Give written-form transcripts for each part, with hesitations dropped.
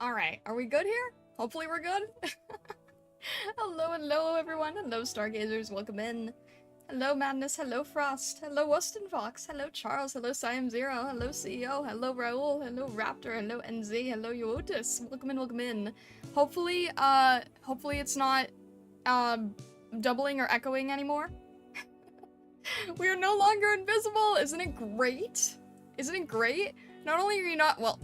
Alright, are we good here? Hopefully we're good. Hello everyone. Hello Stargazers, welcome in. Hello Madness, hello Frost, hello Wustin Fox, hello Charles, hello Siam Zero, hello CEO, hello Raul, hello Raptor, hello NZ, hello Yotis. Welcome in. Hopefully it's not, doubling or echoing anymore. We are no longer invisible! Isn't it great? Isn't it great? Not only are you not- well,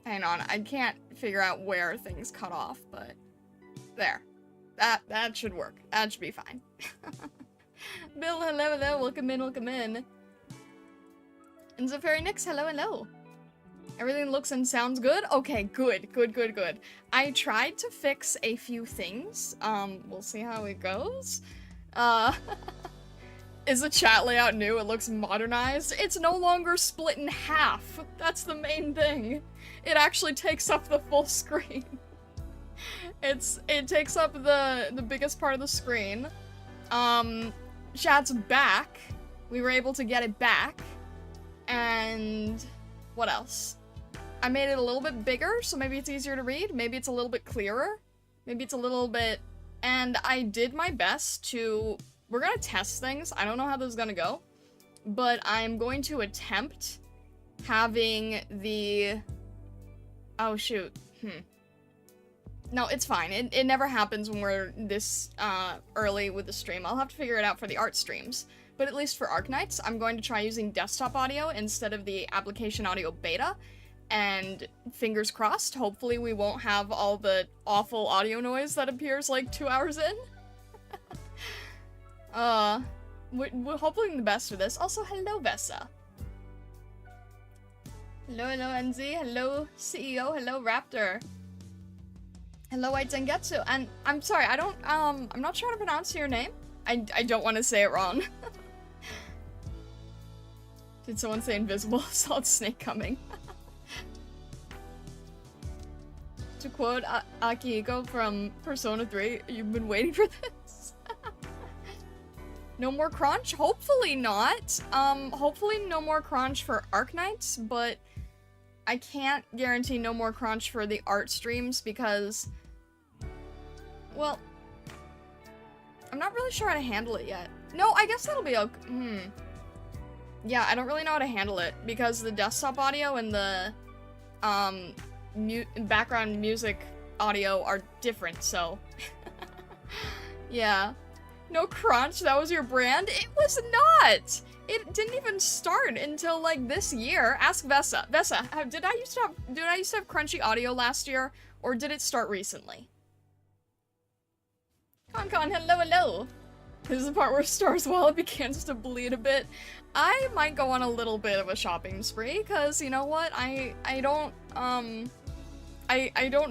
hang on, I can't figure out where things cut off, but there. That should work. That should be fine. Bill, hello, welcome in. And Zafari Nix, hello. Everything looks and sounds good? Okay, good. I tried to fix a few things. We'll see how it goes. Is the chat layout new? It looks modernized. It's no longer split in half. That's the main thing. It actually takes up the full screen. It takes up the biggest part of the screen. Chat's back. We were able to get it back. And what else? I made it a little bit bigger, so maybe it's easier to read. Maybe it's a little bit clearer. Maybe it's a little bit... And I did my best to... We're gonna test things. I don't know how this is gonna go. But I'm going to attempt having the... Oh, shoot. No, it's fine. It never happens when we're this early with the stream. I'll have to figure it out for the art streams. But at least for Arknights, I'm going to try using desktop audio instead of the application audio beta. And fingers crossed, hopefully we won't have all the awful audio noise that appears like 2 hours in. We're hoping the best for this. Also, hello, Vessa. Hello, NZ. Hello, CEO. Hello, Raptor. Hello, Aitengetsu. And I'm sorry, I'm not sure how to pronounce your name. I don't want to say it wrong. Did someone say invisible? Saw a snake coming. To quote Akihiko from Persona 3, you've been waiting for this? No more crunch? Hopefully not. Hopefully no more crunch for Arknights, but I can't guarantee no more crunch for the art streams because, well, I'm not really sure how to handle it yet. No, I guess that'll be okay. Yeah, I don't really know how to handle it because the desktop audio and the, background music audio are different, so. Yeah. No crunch, that was your brand? It was not! It didn't even start until, like, this year. Ask Vessa. Vessa, did I used to have crunchy audio last year, or did it start recently? Con, hello. This is the part where Star's wallet begins to bleed a bit. I might go on a little bit of a shopping spree, because, you know what, I don't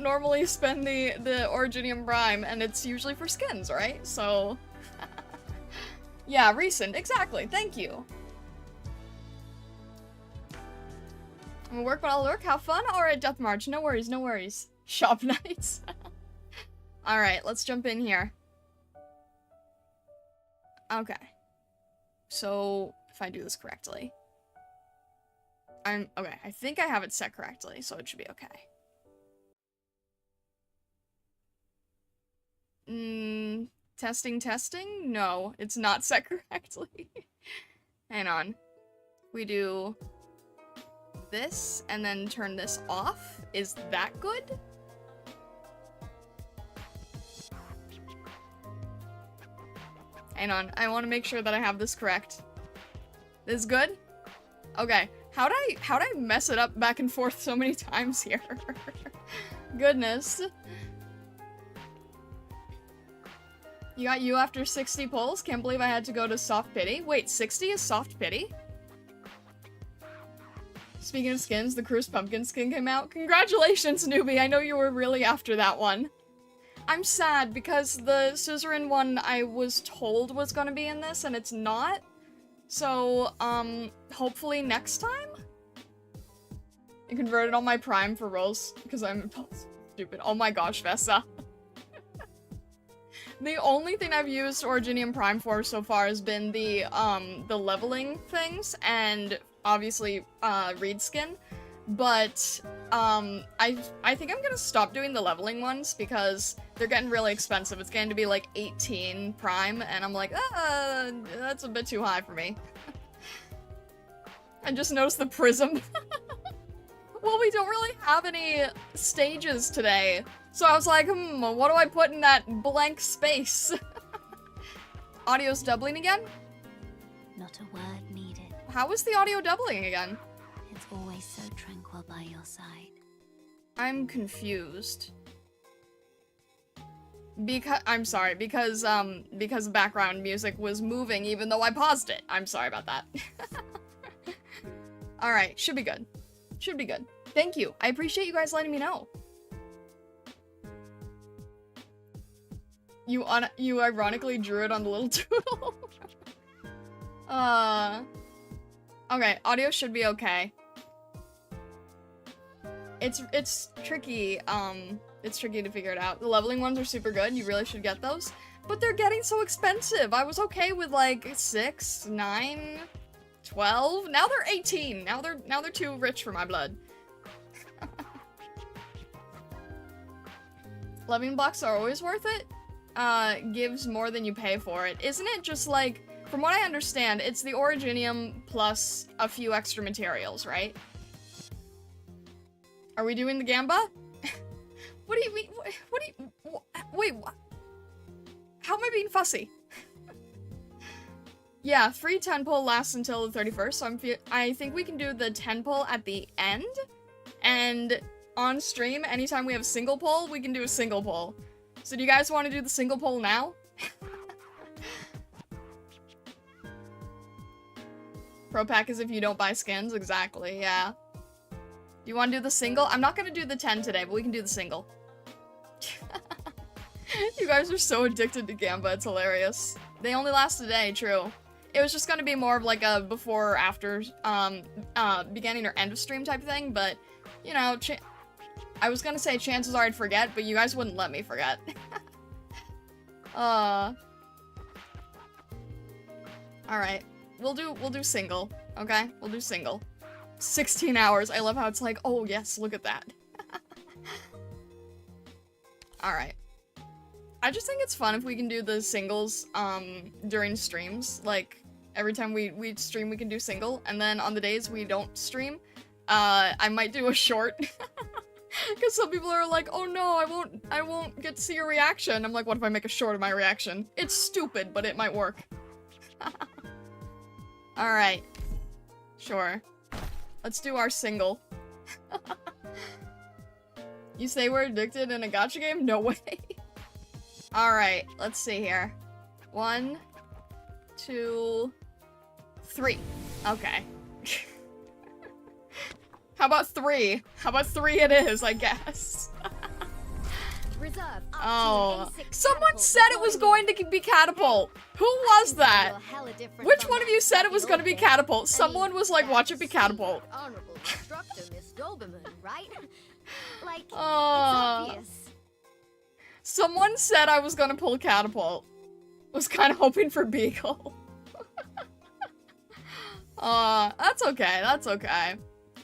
normally spend the Originium Prime, and it's usually for skins, right? So... Yeah, recent, exactly, thank you. I'm gonna work when I'll lurk, have fun? Alright, Death March, no worries. Shop nights. Alright, let's jump in here. Okay. So, if I do this correctly. Okay, I think I have it set correctly, so it should be okay. Testing? No, it's not set correctly. Hang on. We do this, and then turn this off. Is that good? Hang on, I want to make sure that I have this correct. This is good? Okay. How'd I mess it up back and forth so many times here? Goodness. You got you after 60 polls? Can't believe I had to go to soft pity. Wait, 60 is soft pity? Speaking of skins, the Cruise Pumpkin skin came out. Congratulations, newbie! I know you were really after that one. I'm sad because the Suzerain one I was told was gonna be in this and it's not. So, hopefully next time? I converted all my Prime for rolls because I'm stupid. Oh my gosh, Vessa. The only thing I've used Originium Prime for so far has been the leveling things, and obviously, Reed skin. but I think I'm gonna stop doing the leveling ones because they're getting really expensive. It's getting to be like 18 prime, and I'm like, that's a bit too high for me. I just noticed the prism. Well, we don't really have any stages today, so I was like, what do I put in that blank space? Audio's doubling again? Not a word needed. How is the audio doubling again? It's always so tranquil by your side. I'm confused. I'm sorry, because background music was moving even though I paused it. I'm sorry about that. Alright, should be good. Should be good. Thank you. I appreciate you guys letting me know. You ironically drew it on the little doodle. Okay, audio should be okay. It's tricky, it's tricky to figure it out. The leveling ones are super good, you really should get those. But they're getting so expensive. I was okay with like 6, 9, 12. Now they're 18. Now they're too rich for my blood. Leveling blocks are always worth it. Gives more than you pay for it. Isn't it just like, from what I understand, it's the Originium plus a few extra materials, right? Are we doing the Gamba? What do you mean? What do you... Wait, what? How am I being fussy? Yeah, free 10 pull lasts until the 31st, so I think we can do the 10 pull at the end, and on stream, anytime we have a single pull, we can do a single pull. So do you guys want to do the single pull now? Pro pack is if you don't buy skins, exactly, yeah. Do you want to do the single? I'm not going to do the 10 today, but we can do the single. You guys are so addicted to Gamba, it's hilarious. They only last a day, true. It was just going to be more of like a before or after, beginning or end of stream type thing, but, you know, I was going to say chances are I'd forget, but you guys wouldn't let me forget. Alright. We'll do single, okay? We'll do single. 16 hours. I love how it's like, oh yes, look at that. Alright. I just think it's fun if we can do the singles, during streams. Like, every time we stream, we can do single, and then on the days we don't stream, I might do a short. Because some people are like, oh no, I won't get to see your reaction. I'm like, what if I make a short of my reaction? It's stupid, but it might work. Alright. Sure. Let's do our single. You say we're addicted in a gacha game? No way. Alright, let's see here. 1, 2, 3. Okay. How about 3? How about 3 it is, I guess. Oh. Someone said it was going to be Catapult. Who was that? Which one of you said it was going to be Catapult? Someone was like, watch it be Catapult. Someone said I was going to pull Catapult. Was kind of hoping for Beagle. That's okay, that's okay.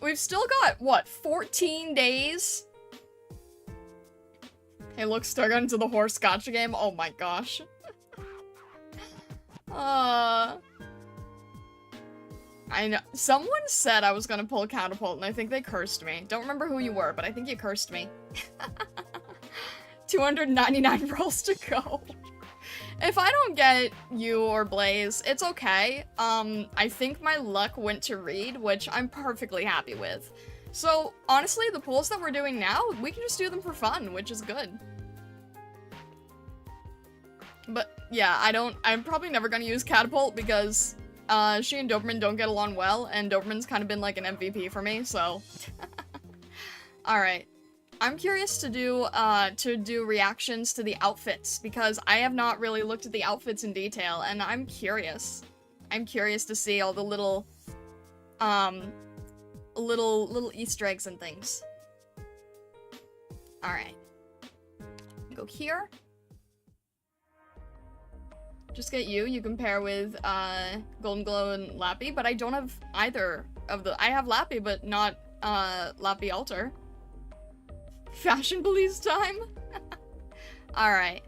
We've still got, what, 14 days? Hey, look, still got into the horse gacha game. Oh my gosh. I know. Someone said I was gonna pull Catapult, and I think they cursed me. Don't remember who you were, but I think you cursed me. 299 rolls to go. If I don't get you or Blaze, it's okay. I think my luck went to Reed, which I'm perfectly happy with. So, honestly, the pulls that we're doing now, we can just do them for fun, which is good. But, yeah, I'm probably never gonna use Catapult because, she and Doberman don't get along well, and Doberman's kind of been like an MVP for me, so. Alright. I'm curious to do reactions to the outfits, because I have not really looked at the outfits in detail, and I'm curious. I'm curious to see all the little Easter eggs and things. Alright. Go here. Just get you. You can pair with, Golden Glow and Lappy, but I don't have either of the- I have Lappy, but not Lapialter. Fashion police time? Alright.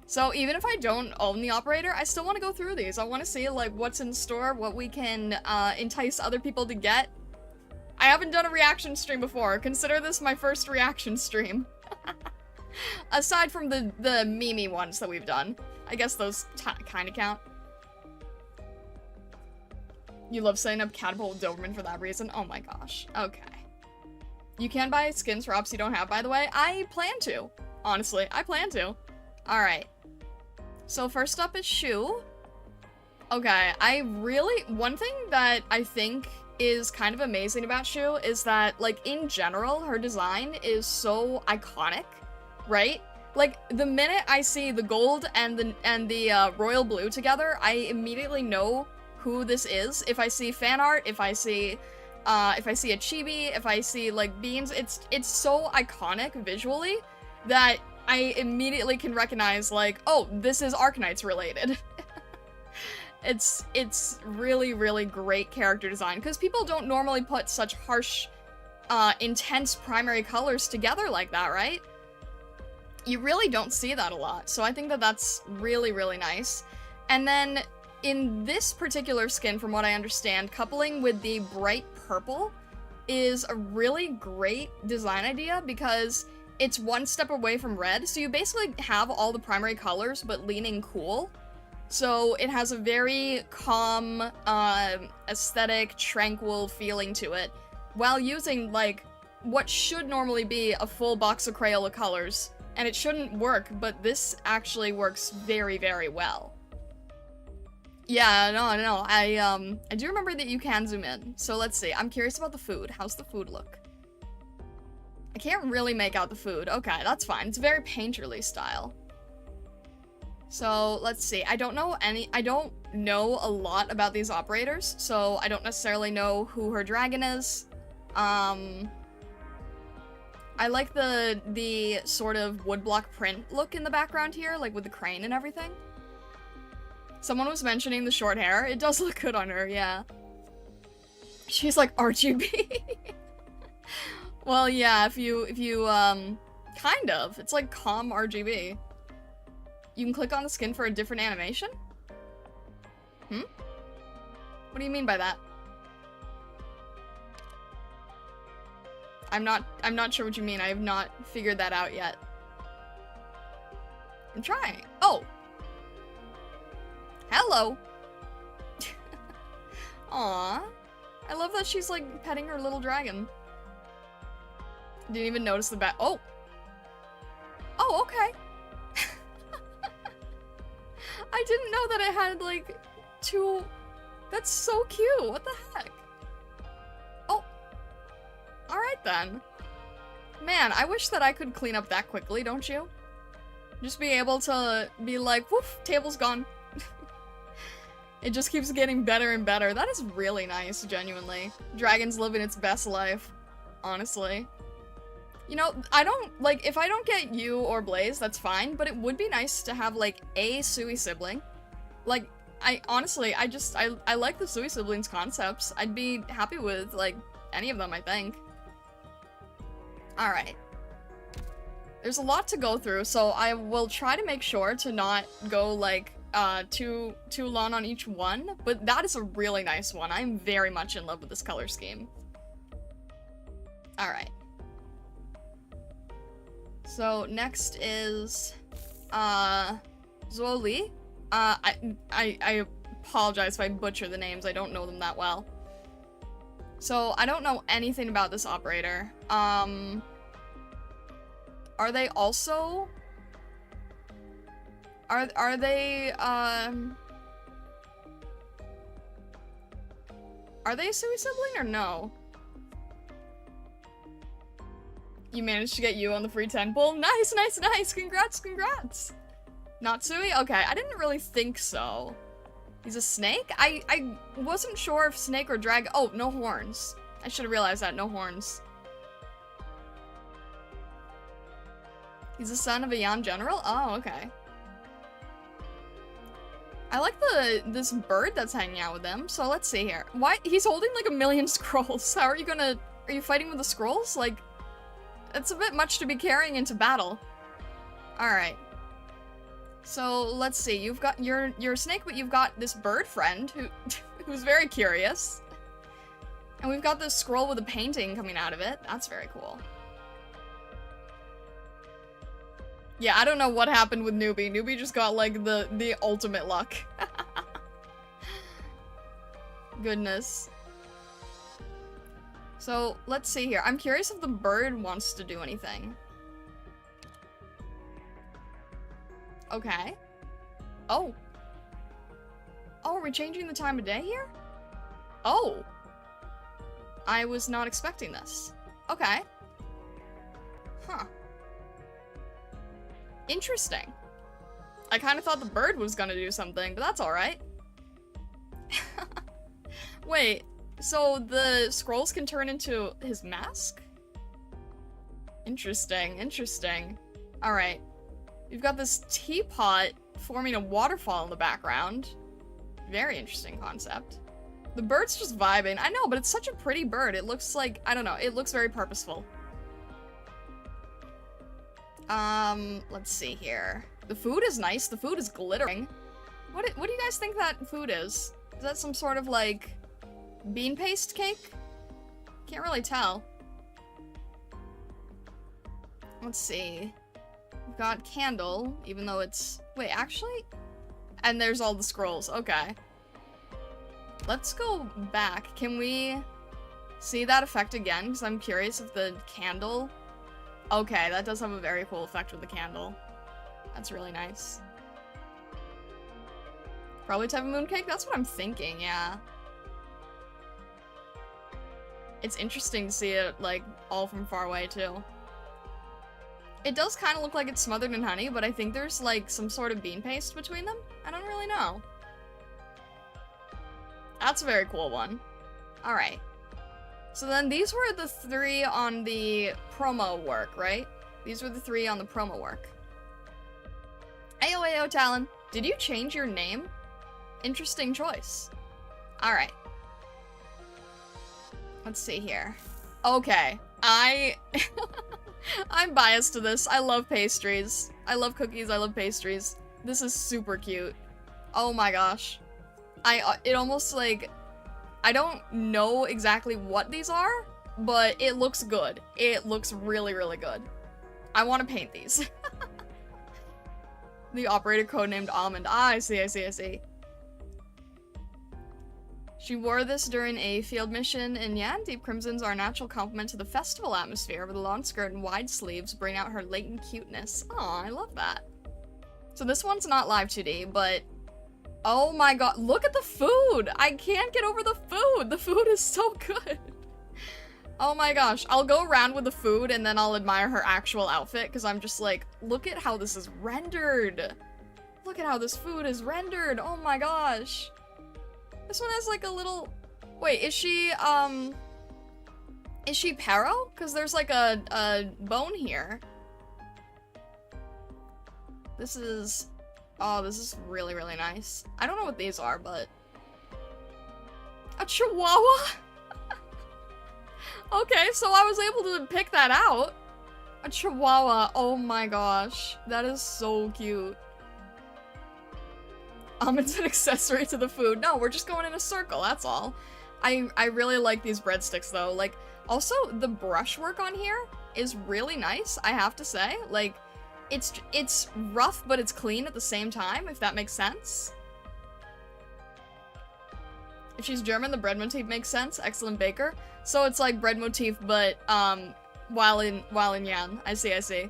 So even if I don't own the operator, I still want to go through these. I want to see, like, what's in store, what we can, entice other people to get. I haven't done a reaction stream before. Consider this my first reaction stream. Aside from the Mimi ones that we've done. I guess those kind of count. You love setting up Catapult with Doberman for that reason? Oh my gosh. Okay. You can buy skins for ops you don't have, by the way. I plan to. Honestly, I plan to. Alright. So first up is Shu. Okay, one thing that I think is kind of amazing about Shu is that, like, in general, her design is so iconic, right? Like, the minute I see the gold and the royal blue together, I immediately know who this is. If I see fan art, if I see a chibi, if I see, like, beans, it's so iconic visually that I immediately can recognize, like, oh, this is Arknights related. It's really, really great character design, because people don't normally put such harsh, intense primary colors together like that, right? You really don't see that a lot, so I think that that's really, really nice. And then, in this particular skin, from what I understand, coupling with the bright purple is a really great design idea, because it's one step away from red, so you basically have all the primary colors, but leaning cool. So it has a very calm, aesthetic, tranquil feeling to it, while using, like, what should normally be a full box of Crayola colors. And it shouldn't work, but this actually works very, very well. Yeah, no, I do remember that you can zoom in. So let's see, I'm curious about the food. How's the food look? I can't really make out the food. Okay, that's fine. It's very painterly style. So, let's see. I don't know a lot about these operators, so I don't necessarily know who her dragon is. I like the sort of woodblock print look in the background here, like with the crane and everything. Someone was mentioning the short hair. It does look good on her, yeah. She's like RGB. Well, yeah, if you, kind of. It's like calm RGB. You can click on the skin for a different animation? Hmm? What do you mean by that? I'm not sure what you mean. I have not figured that out yet. I'm trying. Oh! Hello! Aww. I love that she's, like, petting her little dragon. Didn't even notice the back. Oh! Oh, okay. I didn't know that it had, like, two... That's so cute! What the heck? Oh! Alright then. Man, I wish that I could clean up that quickly, don't you? Just be able to be like, woof, table's gone. It just keeps getting better and better. That is really nice, genuinely. Dragon's living its best life. Honestly. You know, if I don't get you or Blaze, that's fine, but it would be nice to have, like, a Sui sibling. Like, honestly, I like the Sui siblings concepts. I'd be happy with, like, any of them, I think. Alright. There's a lot to go through, so I will try to make sure to not go, like, too long on each one, but that is a really nice one. I'm very much in love with this color scheme. Alright. So, next is, Zoli. I apologize if I butcher the names, I don't know them that well. So, I don't know anything about this operator. Are they also... Are they a Sui sibling or no? You managed to get you on the free 10 pull? Nice, nice, nice! Congrats, congrats! Not Sui? Okay, I didn't really think so. He's a snake? I wasn't sure if snake or dragon. Oh, no horns. I should have realized that, no horns. He's the son of a Yan general? Oh, okay. I like this bird that's hanging out with him, so let's see here. Why? He's holding like a million scrolls. How are you gonna Are you fighting with the scrolls? Like, it's a bit much to be carrying into battle. Alright. So, let's see. You've got, you're a snake, but you've got this bird friend who's very curious. And we've got this scroll with a painting coming out of it. That's very cool. Yeah, I don't know what happened with Newbie. Newbie just got, like, the ultimate luck. Goodness. So, let's see here. I'm curious if the bird wants to do anything. Okay. Oh. Oh, are we changing the time of day here? Oh. I was not expecting this. Okay. Huh. Interesting. I kind of thought the bird was gonna do something, but that's alright. Wait, so the scrolls can turn into his mask? Interesting, interesting. Alright. We've got this teapot forming a waterfall in the background. Very interesting concept. The bird's just vibing. I know, but it's such a pretty bird. It looks like, I don't know, it looks very purposeful. Let's see here. The food is nice. The food is glittering. What do you guys think that food is? Is that some sort of, like, bean paste cake? Can't really tell. Let's see. We've got candle, even though it's... Wait, actually? And there's all the scrolls. Okay. Let's go back. Can we see that effect again? Because I'm curious if the candle... Okay, that does have a very cool effect with the candle. That's really nice. Probably type of mooncake? That's what I'm thinking, yeah. It's interesting to see it, like, all from far away, too. It does kind of look like it's smothered in honey, but I think there's, like, some sort of bean paste between them. I don't really know. That's a very cool one. Alright. So then these were the 3 on the promo work, right? These were the 3 on the promo work. Ayo, ayo, Talon. Did you change your name? Interesting choice. Alright. Let's see here. Okay. I'm biased to this. I love pastries. I love cookies. I love pastries. This is super cute. Oh my gosh. It almost like... I don't know exactly what these are, but it looks good. It looks really, really good. I want to paint these. The operator codenamed Almond. Ah, I see, I see, I see. She wore this during a field mission in Yan. Deep crimsons are a natural complement to the festival atmosphere, where the long skirt and wide sleeves bring out her latent cuteness. Aw, I love that. So this one's not live 2D, but... Oh my god, look at the food! I can't get over the food! The food is so good! Oh my gosh, I'll go around with the food and then I'll admire her actual outfit, because I'm just like, look at how this is rendered! Look at how this food is rendered! Oh my gosh! This one has like a little... Wait, is she Pero? Because there's like a bone here. This is... Oh, this is really, really nice. I don't know what these are, but... A chihuahua? Okay, so I was able to pick that out. A chihuahua. Oh my gosh. That is so cute. It's an accessory to the food. No, we're just going in a circle, that's all. I really like these breadsticks, though. Like, also, the brushwork on here is really nice, I have to say. Like... It's rough, but it's clean at the same time, if that makes sense. If she's German, the bread motif makes sense. Excellent baker. So it's like bread motif, but while in Yan. I see, I see.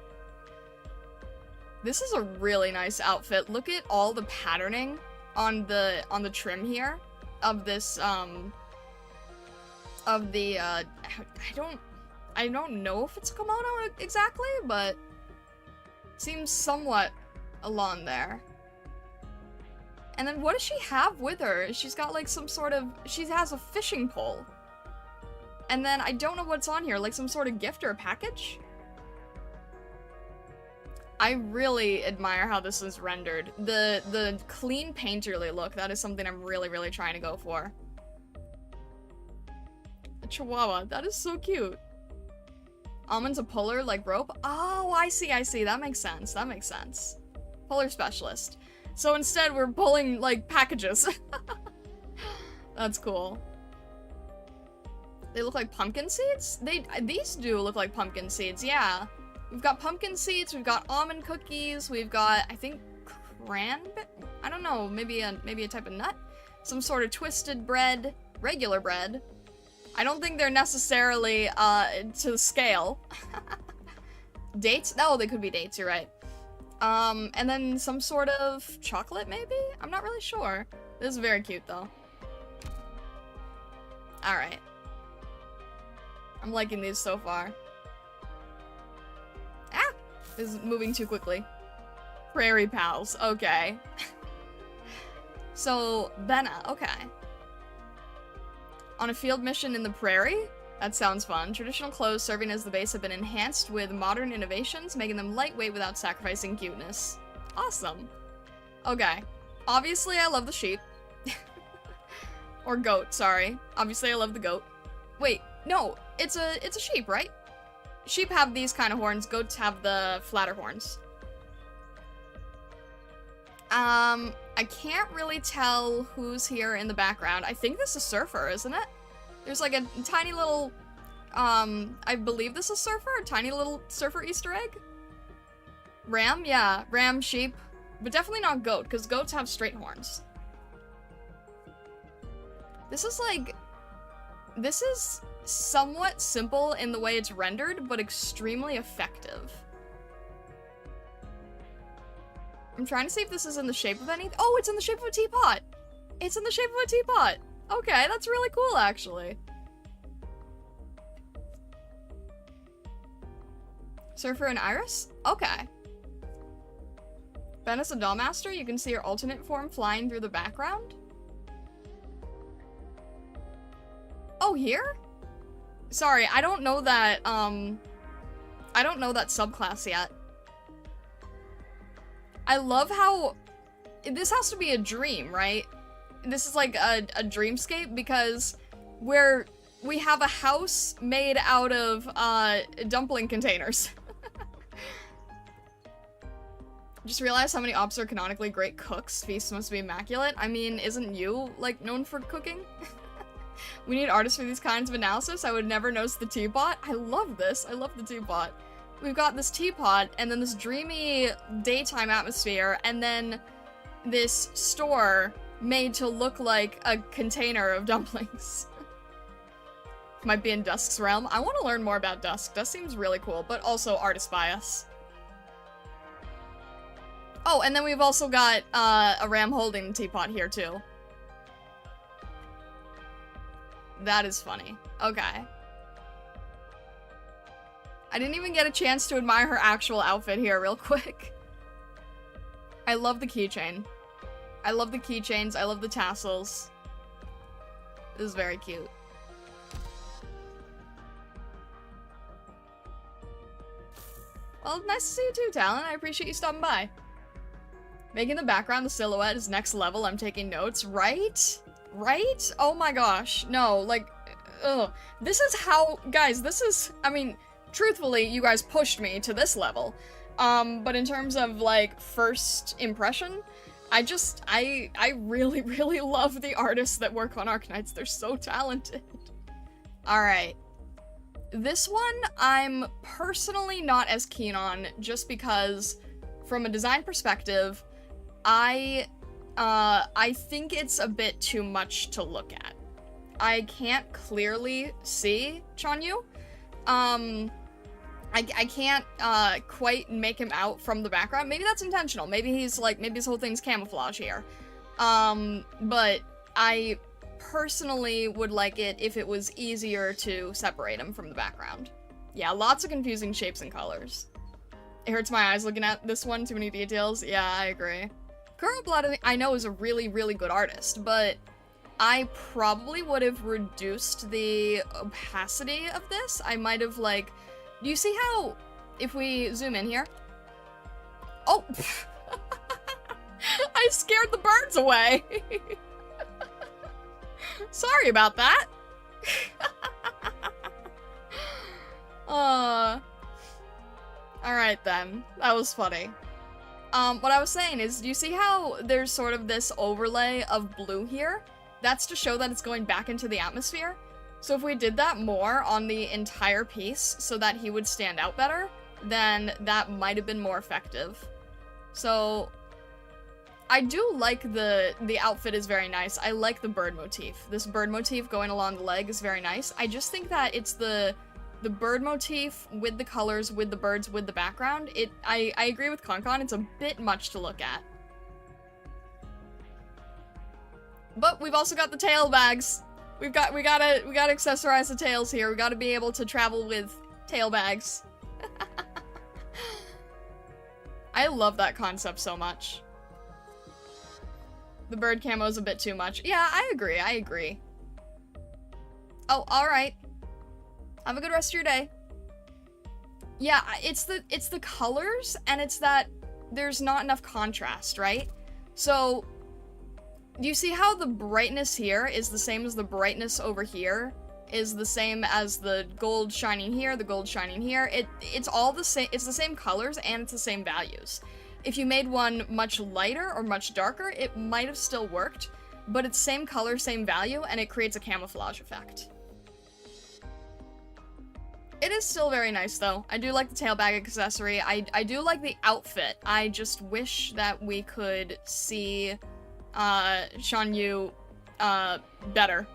This is a really nice outfit. Look at all the patterning on the trim here of this of the I don't know if it's a kimono exactly, but seems somewhat along there. And then what does she have with her? She's got like some sort of... She has a fishing pole. And then I don't know what's on here, like some sort of gift or a package? I really admire how this is rendered. The clean painterly look, that is something I'm really, really trying to go for. A chihuahua. That is so cute. Almond's a puller, like rope. Oh, I see, I see. That makes sense. That makes sense. Puller specialist. So instead, we're pulling, like, packages. That's cool. They look like pumpkin seeds? These do look like pumpkin seeds, yeah. We've got pumpkin seeds, we've got almond cookies, we've got, I think, cranberry? I don't know, maybe a type of nut? Some sort of twisted bread, regular bread. I don't think they're necessarily, to scale. Dates? No, they could be dates, you're right. And then some sort of chocolate, maybe? I'm not really sure. This is very cute, though. Alright. I'm liking these so far. Ah! This is moving too quickly. Prairie pals, okay. So, Benna, okay. On a field mission in the prairie? That sounds fun. Traditional clothes serving as the base have been enhanced with modern innovations, making them lightweight without sacrificing cuteness. Awesome. Okay. Obviously, I love the sheep. Or goat, sorry. Obviously, I love the goat. Wait, no, it's a sheep, right? Sheep have these kind of horns, goats have the flatter horns. I can't really tell who's here in the background. I think this is Surfer, isn't it? There's like a tiny little, I believe this is Surfer, a tiny little Surfer Easter egg? Ram? Yeah, ram, sheep, but definitely not goat, because goats have straight horns. This is somewhat simple in the way it's rendered, but extremely effective. I'm trying to see if this is in the shape of anything. Oh, it's in the shape of a teapot! It's in the shape of a teapot! Okay, that's really cool, actually. Surfer and Iris? Okay. Ben is a dollmaster. You can see her alternate form flying through the background. Oh, here? Sorry, I don't know that, I don't know that subclass yet. I love how... This has to be a dream, right? This is like a dreamscape because we have a house made out of, dumpling containers. Just realized how many ops are canonically great cooks. Feast must be immaculate. I mean, isn't you, like, known for cooking? We need artists for these kinds of analysis. I would never notice the teapot. I love this. I love the teapot. We've got this teapot, and then this dreamy daytime atmosphere, and then this store made to look like a container of dumplings. Might be in Dusk's realm. I want to learn more about Dusk. Dusk seems really cool, but also artist bias. Oh, and then we've also got a ram holding the teapot here, too. That is funny. Okay. I didn't even get a chance to admire her actual outfit here real quick. I love the keychain. I love the keychains. I love the tassels. This is very cute. Well, nice to see you too, Talon. I appreciate you stopping by. Making the background the silhouette is next level. I'm taking notes. Right? Right? Oh my gosh. No, like, ugh. This is how, guys, this is, I mean, truthfully, you guys pushed me to this level. But in terms of, like, first impression, I really, really love the artists that work on Arknights. They're so talented. Alright. This one, I'm personally not as keen on, just because, from a design perspective, I think it's a bit too much to look at. I can't clearly see Chanyu. I can't, quite make him out from the background. Maybe that's intentional. Maybe he's, like, maybe his whole thing's camouflage here. But I personally would like it if it was easier to separate him from the background. Yeah, lots of confusing shapes and colors. It hurts my eyes looking at this one, too many details. Yeah, I agree. Kuro Blood, I know, is a really, really good artist, but I probably would have reduced the opacity of this. I might have, like... Do you see how, if we zoom in here? Oh! I scared the birds away! Sorry about that! Alright then. That was funny. What I was saying is, do you see how there's sort of this overlay of blue here? That's to show that it's going back into the atmosphere. So if we did that more on the entire piece so that he would stand out better, then that might have been more effective. So I do like the outfit is very nice. I like the bird motif. This bird motif going along the leg is very nice. I just think that it's the bird motif with the colors, with the birds, with the background. I agree with Concon, it's a bit much to look at. But we've also got the tail bags. We gotta accessorize the tails here. We gotta be able to travel with tail bags. I love that concept so much. The bird camo is a bit too much. Yeah, I agree. Oh, alright. Have a good rest of your day. Yeah, it's the colors, and it's that there's not enough contrast, right? So, do you see how the brightness here is the same as the brightness over here? Is the same as the gold shining here, the gold shining here? It's all the same, it's the same colors, and it's the same values. If you made one much lighter or much darker, it might have still worked, but it's same color, same value, and it creates a camouflage effect. It is still very nice, though. I do like the tail bag accessory. I do like the outfit. I just wish that we could see Shan Yu better.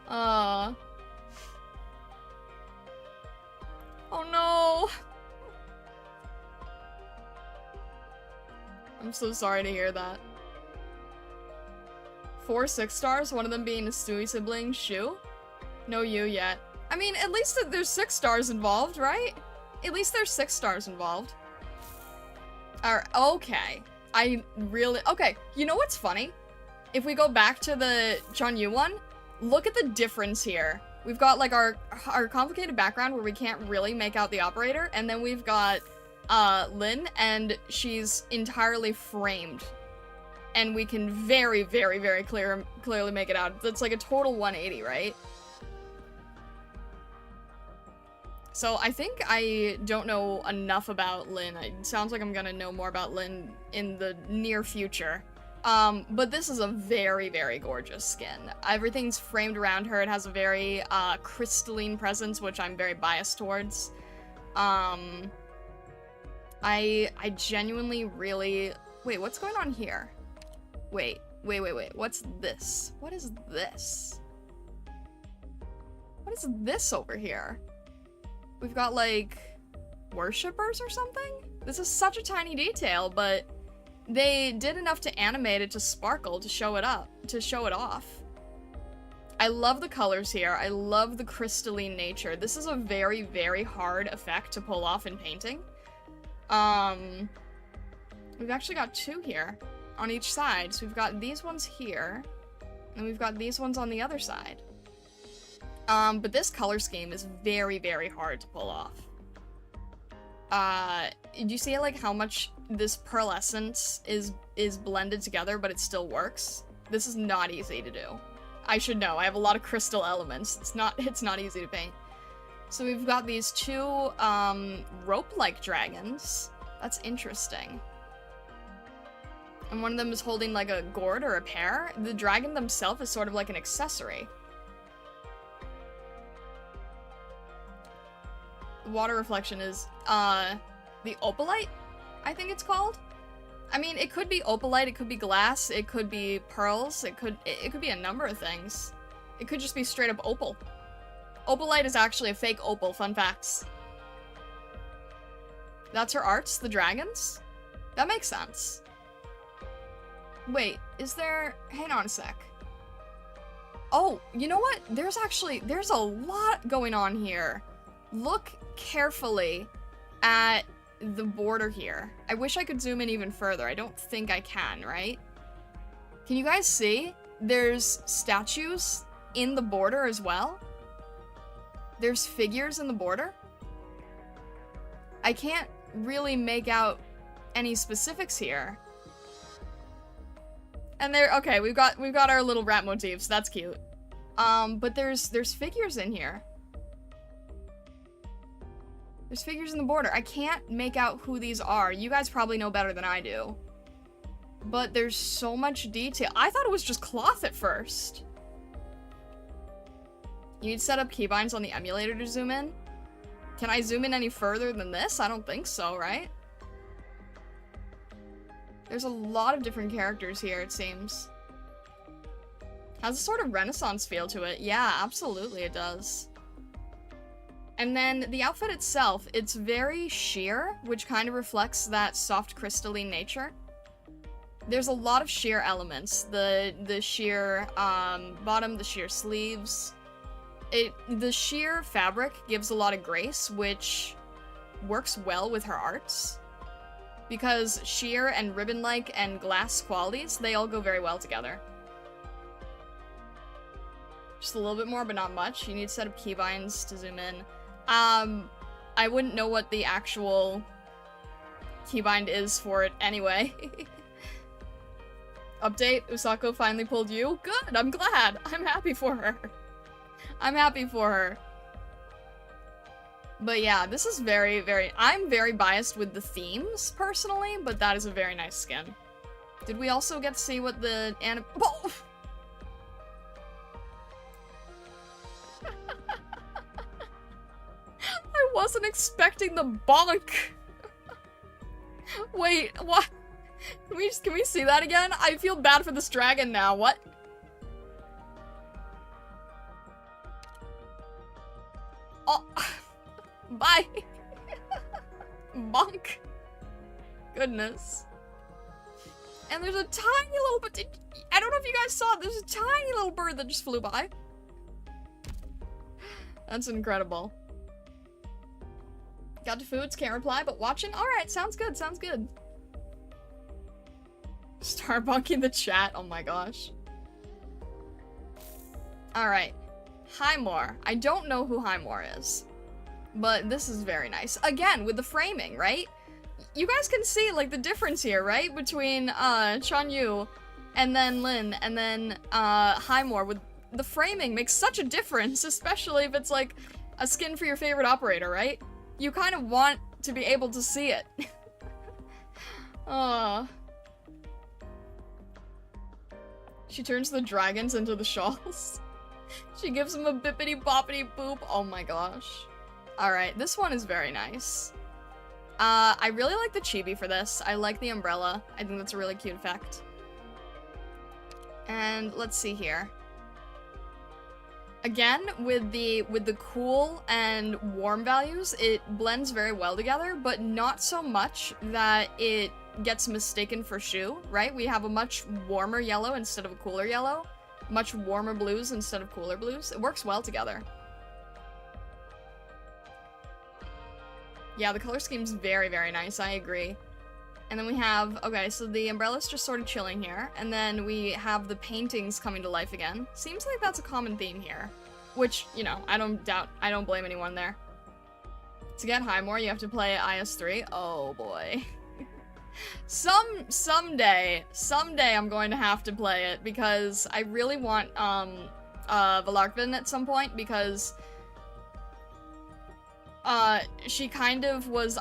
Oh no! I'm so sorry to hear that. 4 6 stars, one of them being a Stewie sibling, Shu? No Yu yet. I mean, at least there's 6 stars involved, right? At least there's 6 stars involved. Okay. Okay, you know what's funny? If we go back to the Shan Yu one, look at the difference here. We've got, like, our complicated background where we can't really make out the operator, and then we've got, Lin, and she's entirely framed. And we can very, very, very clearly make it out. That's like a total 180, right? So I think I don't know enough about Lin. It sounds like I'm gonna know more about Lin in the near future. But this is a very, very gorgeous skin. Everything's framed around her. It has a very, crystalline presence, which I'm very biased towards. I genuinely really... Wait, what's going on here? Wait. What's this? What is this? What is this over here? We've got, like, worshippers or something? This is such a tiny detail, but they did enough to animate it to sparkle, to show it off. I love the colors here. I love the crystalline nature. This is a very, very hard effect to pull off in painting. We've actually got 2 here on each side. So we've got these ones here, and we've got these ones on the other side. But this color scheme is very, very hard to pull off. Do you see, like, how much this pearlescence is blended together, but it still works? This is not easy to do. I should know. I have a lot of crystal elements. It's not easy to paint. So we've got these 2, rope-like dragons. That's interesting. And one of them is holding, like, a gourd or a pear. The dragon themselves is sort of like an accessory. Water reflection is, the opalite, I think it's called. I mean, it could be opalite, it could be glass, it could be pearls, it could be a number of things. It could just be straight up opal. Opalite is actually a fake opal, fun facts. That's her arts, the dragons? That makes sense. Wait, is there... Hang on a sec. Oh, you know what? There's a lot going on here. Look carefully at the border here. I wish I could zoom in even further. I don't think I can, right? Can you guys see? There's statues in the border as well. There's figures in the border. I can't really make out any specifics here. And there, okay, we've got our little rat motifs. That's cute. But there's figures in here. There's figures in the border. I can't make out who these are. You guys probably know better than I do. But there's so much detail. I thought it was just cloth at first. You need to set up keybinds on the emulator to zoom in. Can I zoom in any further than this? I don't think so, right? There's a lot of different characters here, it seems. Has a sort of Renaissance feel to it. Yeah, absolutely it does. And then the outfit itself, it's very sheer, which kind of reflects that soft crystalline nature. There's a lot of sheer elements. The sheer bottom, the sheer sleeves. The sheer fabric gives a lot of grace, which works well with her arts. Because sheer and ribbon-like and glass qualities, they all go very well together. Just a little bit more, but not much. You need to set up keybinds to zoom in. I wouldn't know what the actual keybind is for it anyway. Update, Usako finally pulled you? Good, I'm glad. I'm happy for her. I'm happy for her. But yeah, this is I'm very biased with the themes, personally, but that is a very nice skin. Did we also get to see what the Oh! I wasn't expecting the bonk! Wait, what? Can we see that again? I feel bad for this dragon now, what? Oh, bye! Bonk! Goodness. And there's a tiny little bit. I don't know if you guys saw it, there's a tiny little bird that just flew by. That's incredible. Got to foods, can't reply, but watching? Alright, sounds good, sounds good. Starbunking the chat, oh my gosh. Alright. Highmore. I don't know who Highmore is. But this is very nice. Again, with the framing, right? You guys can see, like, the difference here, right? Between, Chanyu, and then Lin, and then, Highmore. With the framing makes such a difference, especially if it's, like, a skin for your favorite operator, right? You kind of want to be able to see it. She turns the dragons into the shawls. She gives them a bippity boppity boop. Oh my gosh. Alright, this one is very nice. I really like the chibi for this. I like the umbrella. I think that's a really cute effect. And let's see here. Again, with the cool and warm values, it blends very well together, but not so much that it gets mistaken for Shu, right? We have a much warmer yellow instead of a cooler yellow. Much warmer blues instead of cooler blues. It works well together. Yeah, the color scheme's very, very nice. I agree. And then we have, okay, so the umbrella's just sort of chilling here. And then we have the paintings coming to life again. Seems like that's a common theme here. Which, you know, I don't blame anyone there. To get Highmore, you have to play IS3. Oh boy. Someday I'm going to have to play it because I really want, Valarkvin at some point because she kind of was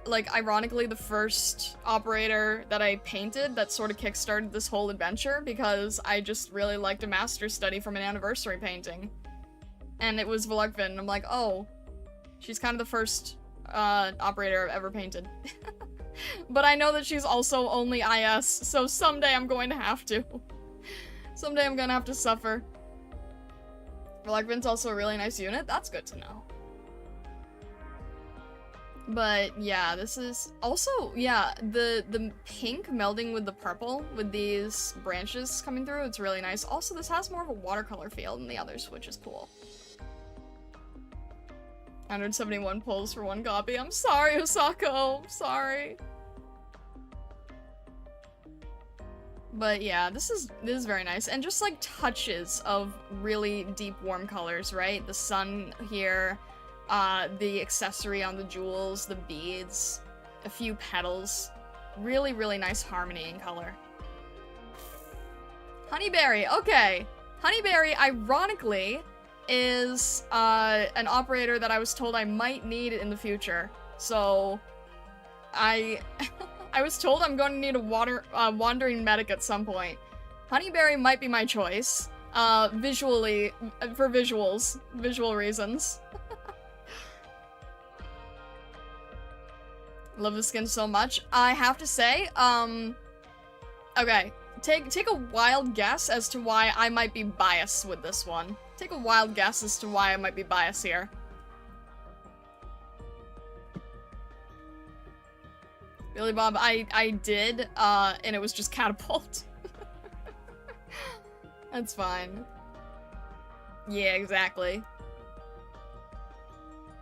like, ironically, the first operator that I painted that sort of kickstarted this whole adventure because I just really liked a master's study from an anniversary painting. And it was Valarkvin, and I'm like, oh, she's kind of the first, operator I've ever painted. But I know that she's also only IS, so someday I'm going to have to. Someday I'm gonna have to suffer. Valarkvin's also a really nice unit, that's good to know. But yeah, this is also, yeah, the pink melding with the purple with these branches coming through, it's really nice. Also, this has more of a watercolor feel than the others, which is cool. 171 pulls for one copy. I'm sorry, Osako. I'm sorry. But yeah, this is very nice. And just like touches of really deep warm colors, right? The sun here, the accessory on the jewels, the beads, a few petals. Really, really nice harmony in color. Honeyberry, okay. Honeyberry, ironically, is an operator that I was told I might need in the future. So I was told I'm going to need a wandering medic at some point. Honeyberry might be my choice. Visually, for visual reasons. Love the skin so much. I have to say, okay, take a wild guess as to why I might be biased with this one. Take a wild guess as to why I might be biased here. Billy Bob, I did, and it was just Catapult. That's fine. Yeah, exactly.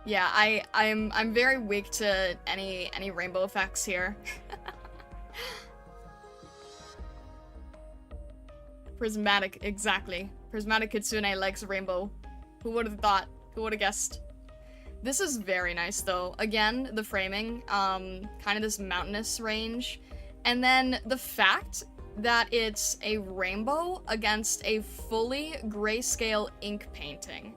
Yeah, I'm very weak to any rainbow effects here. Prismatic, exactly. Prismatic Kitsune likes rainbow. Who would have thought? Who would have guessed? This is very nice though. Again, the framing, kind of this mountainous range. And then the fact that it's a rainbow against a fully grayscale ink painting.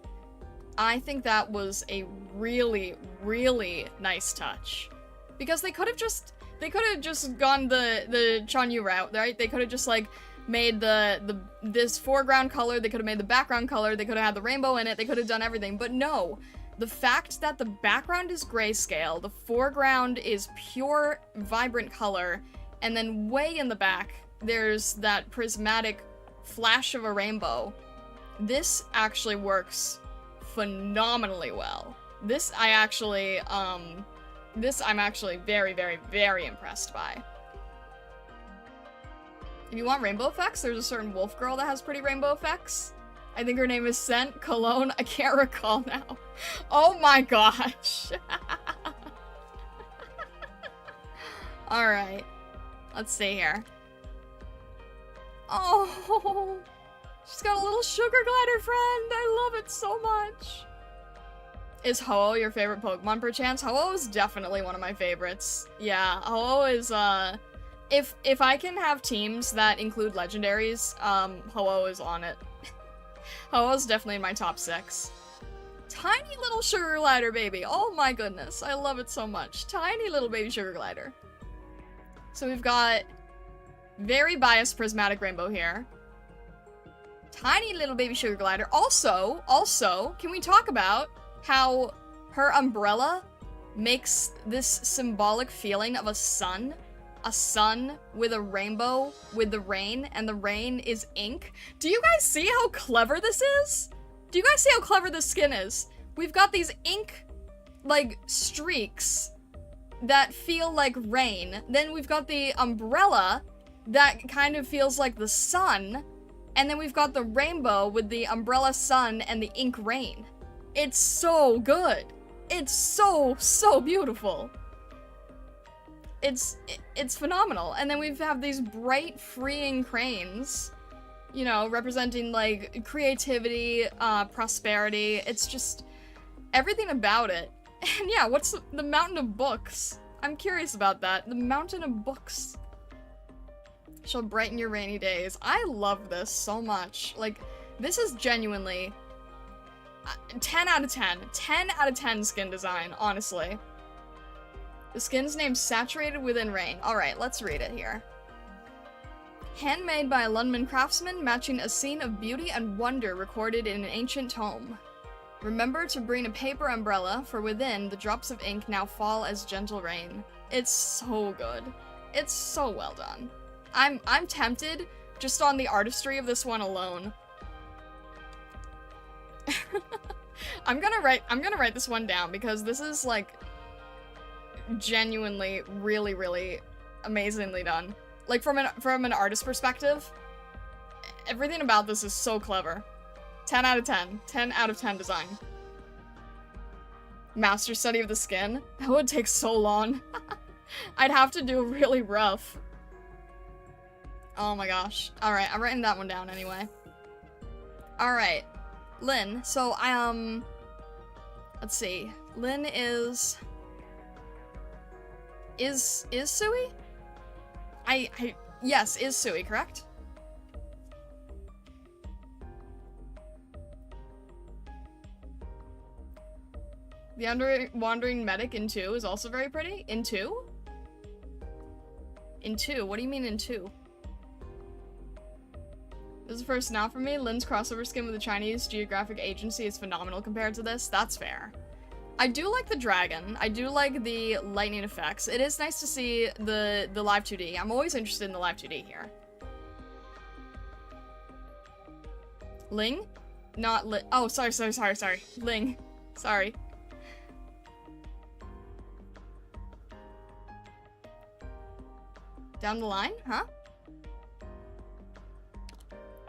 I think that was a really, really nice touch. Because they could have just gone the Chanyu route, right? They could have just like made this foreground color, they could have made the background color, they could have had the rainbow in it, they could have done everything, but no. The fact that the background is grayscale, the foreground is pure, vibrant color, and then way in the back, there's that prismatic flash of a rainbow. This actually works phenomenally well. This I'm actually very, very, very impressed by. If you want rainbow effects, there's a certain wolf girl that has pretty rainbow effects. I think her name is Scent Cologne. I can't recall now. Oh my gosh. Alright. Let's see here. Oh, she's got a little sugar glider friend. I love it so much. Is Ho-Oh your favorite Pokemon perchance? Ho-Oh is definitely one of my favorites. Yeah, Ho-Oh is, if I can have teams that include legendaries, Ho-Oh is on it. Ho-Oh's definitely in my top 6. Tiny little sugar glider baby. Oh my goodness, I love it so much. Tiny little baby sugar glider. So we've got very biased prismatic rainbow here. Tiny little baby sugar glider. Also, can we talk about how her umbrella makes this symbolic feeling of a sun with a rainbow with the rain, and the rain is ink? Do you guys see how clever this is? Do you guys see how clever this skin is? We've got these ink, like, streaks that feel like rain. Then we've got the umbrella that kind of feels like the sun. And then we've got the rainbow with the umbrella sun and the ink rain. It's so good. It's so, so beautiful. It's phenomenal. And then we have these bright, freeing cranes, you know, representing, like, creativity, prosperity. It's just everything about it. And yeah, what's the mountain of books? I'm curious about that. The mountain of books shall brighten your rainy days. I love this so much. Like, this is genuinely 10 out of 10. 10 out of 10 skin design, honestly. The skin's named Saturated Within Rain. Alright, let's read it here. Handmade by a Lundman craftsman, matching a scene of beauty and wonder recorded in an ancient tome. Remember to bring a paper umbrella, for within, the drops of ink now fall as gentle rain. It's so good. It's so well done. I'm tempted, just on the artistry of this one alone. I'm gonna write this one down, because this is, like, genuinely really, really amazingly done. Like, from an artist perspective, everything about this is so clever. 10 out of 10. 10 out of 10 design. Master study of the skin? That would take so long. I'd have to do really rough. Oh my gosh. Alright, I'm writing that one down anyway. Alright. Lynn. So, let's see. Lynn is Sui? Yes, is Sui, correct? The Wandering Medic in 2 is also very pretty. In 2? In 2? What do you mean in 2? This is the first now for me. Lynn's crossover skin with the Chinese Geographic Agency is phenomenal compared to this. That's fair. I do like the dragon. I do like the lightning effects. It is nice to see the live 2D. I'm always interested in the live 2D here. Ling? Not Ling. Oh, sorry. Ling. Sorry. Down the line? Huh?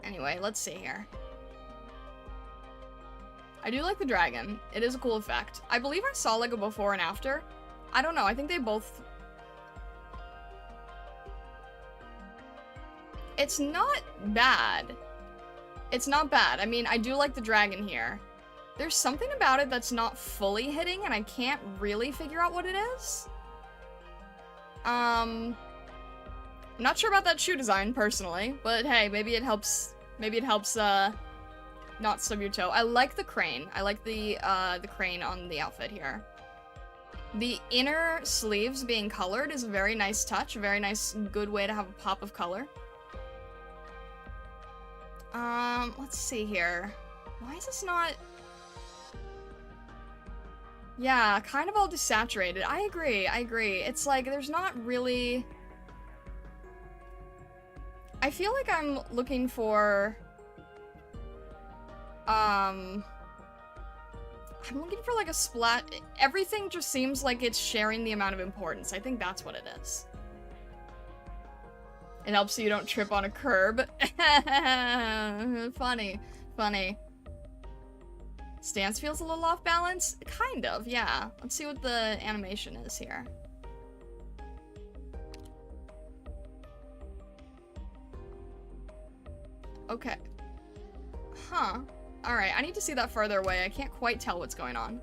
Anyway, let's see here. I do like the dragon. It is a cool effect. I believe I saw like a before and after. I don't know. I think they both... It's not bad. It's not bad. I mean, I do like the dragon here. There's something about it that's not fully hitting, and I can't really figure out what it is. I'm not sure about that shoe design, personally, but hey, maybe it helps not stub your toe. I like the crane. I like the crane on the outfit here. The inner sleeves being colored is a very nice touch, a very nice, good way to have a pop of color. Let's see here. Why is this not... Yeah, kind of all desaturated. I agree. It's like, there's not really... I feel like I'm looking for... I'm looking for like a splat. Everything just seems like it's sharing the amount of importance. I think that's what it is. It helps so you don't trip on a curb. Funny. Stance feels a little off balance? Kind of, yeah. Let's see what the animation is here. Okay. Huh. Alright, I need to see that further away. I can't quite tell what's going on.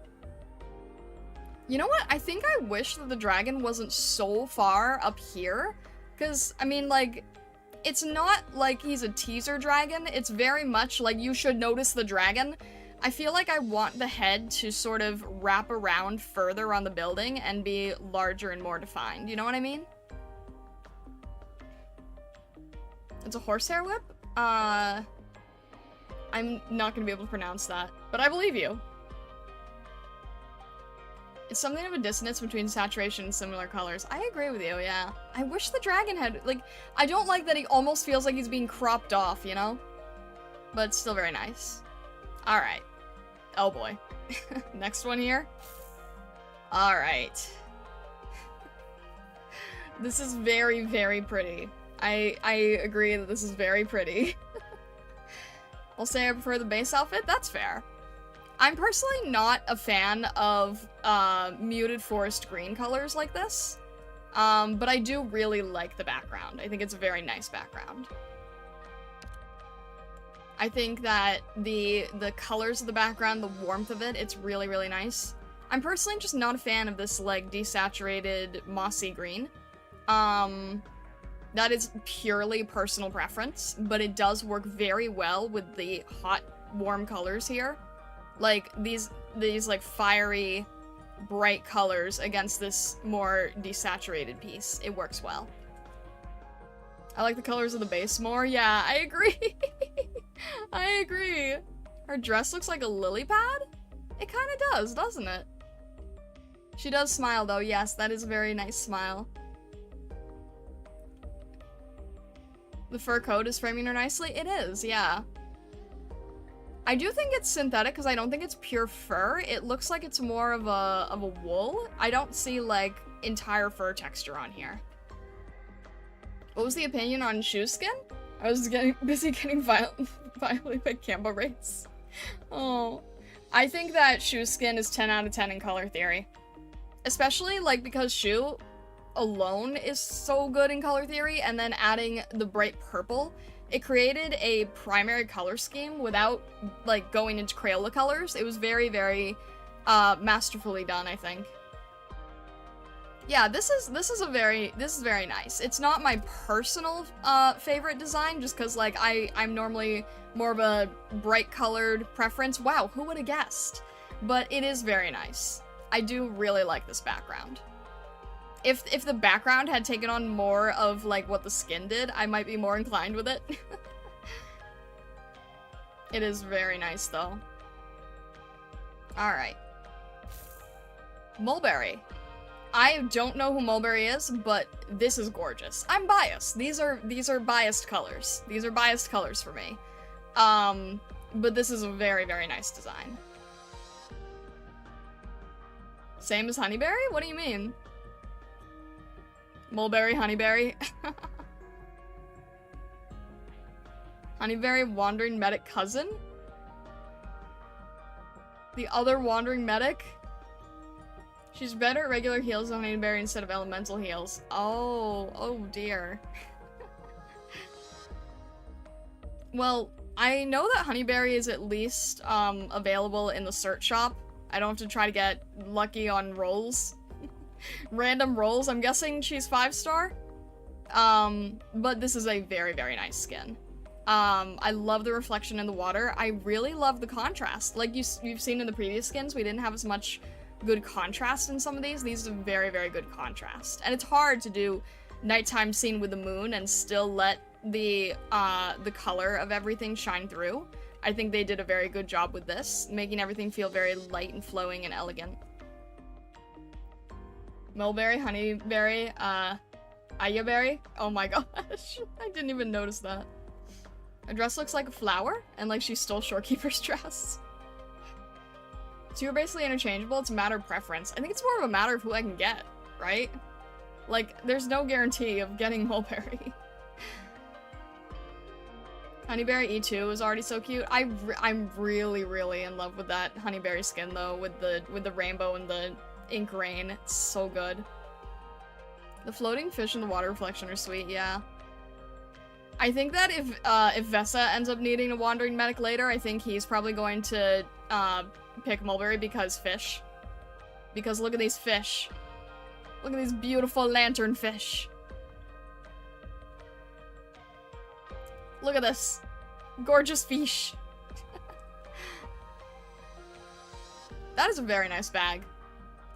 You know what? I think I wish that the dragon wasn't so far up here. Because, I mean, like, it's not like he's a teaser dragon. It's very much like you should notice the dragon. I feel like I want the head to sort of wrap around further on the building and be larger and more defined. You know what I mean? It's a horsehair whip? I'm not gonna be able to pronounce that, but I believe you. It's something of a dissonance between saturation and similar colors. I agree with you, yeah. I wish the dragon had, like, I don't like that he almost feels like he's being cropped off, you know? But still very nice. Alright. Oh boy. Next one here. Alright. This is very, very pretty. I agree that this is very pretty. I'll say I prefer the base outfit. That's fair. I'm personally not a fan of muted forest green colors like this, but I do really like the background. I think it's a very nice background. I think that the colors of the background, the warmth of it, it's really, really nice. I'm personally just not a fan of this, like, desaturated mossy green. That is purely personal preference, but it does work very well with the hot, warm colors here. Like, these like, fiery, bright colors against this more desaturated piece. It works well. I like the colors of the base more. Yeah, I agree. I agree. Her dress looks like a lily pad? It kind of does, doesn't it? She does smile, though. Yes, that is a very nice smile. The fur coat is framing her nicely. It is, yeah. I do think it's synthetic because I don't think it's pure fur. It looks like it's more of a wool. I don't see, like, entire fur texture on here. What was the opinion on shoe skin? I was busy getting violated by Cambo rates. Oh. I think that shoe skin is 10 out of 10 in color theory. Especially, like, because shoe alone is so good in color theory, and then adding the bright purple, it created a primary color scheme without, like, going into Crayola colors. It was very, very masterfully done, I think. Yeah, this is very nice. It's not my personal favorite design, just because, like, I'm normally more of a bright colored preference. Wow, who would have guessed? But it is very nice. I do really like this background. If the background had taken on more of, like, what the skin did, I might be more inclined with it. It is very nice, though. Alright. Mulberry. I don't know who Mulberry is, but this is gorgeous. I'm biased. These are biased colors. These are biased colors for me. But this is a very, very nice design. Same as Honeyberry? What do you mean? Mulberry, Honeyberry? Honeyberry, Wandering Medic cousin? The other Wandering Medic? She's better at regular heals than Honeyberry instead of elemental heals. Oh dear. Well, I know that Honeyberry is at least available in the search shop. I don't have to try to get lucky on rolls. Random rolls. I'm guessing she's 5-star. But this is a very, very nice skin. I love the reflection in the water. I really love the contrast. Like you've seen in the previous skins, we didn't have as much good contrast in some of these. These are very, very good contrast. And it's hard to do nighttime scene with the moon and still let the color of everything shine through. I think they did a very good job with this, making everything feel very light and flowing and elegant. Mulberry, Honeyberry, Ayaberry. Oh my gosh, I didn't even notice that. Her dress looks like a flower, and like she stole Shorekeeper's dress. So you're basically interchangeable. It's a matter of preference. I think it's more of a matter of who I can get, right? Like, there's no guarantee of getting Mulberry. Honeyberry E2 is already so cute. I'm really, really in love with that Honeyberry skin though, with the rainbow and the ink rain. It's so good. The floating fish and the water reflection are sweet, yeah. I think that if Vesa ends up needing a wandering medic later, I think he's probably going to pick Mulberry because fish. Because look at these fish. Look at these beautiful lantern fish. Look at this. Gorgeous fish. That is a very nice bag.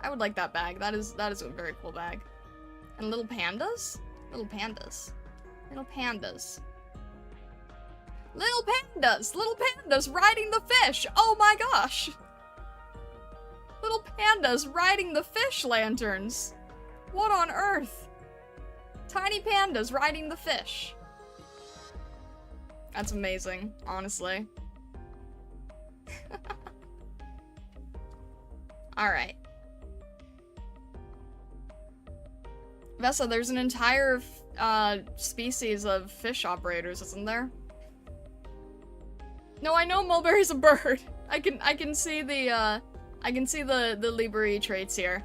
I would like that bag. That is a very cool bag. And little pandas? Little pandas. Little pandas. Little pandas! Little pandas riding the fish! Oh my gosh! Little pandas riding the fish lanterns! What on earth? Tiny pandas riding the fish. That's amazing, honestly. Alright. Vesa, there's an entire species of fish operators, isn't there? No, I know Mulberry's a bird. I can see the Libri traits here.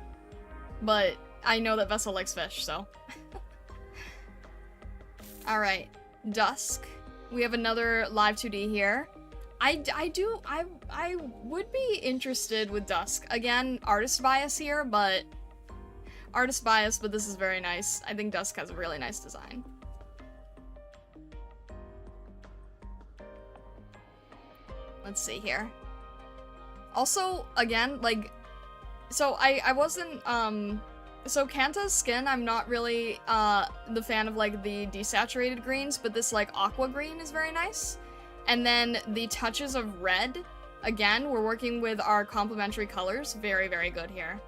But I know that Vesa likes fish, so. Alright. Dusk. We have another live 2D here. I would be interested with Dusk. Again, artist bias here, but this is very nice. I think Dusk has a really nice design. Let's see here. Also, again, like, so I wasn't, so Kanta's skin, I'm not really, the fan of, like, the desaturated greens, but this, like, aqua green is very nice. And then the touches of red, again, we're working with our complementary colors. Very, very good here.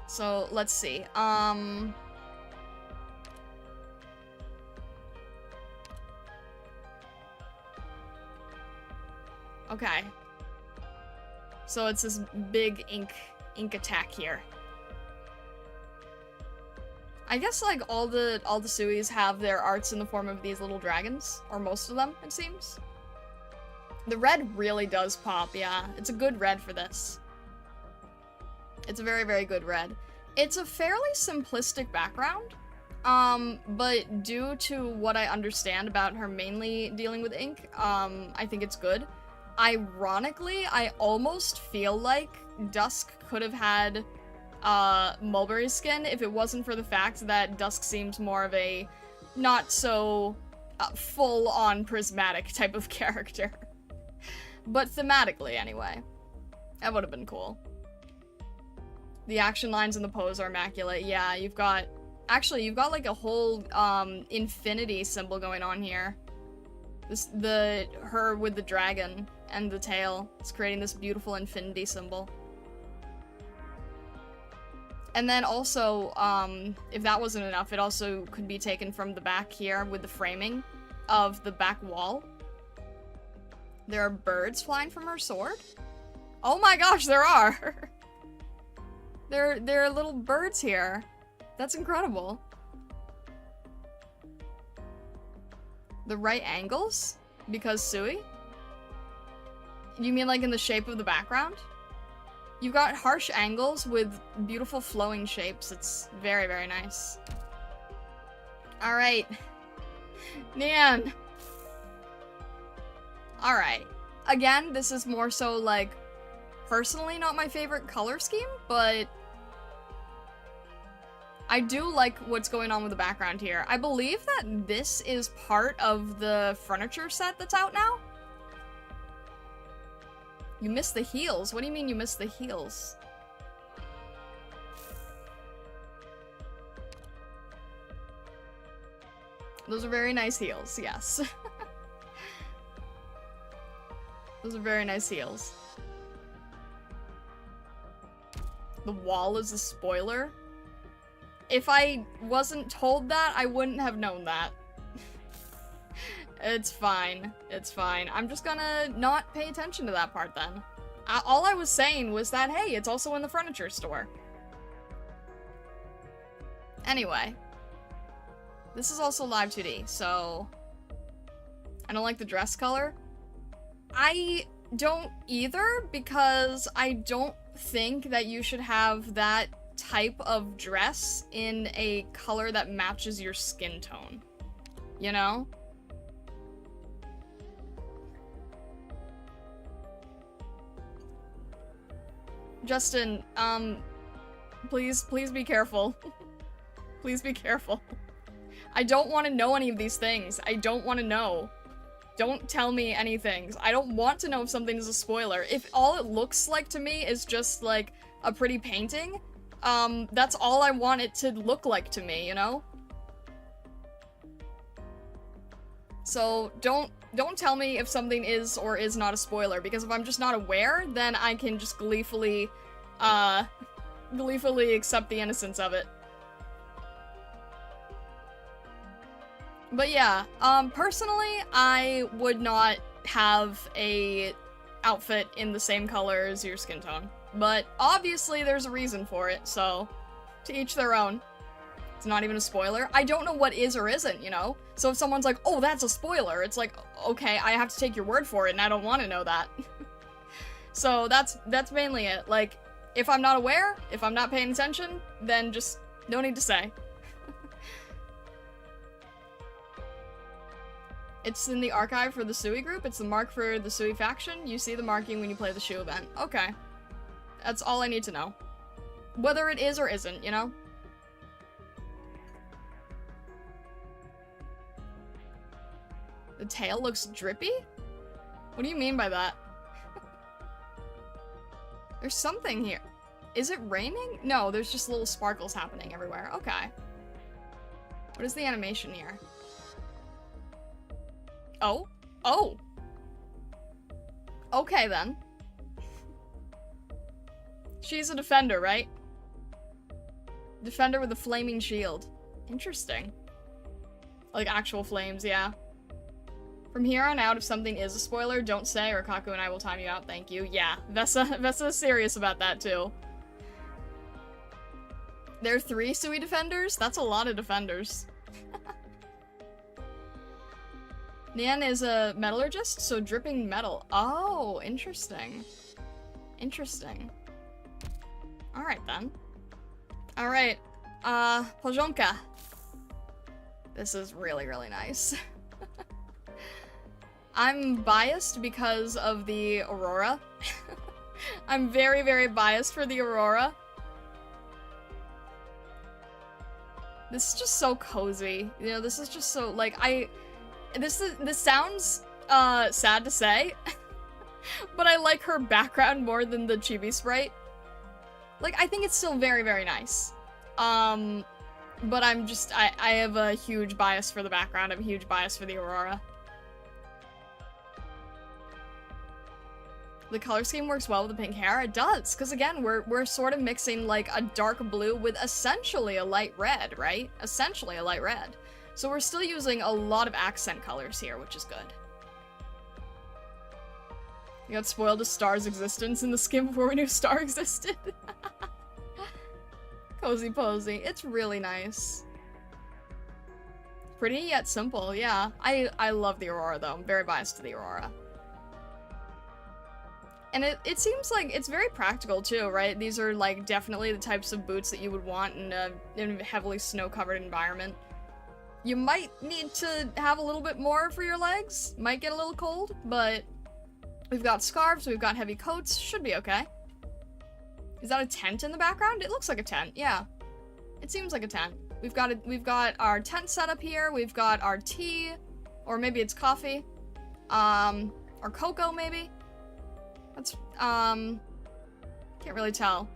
So, let's see, okay. So it's this big ink attack here. I guess like all the Suis have their arts in the form of these little dragons, or most of them, it seems. The red really does pop, yeah. It's a good red for this. It's a very, very good red. It's a fairly simplistic background, but due to what I understand about her mainly dealing with ink, I think it's good. Ironically, I almost feel like Dusk could have had Mulberry's skin if it wasn't for the fact that Dusk seems more of a not so full-on prismatic type of character. But thematically, anyway. That would have been cool. The action lines and the pose are immaculate. Yeah, you've got... Actually, you've got like a whole infinity symbol going on here. Her with the dragon and the tail. It's creating this beautiful infinity symbol. And then also, if that wasn't enough, it also could be taken from the back here with the framing of the back wall. There are birds flying from her sword? Oh my gosh, there are! There are little birds here. That's incredible. The right angles? Because Sui? You mean like in the shape of the background? You've got harsh angles with beautiful flowing shapes. It's very, very nice. Alright. Nian! Alright. Again, this is more so like personally not my favorite color scheme, but I do like what's going on with the background here. I believe that this is part of the furniture set that's out now. You missed the heels? What do you mean you missed the heels? Those are very nice heels, yes. Those are very nice heels. The wall is a spoiler? If I wasn't told that, I wouldn't have known that. It's fine. It's fine. I'm just gonna not pay attention to that part then. All I was saying was that, hey, it's also in the furniture store. Anyway. This is also live 2D, so... I don't like the dress color. I don't either, because I don't think that you should have that type of dress in a color that matches your skin tone. You know? Justin, please be careful. Please be careful. I don't want to know any of these things. I don't want to know. Don't tell me anything. I don't want to know if something is a spoiler. If all it looks like to me is just, like, a pretty painting, that's all I want it to look like to me, you know? So, don't tell me if something is or is not a spoiler, because if I'm just not aware, then I can just gleefully accept the innocence of it. But yeah, personally, I would not have a outfit in the same color as your skin tone. But obviously there's a reason for it, so to each their own. It's not even a spoiler. I don't know what is or isn't, you know? So if someone's like, oh, that's a spoiler, it's like, okay, I have to take your word for it, and I don't want to know that. So that's mainly it. Like, if I'm not aware, if I'm not paying attention, then just no need to say. It's in the archive for the Sui group. It's the mark for the Sui faction. You see the marking when you play the Shu event. Okay. That's all I need to know. Whether it is or isn't, you know? The tail looks drippy? What do you mean by that? There's something here. Is it raining? No, there's just little sparkles happening everywhere. Okay. What is the animation here? Oh? Oh! Okay, then. She's a defender, right? Defender with a flaming shield. Interesting. Like actual flames, yeah. From here on out, if something is a spoiler, don't say, or Kaku and I will time you out, thank you. Yeah, Vessa's serious about that, too. There are 3 Sui defenders? That's a lot of defenders. Nian is a metallurgist, so dripping metal. Oh, interesting. Interesting. Alright, then. Alright, Pozionka. This is really, really nice. I'm biased because of the Aurora. I'm very, very biased for the Aurora. This is just so cozy. You know, this is just so, like, this sounds, sad to say, but I like her background more than the chibi sprite. Like, I think it's still very, very nice. But I have a huge bias for the background. I have a huge bias for the Aurora. The color scheme works well with the pink hair. It does, because again, we're sort of mixing like a dark blue with essentially a light red, right? Essentially a light red. So we're still using a lot of accent colors here, which is good. We got spoiled to Star's existence in the skin before we knew Star existed. Cozy posy. It's really nice. Pretty yet simple, yeah. I love the Aurora though. I'm very biased to the Aurora. And it seems like it's very practical too, right? These are like definitely the types of boots that you would want in a heavily snow-covered environment. You might need to have a little bit more for your legs. Might get a little cold, but we've got scarves, we've got heavy coats. Should be okay. Is that a tent in the background? It looks like a tent, yeah. It seems like a tent. We've got our tent set up here. We've got our tea, or maybe it's coffee. Or cocoa, maybe. That's, can't really tell.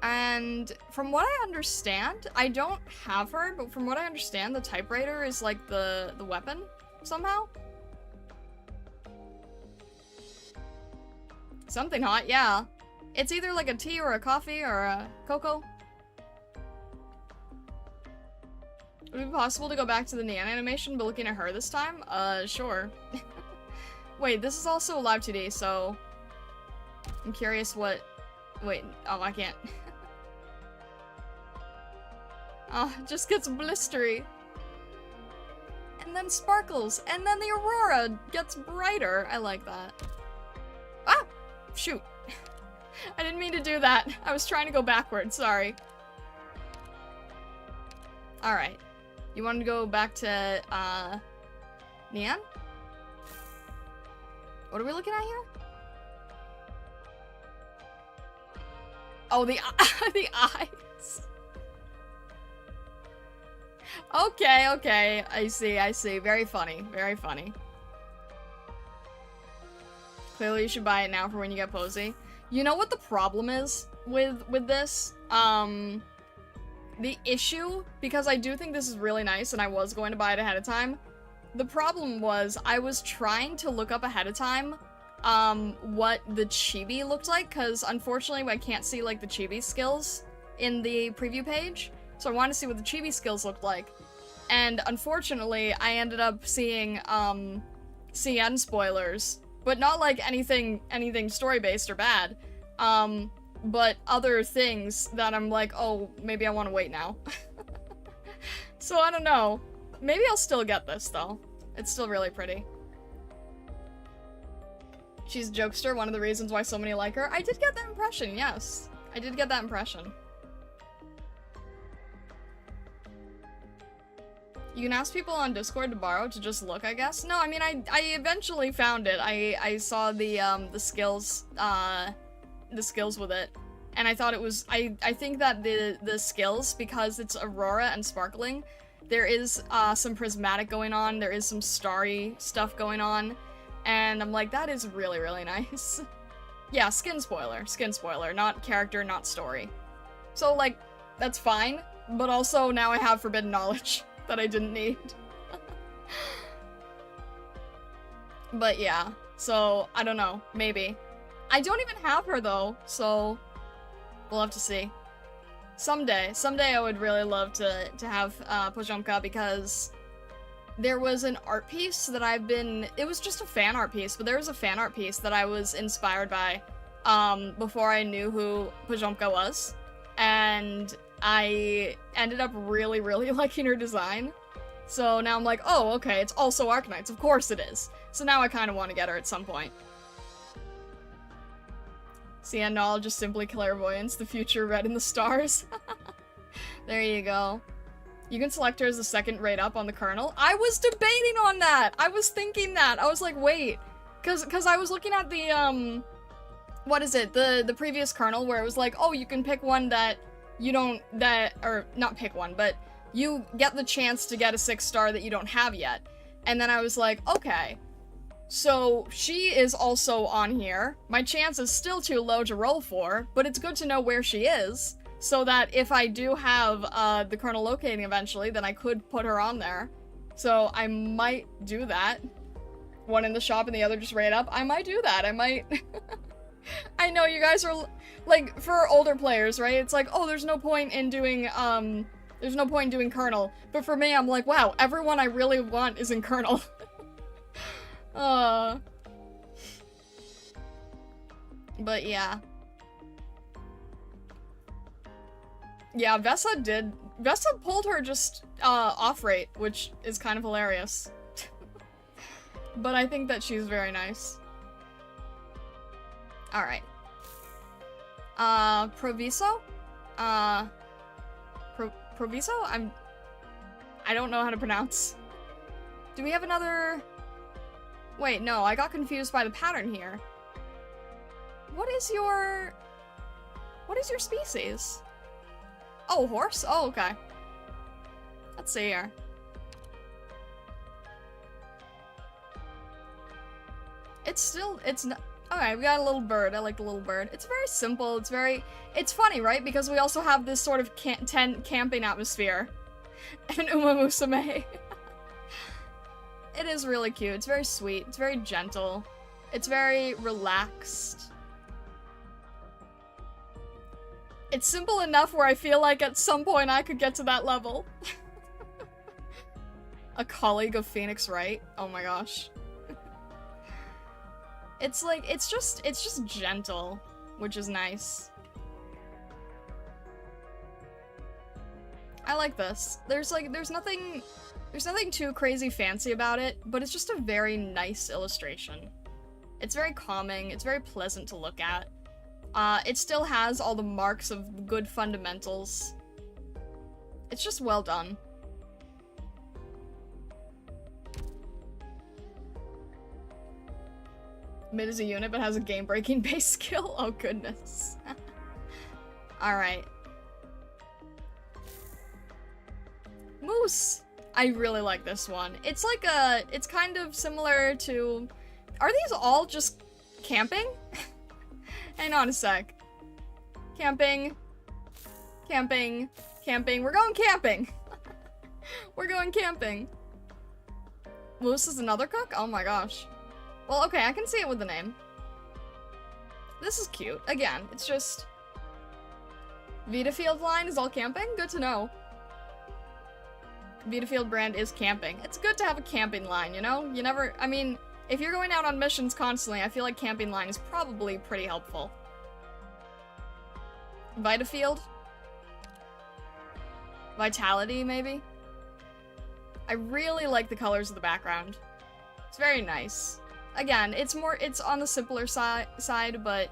And from what I understand, I don't have her, but from what I understand, the typewriter is like the weapon, somehow. Something hot, yeah. It's either like a tea or a coffee or a cocoa. Would it be possible to go back to the Neon animation, but looking at her this time? Sure. Wait, this is also a live 2D, so I'm curious what... Wait, oh, I can't. Oh, it just gets blistery. And then sparkles, and then the Aurora gets brighter. I like that. Ah! Shoot. I didn't mean to do that. I was trying to go backwards, sorry. Alright. You want to go back to, Neon? What are we looking at here? Oh, the eyes. Okay, okay. I see. Very funny. Very funny. Clearly you should buy it now for when you get Posey. You know what the problem is with this? The issue, because I do think this is really nice and I was going to buy it ahead of time, the problem was I was trying to look up ahead of time what the chibi looked like, because unfortunately I can't see like the chibi skills in the preview page, so I wanted to see what the chibi skills looked like. And unfortunately I ended up seeing CN spoilers, but not like anything story-based or bad, but other things that I'm like, oh, maybe I want to wait now. So I don't know. Maybe I'll still get this, though. It's still really pretty. She's a jokester, one of the reasons why so many like her. I did get that impression, yes. I did get that impression. You can ask people on Discord to borrow to just look, I guess. No, I mean, I eventually found it. I saw the skills with it. And I thought it was, I think that the skills, because it's Aurora and sparkling, there is some prismatic going on, there is some starry stuff going on, and I'm like, that is really, really nice. Yeah, skin spoiler, not character, not story. So, like, that's fine, but also now I have forbidden knowledge that I didn't need. But yeah, so, I don't know, maybe. I don't even have her, though, so we'll have to see. Someday I would really love to have Poziomka, because there was an art piece that it was just a fan art piece, but there was a fan art piece that I was inspired by before I knew who Poziomka was, and I ended up really, really liking her design. So now I'm like, oh, okay, it's also Arknights, of course it is. So now I kind of want to get her at some point. CN knowledge is simply clairvoyance, the future read in the stars. There you go. You can select her as the second rate up on the kernel. I was debating on that! I was thinking that! I was like, wait. Cause I was looking at the, what is it? The previous kernel where it was like, oh, you can pick one that you don't, or not pick one, but you get the chance to get a 6-star that you don't have yet. And then I was like, okay. So she is also on here. My chance is still too low to roll for, but it's good to know where she is, so that if I do have the Colonel locating eventually, then I could put her on there. So I might do that. One in the shop and the other just right up. I might do that. I might... I know you guys are, like, for older players, right? It's like, oh, there's no point in doing Colonel. But for me, I'm like, wow, everyone I really want is in Colonel. But yeah. Yeah, Vesa pulled her just, off rate, which is kind of hilarious. But I think that she's very nice. Alright. Proviso? Proviso? I don't know how to pronounce. Do we have another... Wait, no, I got confused by the pattern here. What is your species? Oh, horse? Oh, okay. Let's see here. It's not... Okay, we got a little bird. I like the little bird. It's very simple. It's funny, right? Because we also have this sort of tent camping atmosphere. And Uma Musume. It is really cute. It's very sweet. It's very gentle. It's very relaxed. It's simple enough where I feel like at some point I could get to that level. A colleague of Phoenix Wright? Oh my gosh. It's like, it's just gentle, which is nice. I like this. There's nothing too crazy fancy about it, but it's just a very nice illustration. It's very calming, it's very pleasant to look at. It still has all the marks of good fundamentals. It's just well done. Mid is a unit but has a game-breaking base skill? Oh goodness. Alright. Moose! I really like this one. It's like it's kind of similar to... Are these all just camping? Hang on a sec. Camping. Camping. Camping. We're going camping! We're going camping. Moose is another cook? Oh my gosh. Well, okay, I can see it with the name. This is cute. Again, it's just... Vitafield line is all camping? Good to know. Vitafield brand is camping. It's good to have a camping line, you know? You never... I mean, if you're going out on missions constantly, I feel like camping line is probably pretty helpful. Vitafield? Vitality, maybe? I really like the colors of the background. It's very nice. Again, it's on the simpler side, but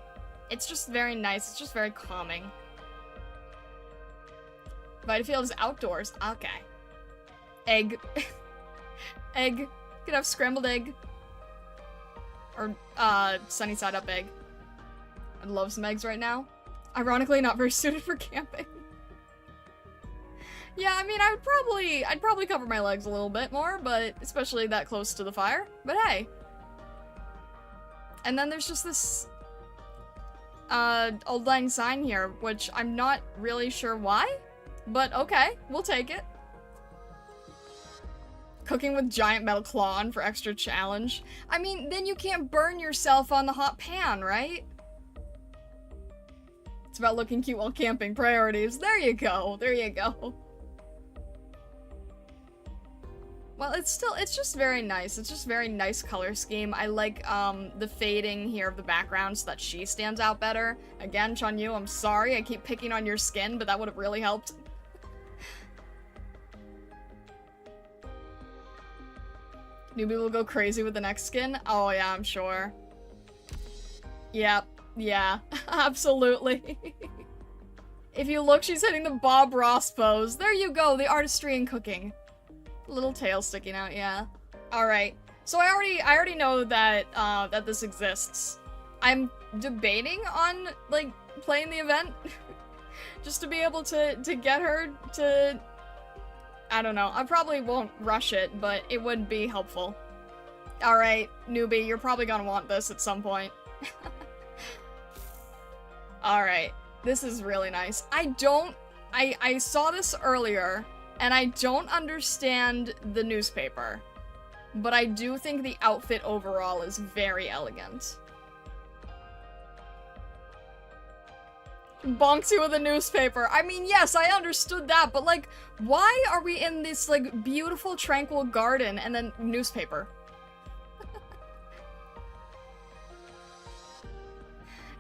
it's just very nice. It's just very calming. Vitafield is outdoors. Okay. Egg. Egg. You could have scrambled egg. Or, sunny side up egg. I'd love some eggs right now. Ironically, not very suited for camping. Yeah, I mean, I'd probably cover my legs a little bit more, but especially that close to the fire. But hey. And then there's just this, Old Lang Syne here, which I'm not really sure why, but okay, we'll take it. Cooking with giant metal claw on for extra challenge. I mean, then you can't burn yourself on the hot pan, right? It's about looking cute while camping. Priorities. There you go. There you go. Well, it's just very nice. It's just very nice color scheme. I like, the fading here of the background so that she stands out better. Again, Chonyu, I'm sorry I keep picking on your skin, but that would have really helped. Newbie will go crazy with the next skin? Oh yeah, I'm sure. Yep. Yeah. Absolutely. If you look, she's hitting the Bob Ross pose. There you go, the artistry in cooking. Little tail sticking out, yeah. Alright. So I already know that, that this exists. I'm debating on, like, playing the event. Just to be able to get her to... I don't know. I probably won't rush it, but it would be helpful. Alright, newbie, you're probably gonna want this at some point. Alright, this is really nice. I saw this earlier, and I don't understand the newspaper, but I do think the outfit overall is very elegant. Bonks you with a newspaper. I mean, yes, I understood that, but like, why are we in this, like, beautiful, tranquil garden and then newspaper?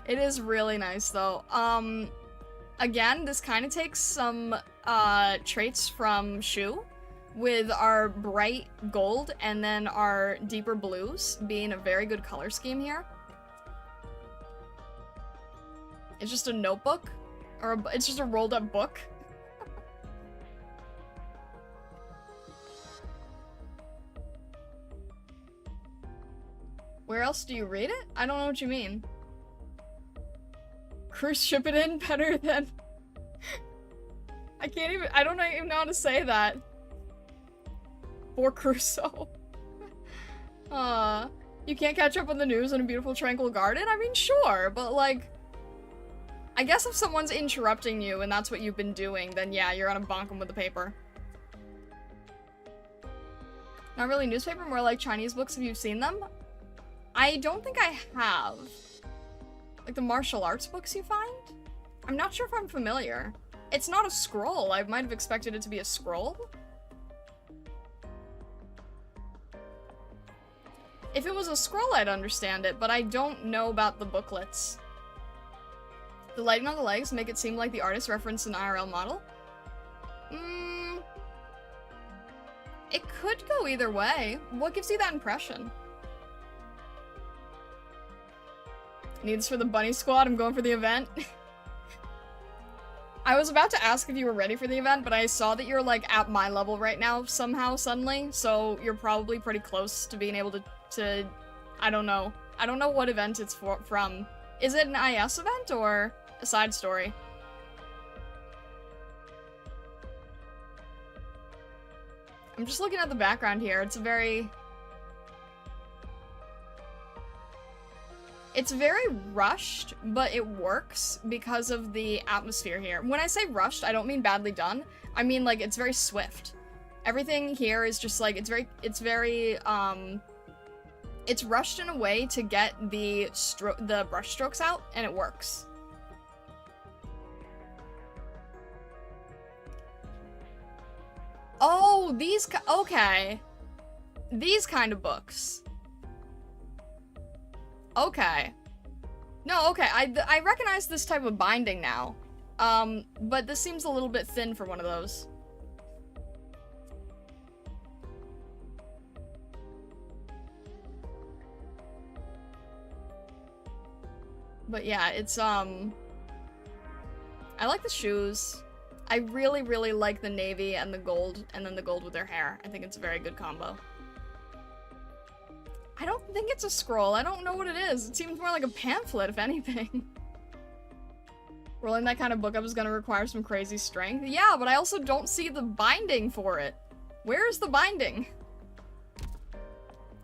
It is really nice, though. Again, this kind of takes some, traits from Shu, with our bright gold and then our deeper blues being a very good color scheme here. It's just a notebook, or it's just a rolled up book. Where else do you read it? I don't know what you mean. Cruise ship it in better than... I don't even know how to say that. For Crusoe. You can't catch up on the news in a beautiful tranquil garden? I mean, sure, but like... I guess if someone's interrupting you and that's what you've been doing, then yeah, you're gonna bonk them with the paper. Not really newspaper, more like Chinese books if you've seen them. I don't think I have. Like the martial arts books you find? I'm not sure if I'm familiar. It's not a scroll. I might have expected it to be a scroll. If it was a scroll, I'd understand it, but I don't know about the booklets. The lighting on the legs make it seem like the artist referenced an IRL model. It could go either way. What gives you that impression? Needs for the bunny squad, I'm going for the event. I was about to ask if you were ready for the event, but I saw that you're like at my level right now somehow, suddenly, so you're probably pretty close to being able to I don't know. I don't know what event it's from. Is it an IS event or a side story? I'm just looking at the background here. It's very rushed, but it works because of the atmosphere here. When I say rushed, I don't mean badly done. I mean, like, it's very swift. Everything here is just, like, it's rushed in a way to get the brush strokes out, and it works. Oh, okay. These kind of books. Okay. No, okay, I recognize this type of binding now. But this seems a little bit thin for one of those. But yeah, it's, I like the shoes. I really, really like the navy and the gold, and then the gold with their hair. I think it's a very good combo. I don't think it's a scroll. I don't know what it is. It seems more like a pamphlet, if anything. Rolling that kind of book up is gonna require some crazy strength. Yeah, but I also don't see the binding for it. Where's the binding?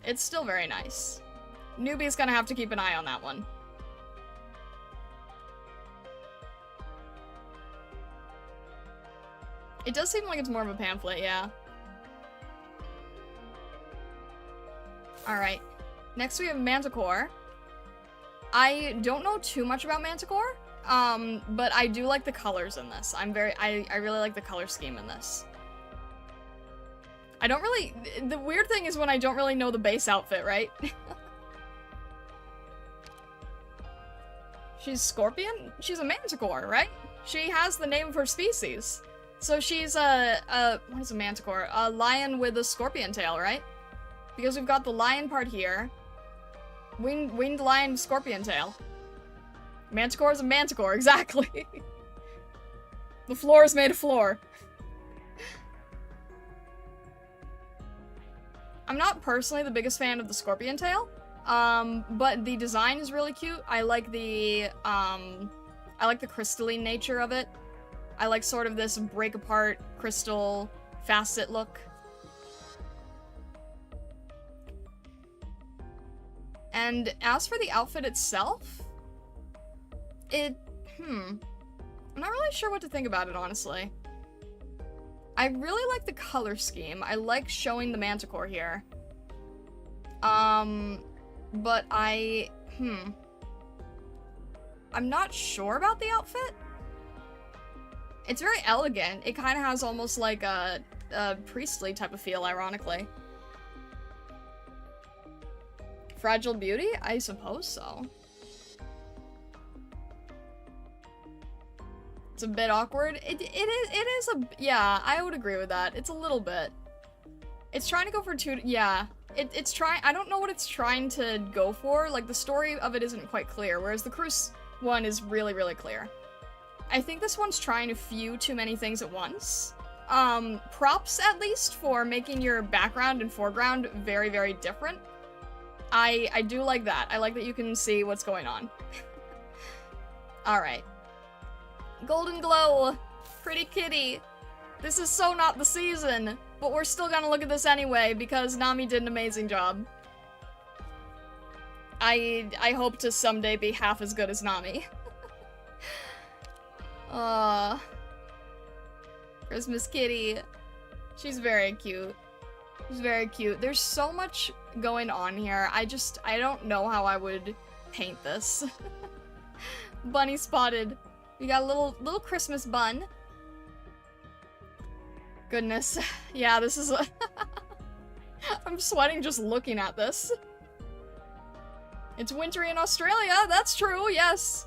It's still very nice. Newbie's gonna have to keep an eye on that one. It does seem like it's more of a pamphlet, yeah. Alright. Next we have Manticore. I don't know too much about Manticore, but I do like the colors in this. I really like the color scheme in this. The weird thing is when I don't really know the base outfit, right? She's Scorpion? She's a Manticore, right? She has the name of her species. So she's what is a Manticore? A lion with a scorpion tail, right? Because we've got the lion part here. Winged lion with scorpion tail. Manticore is a Manticore, exactly. The floor is made of floor. I'm not personally the biggest fan of the scorpion tail, but the design is really cute. I like the crystalline nature of it. I like sort of this break apart crystal facet look. And as for the outfit itself, I'm not really sure what to think about it, honestly. I really like the color scheme. I like showing the manticore here. But I'm not sure about the outfit. It's very elegant. It kind of has almost like a priestly type of feel, ironically. Fragile beauty? I suppose so. It's a bit awkward. It is yeah, I would agree with that. It's a little bit. It's trying to go for yeah. It's trying, I don't know what it's trying to go for. Like, the story of it isn't quite clear, whereas the cruise one is really, really clear. I think this one's trying to few too many things at once. Props, at least, for making your background and foreground very, very different. I do like that. I like that you can see what's going on. Alright. Golden glow! Pretty kitty! This is so not the season, but we're still gonna look at this anyway, because Nami did an amazing job. I hope to someday be half as good as Nami. Christmas kitty. She's very cute. She's very cute. There's so much going on here. I don't know how I would paint this. Bunny spotted. We got a little Christmas bun. Goodness. Yeah, this is a I'm sweating just looking at this. It's wintry in Australia. That's true, yes.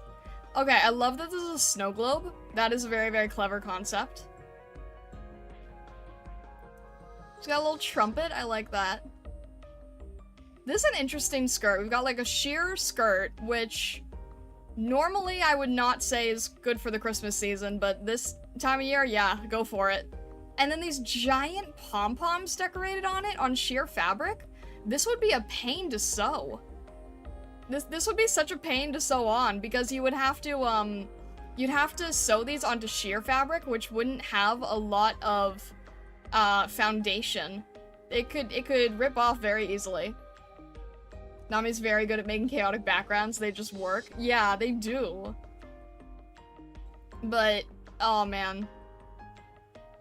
Okay, I love that this is a snow globe. That is a very, very clever concept. She's got a little trumpet. I like that. This is an interesting skirt. We've got like a sheer skirt, which normally I would not say is good for the Christmas season, but this time of year, yeah, go for it. And then these giant pom-poms decorated on it on sheer fabric. This would be a pain to sew. This would be such a pain to sew on because you would have to you'd have to sew these onto sheer fabric, which wouldn't have a lot of foundation. It could rip off very easily. Nami's very good at making chaotic backgrounds. They just work. Yeah, they do. But oh man.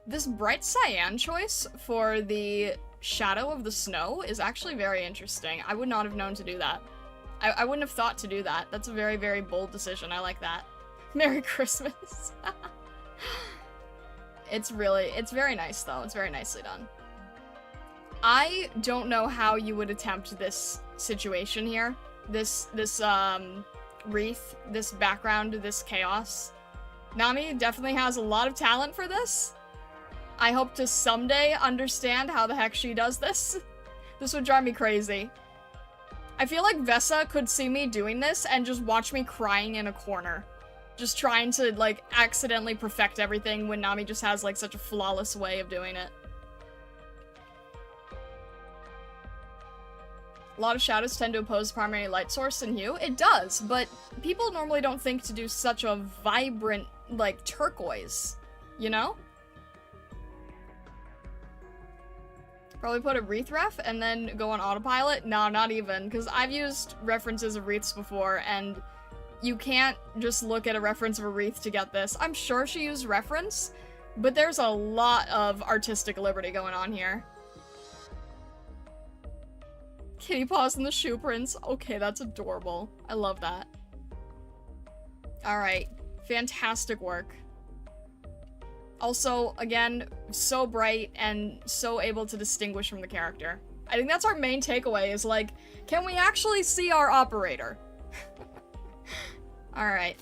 This bright cyan choice for the shadow of the snow is actually very interesting. I would not have known to do that. I wouldn't have thought to do that. That's a very, very bold decision. I like that. Merry Christmas. It's very nice though. It's very nicely done. I don't know how you would attempt this situation here. This wreath, this background, this chaos. Nami definitely has a lot of talent for this. I hope to someday understand how the heck she does this. This would drive me crazy. I feel like Vesa could see me doing this and just watch me crying in a corner. Just trying to, like, accidentally perfect everything when Nami just has, like, such a flawless way of doing it. A lot of shadows tend to oppose primary light source in hue. It does, but people normally don't think to do such a vibrant, like, turquoise, you know? Probably put a wreath ref and then go on autopilot? No, not even, because I've used references of wreaths before, and you can't just look at a reference of a wreath to get this. I'm sure she used reference, but there's a lot of artistic liberty going on here. Kitty paws and the shoe prints. Okay, that's adorable. I love that. Alright. Fantastic work. Also, again, so bright and so able to distinguish from the character. I think that's our main takeaway, is like, can we actually see our operator? Alright.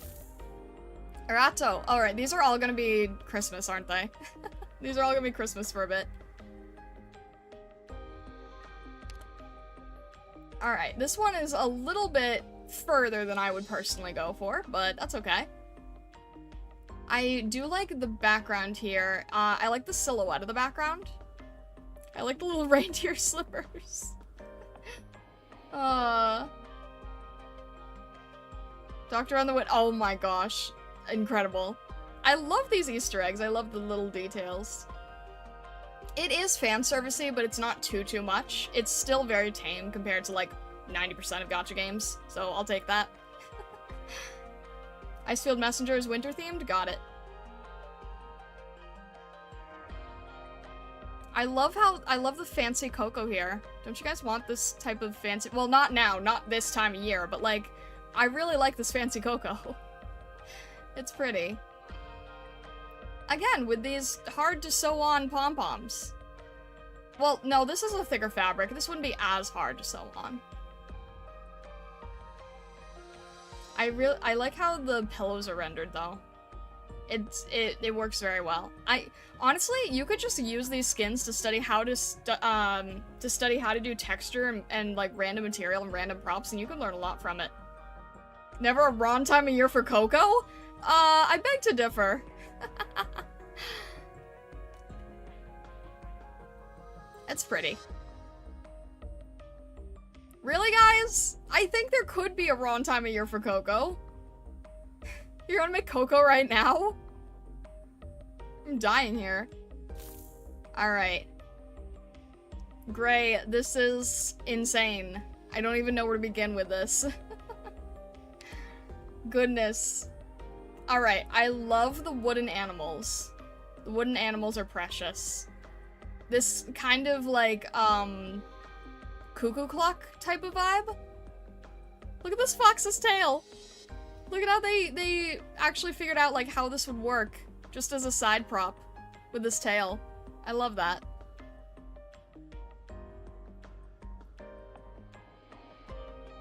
Arato. Alright, these are all gonna be Christmas, aren't they? These are all gonna be Christmas for a bit. Alright, this one is a little bit further than I would personally go for, but that's okay. I do like the background here. I like the silhouette of the background. I like the little reindeer slippers. Doctor on the Wind. Oh my gosh. Incredible. I love these Easter eggs. I love the little details. It is fan servicey, but it's not too much. It's still very tame compared to, like, 90% of gacha games, so I'll take that. Icefield Messenger is winter themed? Got it. I love the fancy cocoa here. Don't you guys want this type of fancy- well, not now, not this time of year, but like, I really like this fancy cocoa. It's pretty. Again, with these hard to sew on pom-poms. Well, no, this is a thicker fabric. This wouldn't be as hard to sew on. I like how the pillows are rendered though. It works very well. Honestly, you could just use these skins to study how to study how to do texture and like random material and random props, and you can learn a lot from it. Never a wrong time of year for Coco? I beg to differ. It's pretty. Really, guys? I think there could be a wrong time of year for Coco. You're gonna make Coco right now? I'm dying here. Alright. Gray, this is insane. I don't even know where to begin with this. Goodness. Alright, I love the wooden animals. The wooden animals are precious. This kind of like, cuckoo clock type of vibe. Look at this fox's tail. Look at how they actually figured out like how this would work just as a side prop with this tail. I love that.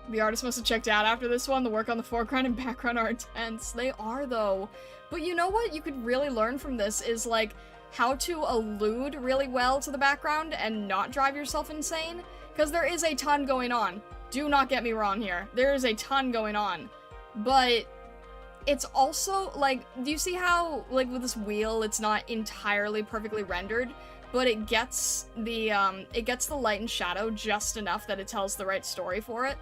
The artist must have checked out after this one. The work on the foreground and background are intense. They are though. But you know what you could really learn from this is like how to allude really well to the background and not drive yourself insane. Because there is a ton going on. Do not get me wrong here. There is a ton going on. But it's also, like, do you see how, like, with this wheel, it's not entirely perfectly rendered, but it gets the light and shadow just enough that it tells the right story for it?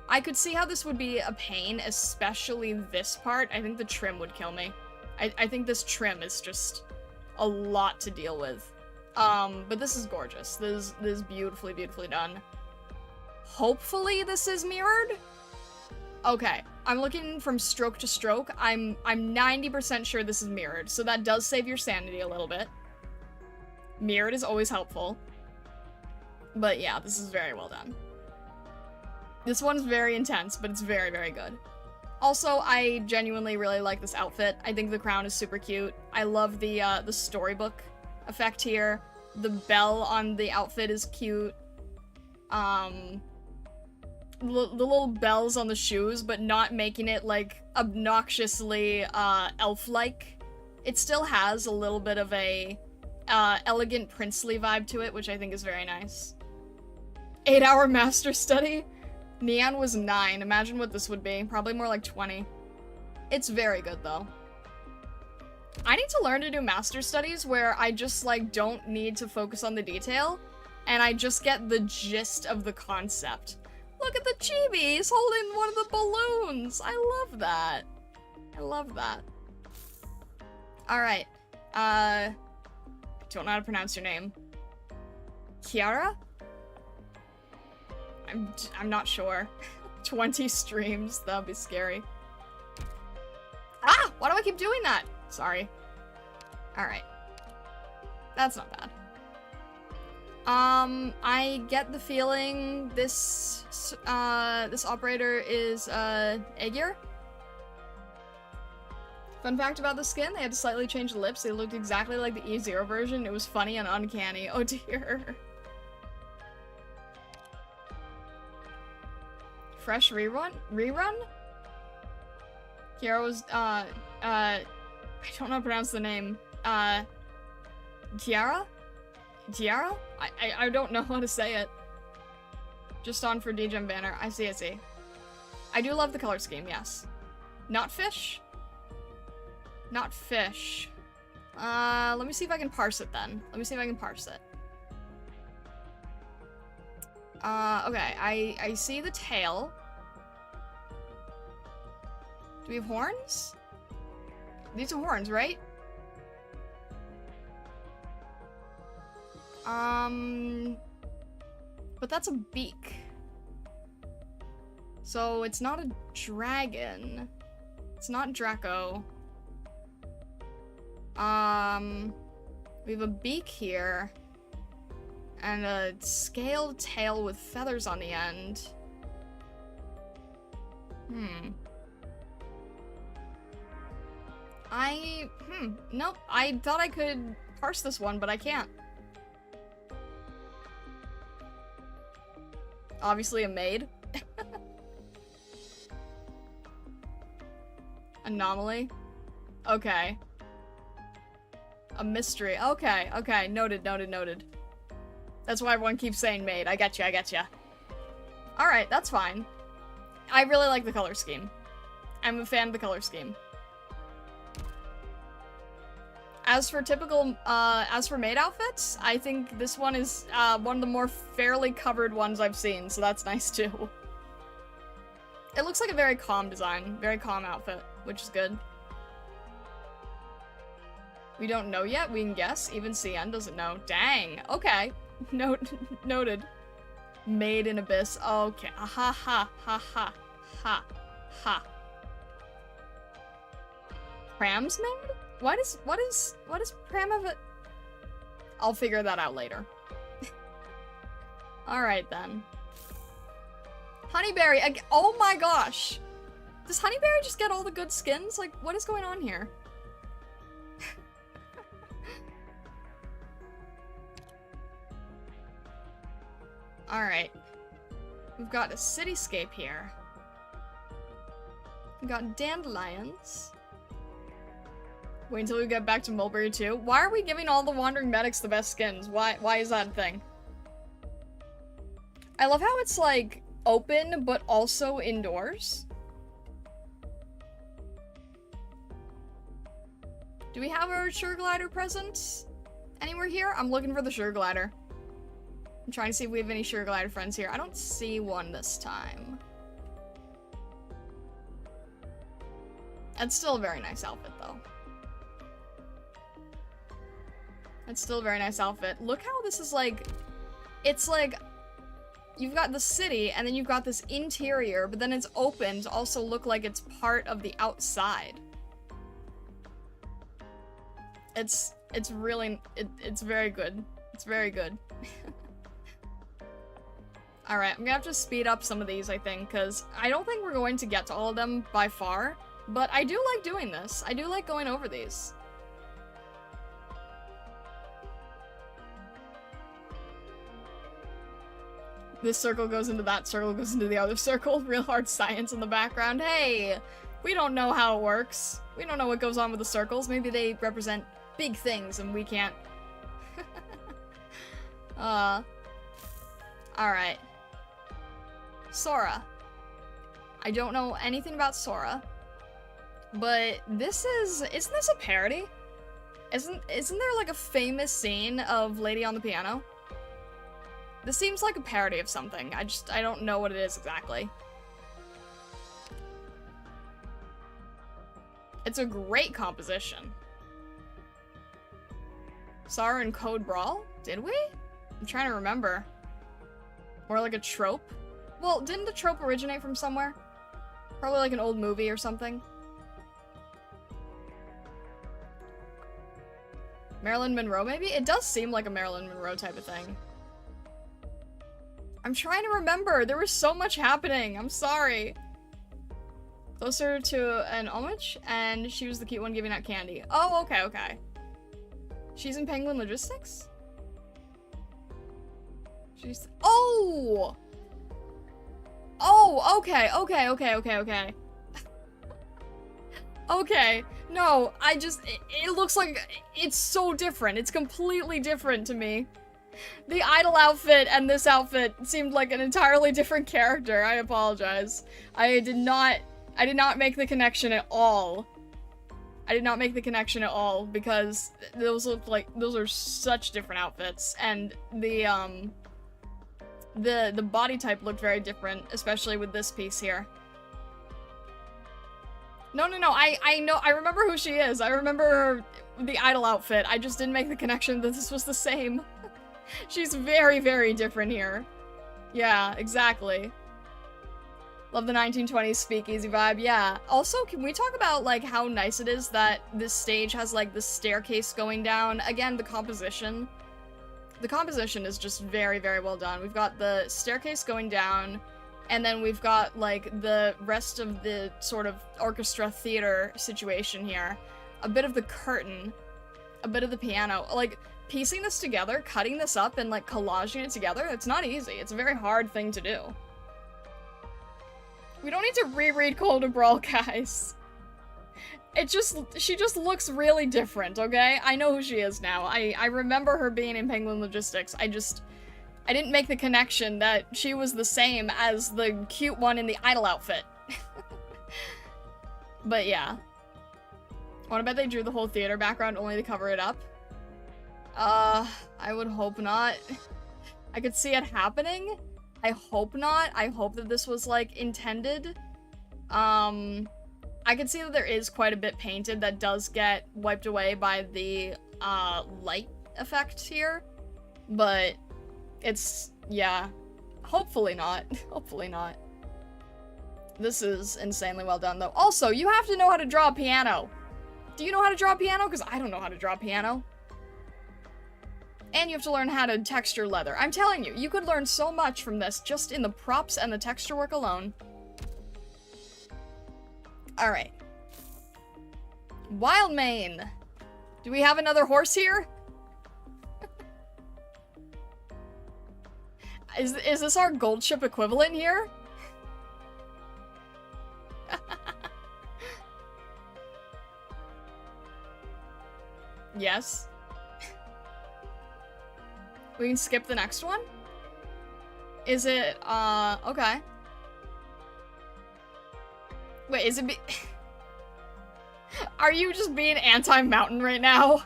I could see how this would be a pain, especially this part. I think the trim would kill me. I think this trim is just a lot to deal with. But this is gorgeous. This is beautifully, beautifully done. Hopefully this is mirrored? Okay, I'm looking from stroke to stroke. I'm 90% sure this is mirrored, so that does save your sanity a little bit. Mirrored is always helpful. But yeah, this is very well done. This one's very intense, but it's very, very good. Also, I genuinely really like this outfit. I think the crown is super cute. I love the storybook effect here. The bell on the outfit is cute. The little bells on the shoes, but not making it, like, obnoxiously, elf-like. It still has a little bit of a, elegant princely vibe to it, which I think is very nice. 8-hour master study? Neon was 9. Imagine what this would be. Probably more like 20. It's very good, though. I need to learn to do master studies where I just, like, don't need to focus on the detail, and I just get the gist of the concept. Look at the chibi! He's holding one of the balloons! I love that. I love that. Alright. Don't know how to pronounce your name. Kiara? I'm not sure. 20 streams, that would be scary. Ah! Why do I keep doing that? Sorry. Alright. That's not bad. I get the feeling this operator is, Aegir? Fun fact about the skin, they had to slightly change the lips. They looked exactly like the E0 version. It was funny and uncanny. Oh dear. Fresh rerun? Kiara was, I don't know how to pronounce the name. Tiara? Tiara? I don't know how to say it. Just on for DGEM banner. I see. I do love the color scheme, yes. Not fish? Not fish. Let me see if I can parse it then. Let me see if I can parse it. Okay, I see the tail. Do we have horns? These are horns, right? But that's a beak. So it's not a dragon. It's not Draco. We have a beak here. And a scaled tail with feathers on the end. Nope. I thought I could parse this one, but I can't. Obviously a maid. Anomaly. Okay. A mystery. Okay, okay. Noted, noted, noted. That's why everyone keeps saying maid. I get you, I get you. Alright, that's fine. I really like the color scheme. I'm a fan of the color scheme. As for typical, as for maid outfits, I think this one is, one of the more fairly covered ones I've seen, so that's nice too. It looks like a very calm design, very calm outfit, which is good. We don't know yet, we can guess. Even CN doesn't know. Dang, okay. Noted. Made in Abyss. Okay. Ha ha ha ha ha ha. Pram's made? What is Pram of it? I'll figure that out later. Alright then. Honeyberry, oh my gosh! Does Honeyberry just get all the good skins? Like, what is going on here? Alright. We've got a cityscape here. We've got dandelions. Wait until we get back to Mulberry too. Why are we giving all the wandering medics the best skins? Why is that a thing? I love how it's like open but also indoors. Do we have our Sugar Glider present anywhere here? I'm looking for the Sugar Glider. I'm trying to see if we have any Sugar Glider friends here. I don't see one this time. That's still a very nice outfit though. It's still a very nice outfit. Look how this is like, it's like, you've got the city and then you've got this interior, but then it's open to also look like it's part of the outside. It's really, it's very good. It's very good. Alright, I'm gonna have to speed up some of these, I think, because I don't think we're going to get to all of them by far, but I do like doing this. I do like going over these. This circle goes into that circle, goes into the other circle. Real hard science in the background. Hey, we don't know how it works. We don't know what goes on with the circles. Maybe they represent big things and we can't. Alright. Sora. I don't know anything about Sora. But this isn't this a parody? Isn't there like a famous scene of Lady on the Piano? This seems like a parody of something. I don't know what it is exactly. It's a great composition. Saw her in Code Brawl? Did we? I'm trying to remember. More like a trope? Well, didn't the trope originate from somewhere? Probably like an old movie or something. Marilyn Monroe, maybe? It does seem like a Marilyn Monroe type of thing. I'm trying to remember. There was so much happening. I'm sorry. Closer to an homage, and she was the cute one giving out candy. Oh, okay, okay. She's in Penguin Logistics? She's... Oh! Oh, okay, okay, okay, okay, okay. Okay, no, it looks like it's so different. It's completely different to me. The idol outfit and this outfit seemed like an entirely different character. I apologize. I did not make the connection at all. I did not make the connection at all because those look like, those are such different outfits, and the body type looked very different, especially with this piece here. No, I know, I remember who she is. I remember the idol outfit. I just didn't make the connection that this was the same. She's very, very different here. Yeah, exactly. Love the 1920s speakeasy vibe, yeah. Also, can we talk about, like, how nice it is that this stage has, like, the staircase going down? Again, the composition. The composition is just very, very well done. We've got the staircase going down, and then we've got, like, the rest of the sort of orchestra theater situation here. A bit of the curtain, a bit of the piano. Like, piecing this together, cutting this up, and, like, collaging it together, it's not easy. It's a very hard thing to do. We don't need to reread Call to Brawl, guys. She just looks really different, okay? I know who she is now. I remember her being in Penguin Logistics. I didn't make the connection that she was the same as the cute one in the idol outfit. But yeah. Wanna bet they drew the whole theater background only to cover it up? I would hope not. I could see it happening. I hope not. I hope that this was, like, intended. I can see that there is quite a bit painted that does get wiped away by the, light effect here. But it's, yeah. Hopefully not. Hopefully not. This is insanely well done, though. Also, you have to know how to draw a piano. Do you know how to draw a piano? Because I don't know how to draw a piano. And you have to learn how to texture leather. I'm telling you, you could learn so much from this just in the props and the texture work alone. Alright. Wildmane. Do we have another horse here? Is this our gold ship equivalent here? Yes. We can skip the next one? Is it, okay. Wait, is it Are you just being anti-mountain right now?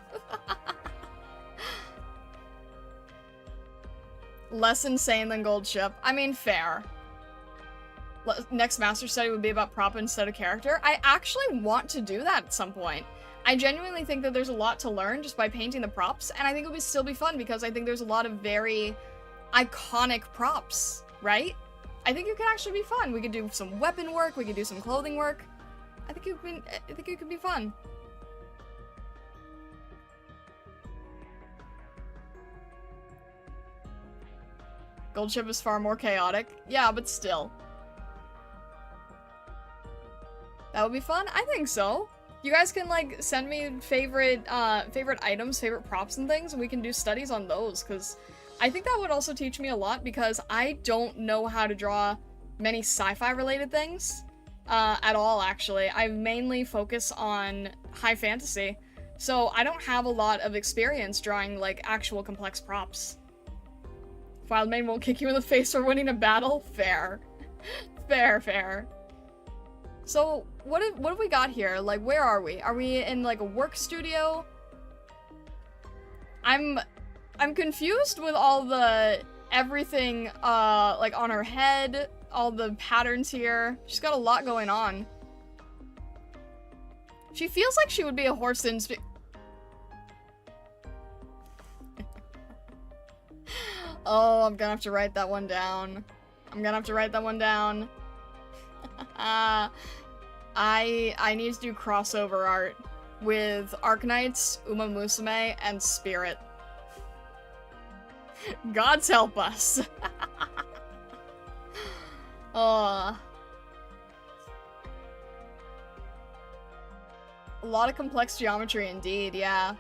Less insane than Gold Ship. I mean, fair. Next master study would be about prop instead of character. I actually want to do that at some point. I genuinely think that there's a lot to learn just by painting the props, and I think it would still be fun because I think there's a lot of very iconic props, right? I think it could actually be fun. We could do some weapon work, we could do some clothing work. I think it could be fun. Gold Ship is far more chaotic. Yeah, but still. That would be fun? I think so. You guys can, like, send me favorite items, favorite props and things, and we can do studies on those, because I think that would also teach me a lot, because I don't know how to draw many sci-fi related things, at all, actually. I mainly focus on high fantasy, so I don't have a lot of experience drawing, like, actual complex props. Wildmane won't kick you in the face for winning a battle? Fair. Fair, fair. So, what have we got here? Like, where are we? Are we in, like, a work studio? I'm confused with all the everything, like, on her head, all the patterns here. She's got a lot going on. She feels like she would be a horse in Oh, I'm gonna have to write that one down. I'm gonna have to write that one down. I need to do crossover art with Arknights, Uma Musume, and Spirit. Gods help us. A lot of complex geometry indeed, yeah.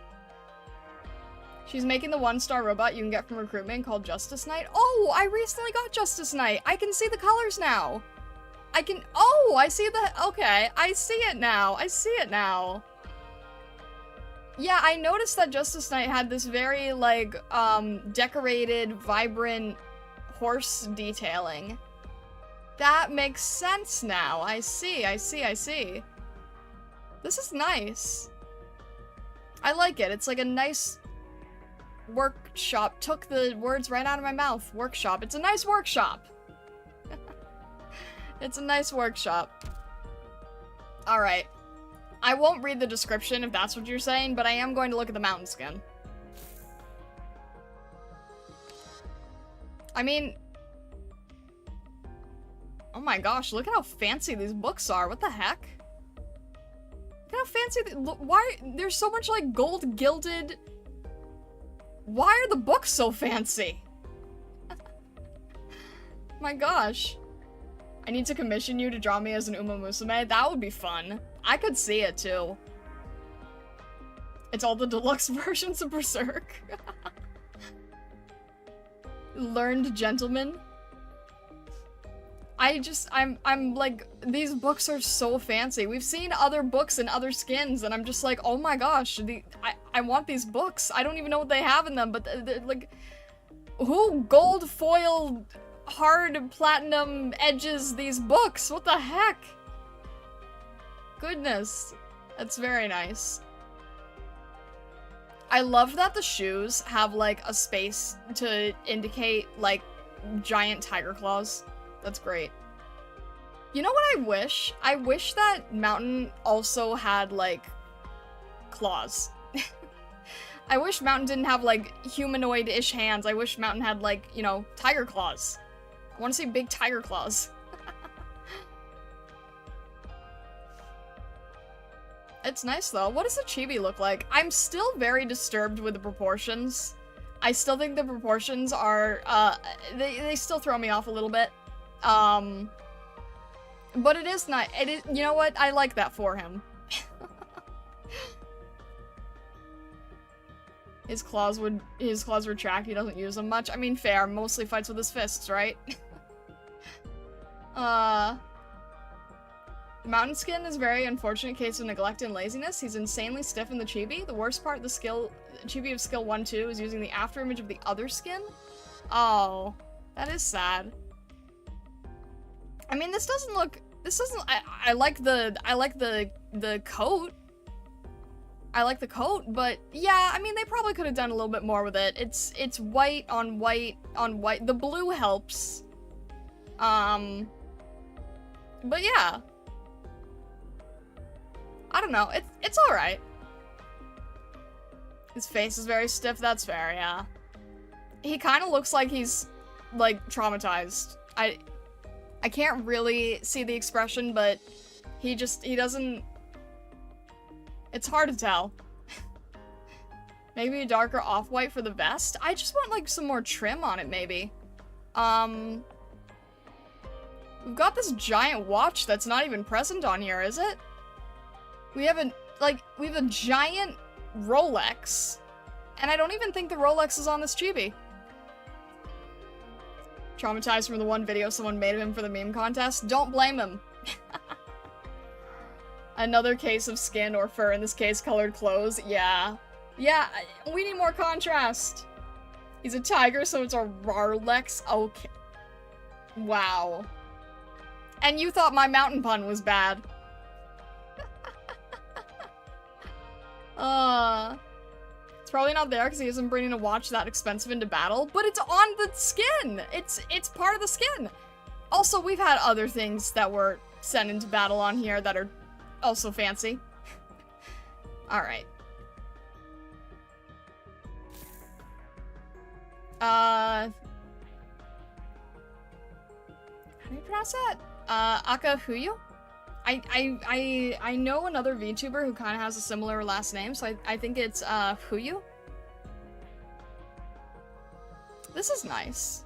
She's making the one-star robot you can get from recruitment called Justice Knight. Oh, I recently got Justice Knight. I can see the colors now. Oh, I see okay, I see it now. I see it now. Yeah, I noticed that Justice Knight had this very, like, decorated, vibrant horse detailing. That makes sense now. I see. This is nice. I like it. It's like a nice workshop. Took the words right out of my mouth. Workshop. It's a nice workshop. It's a nice workshop. Alright. I won't read the description if that's what you're saying, but I am going to look at the mountain skin. I mean, Oh my gosh, look at how fancy these books are. What the heck? Look at how fancy why there's so much like gold gilded. Why are the books so fancy? My gosh. I need to commission you to draw me as an Uma Musume. That would be fun. I could see it too. It's all the deluxe versions of Berserk. Learned gentleman. I'm like, these books are so fancy. We've seen other books and other skins, and I'm just like, oh my gosh, I want these books. I don't even know what they have in them, but they're like, who gold foiled hard platinum edges these books? What the heck? Goodness. That's very nice. I love that the shoes have like a space to indicate like giant tiger claws. That's great. You know what I wish? I wish that Mountain also had like claws. I wish Mountain didn't have like humanoid-ish hands. I wish Mountain had like, you know, tiger claws. I want to see big tiger claws. It's nice though. What does the chibi look like? I'm still very disturbed with the proportions. I still think the proportions are, they still throw me off a little bit. But it is nice. You know what? I like that for him. His claws retract. He doesn't use them much. I mean, fair. Mostly fights with his fists, right? Mountain Skin is a very unfortunate case of neglect and laziness. He's insanely stiff in the chibi. The worst part, the chibi of skill 1-2 is using the afterimage of the other skin. Oh, that is sad. I mean, I like the coat. I like the coat, but yeah, I mean, they probably could have done a little bit more with it. It's white on white on white. The blue helps. But yeah. I don't know. It's alright. His face is very stiff. That's fair, yeah. He kind of looks like he's, like, traumatized. I can't really see the expression, but he doesn't... It's hard to tell. Maybe a darker off-white for the vest? I just want, like, some more trim on it, maybe. We've got this giant watch that's not even present on here, is it? We have a giant Rolex, and I don't even think the Rolex is on this chibi. Traumatized from the one video someone made of him for the meme contest? Don't blame him. Another case of skin or fur, in this case colored clothes. Yeah. Yeah, we need more contrast. He's a tiger, so it's a Rolex. Okay. Wow. And you thought my mountain pun was bad. It's probably not there because he isn't bringing a watch that expensive into battle, but it's on the skin! It's part of the skin! Also, we've had other things that were sent into battle on here that are also fancy. Alright. How do you pronounce that? Akahuyu? I know another VTuber who kind of has a similar last name, so I think it's, Huyu. This is nice.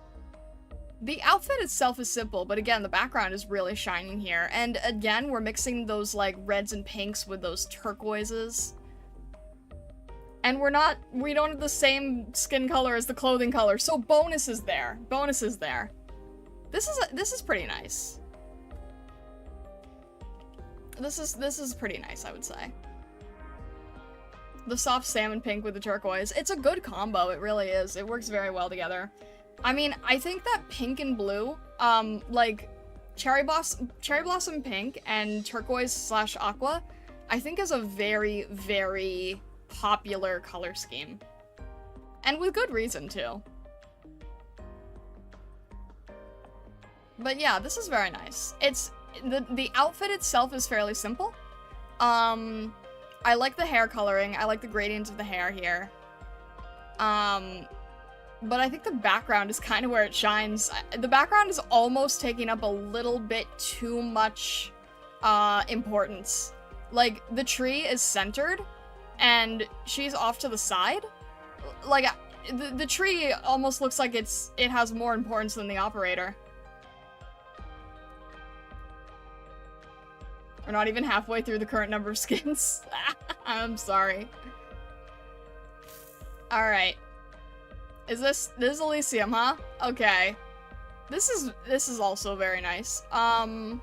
The outfit itself is simple, but again, the background is really shining here. And again, we're mixing those, like, reds and pinks with those turquoises. And we don't have the same skin color as the clothing color, so bonus is there. Bonus is there. This is pretty nice. This is pretty nice, I would say. The soft salmon pink with the turquoise. It's a good combo, it really is. It works very well together. I mean, I think that pink and blue, like, cherry blossom pink and turquoise/aqua, I think is a very, very popular color scheme. And with good reason, too. But yeah, this is very nice. The outfit itself is fairly simple. I like the hair coloring. I like the gradients of the hair here. But I think the background is kind of where it shines. The background is almost taking up a little bit too much importance. Like, the tree is centered, and she's off to the side. Like, the tree almost looks like it has more importance than the operator. We're not even halfway through the current number of skins. I'm sorry. Alright. This is Elysium, huh? Okay. This is also very nice. Are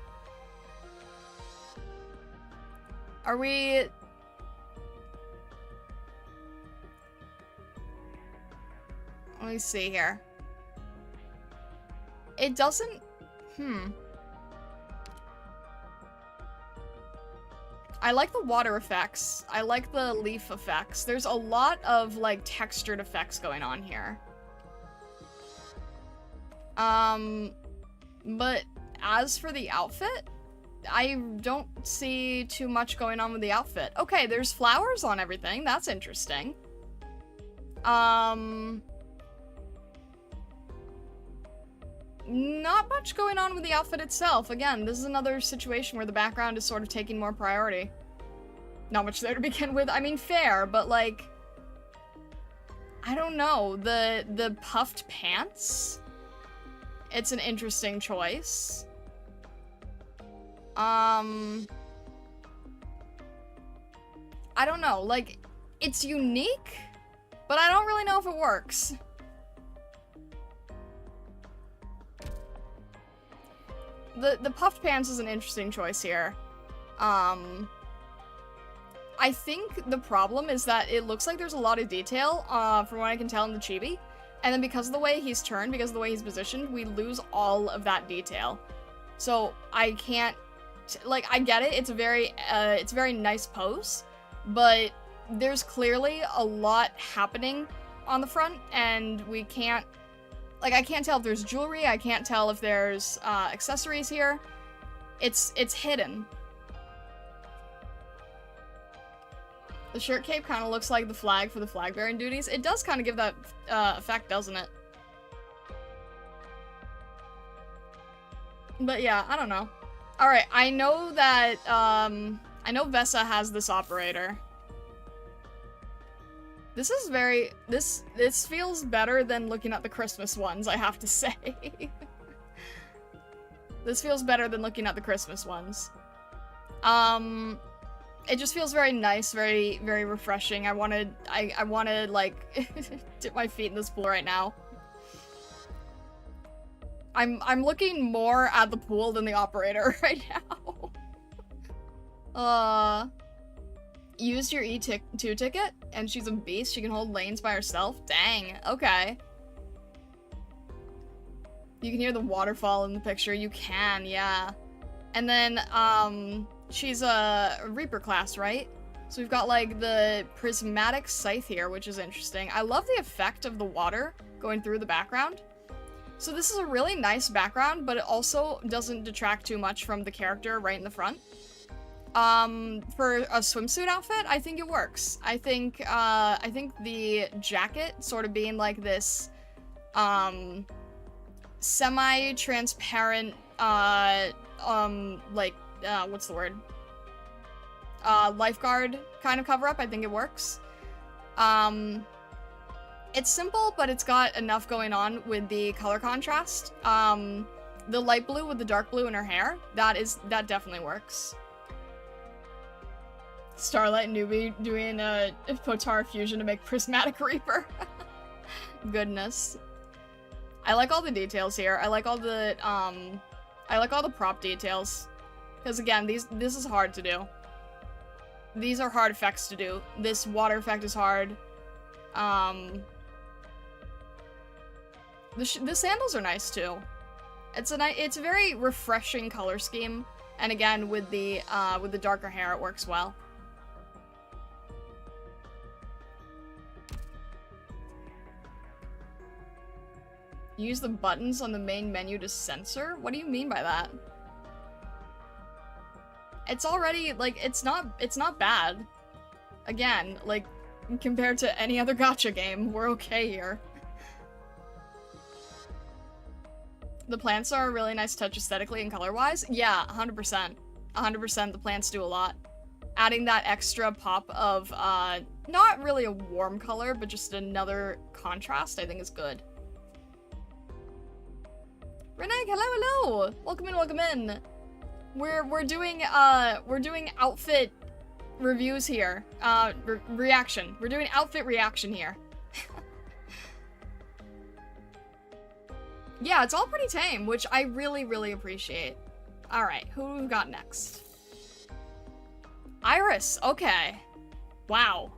we... Let me see here. It doesn't... I like the water effects. I like the leaf effects. There's a lot of, like, textured effects going on here. But as for the outfit, I don't see too much going on with the outfit. Okay, there's flowers on everything. That's interesting. Not much going on with the outfit itself. Again, this is another situation where the background is sort of taking more priority. Not much there to begin with. I mean, fair, but like... I don't know. The puffed pants? It's an interesting choice. I don't know. Like, it's unique, but I don't really know if it works. The puffed pants is an interesting choice here. I think the problem is that it looks like there's a lot of detail, from what I can tell in the chibi. And then because of the way he's turned, because of the way he's positioned, we lose all of that detail. So I can't, like, I get it, it's a very nice pose, but there's clearly a lot happening on the front, and we can't, like, I can't tell if there's jewelry, I can't tell if there's, accessories here. It's hidden. The shirt cape kind of looks like the flag for the flag bearing duties. It does kind of give that, effect, doesn't it? But yeah, I don't know. Alright, I know that, I know Vesa has this operator. This is very, this feels better than looking at the Christmas ones, I have to say. This feels better than looking at the Christmas ones. It just feels very nice, very, very refreshing. I wanna, like, dip my feet in this pool right now. I'm looking more at the pool than the operator right now. Used your E2 ticket, and she's a beast. She can hold lanes by herself. Dang, okay. You can hear the waterfall in the picture. You can, yeah. And then, she's a Reaper class, right? So we've got, like, the prismatic scythe here, which is interesting. I love the effect of the water going through the background. So this is a really nice background, but it also doesn't detract too much from the character right in the front. For a swimsuit outfit, I think it works. I think the jacket sort of being like this, semi-transparent, like, what's the word? Lifeguard kind of cover-up, I think it works. It's simple, but it's got enough going on with the color contrast. The light blue with the dark blue in her hair, that definitely works. Starlight Newbie doing a Potara fusion to make Prismatic Reaper. Goodness. I like all the details here. I like all the prop details. Because again, this is hard to do. These are hard effects to do. This water effect is hard. The sandals are nice too. It's a very refreshing color scheme. And again, with the darker hair, it works well. Use the buttons on the main menu to censor? What do you mean by that? It's already, like, it's not bad. Again, like, compared to any other gacha game, we're okay here. The plants are a really nice touch aesthetically and color-wise. Yeah, 100%. 100% the plants do a lot. Adding that extra pop of, not really a warm color, but just another contrast, I think is good. Renee, hello, hello! Welcome in, welcome in. We're doing outfit reviews here. Reaction. We're doing outfit reaction here. Yeah, it's all pretty tame, which I really, really appreciate. Alright, who we got next? Iris, okay. Wow.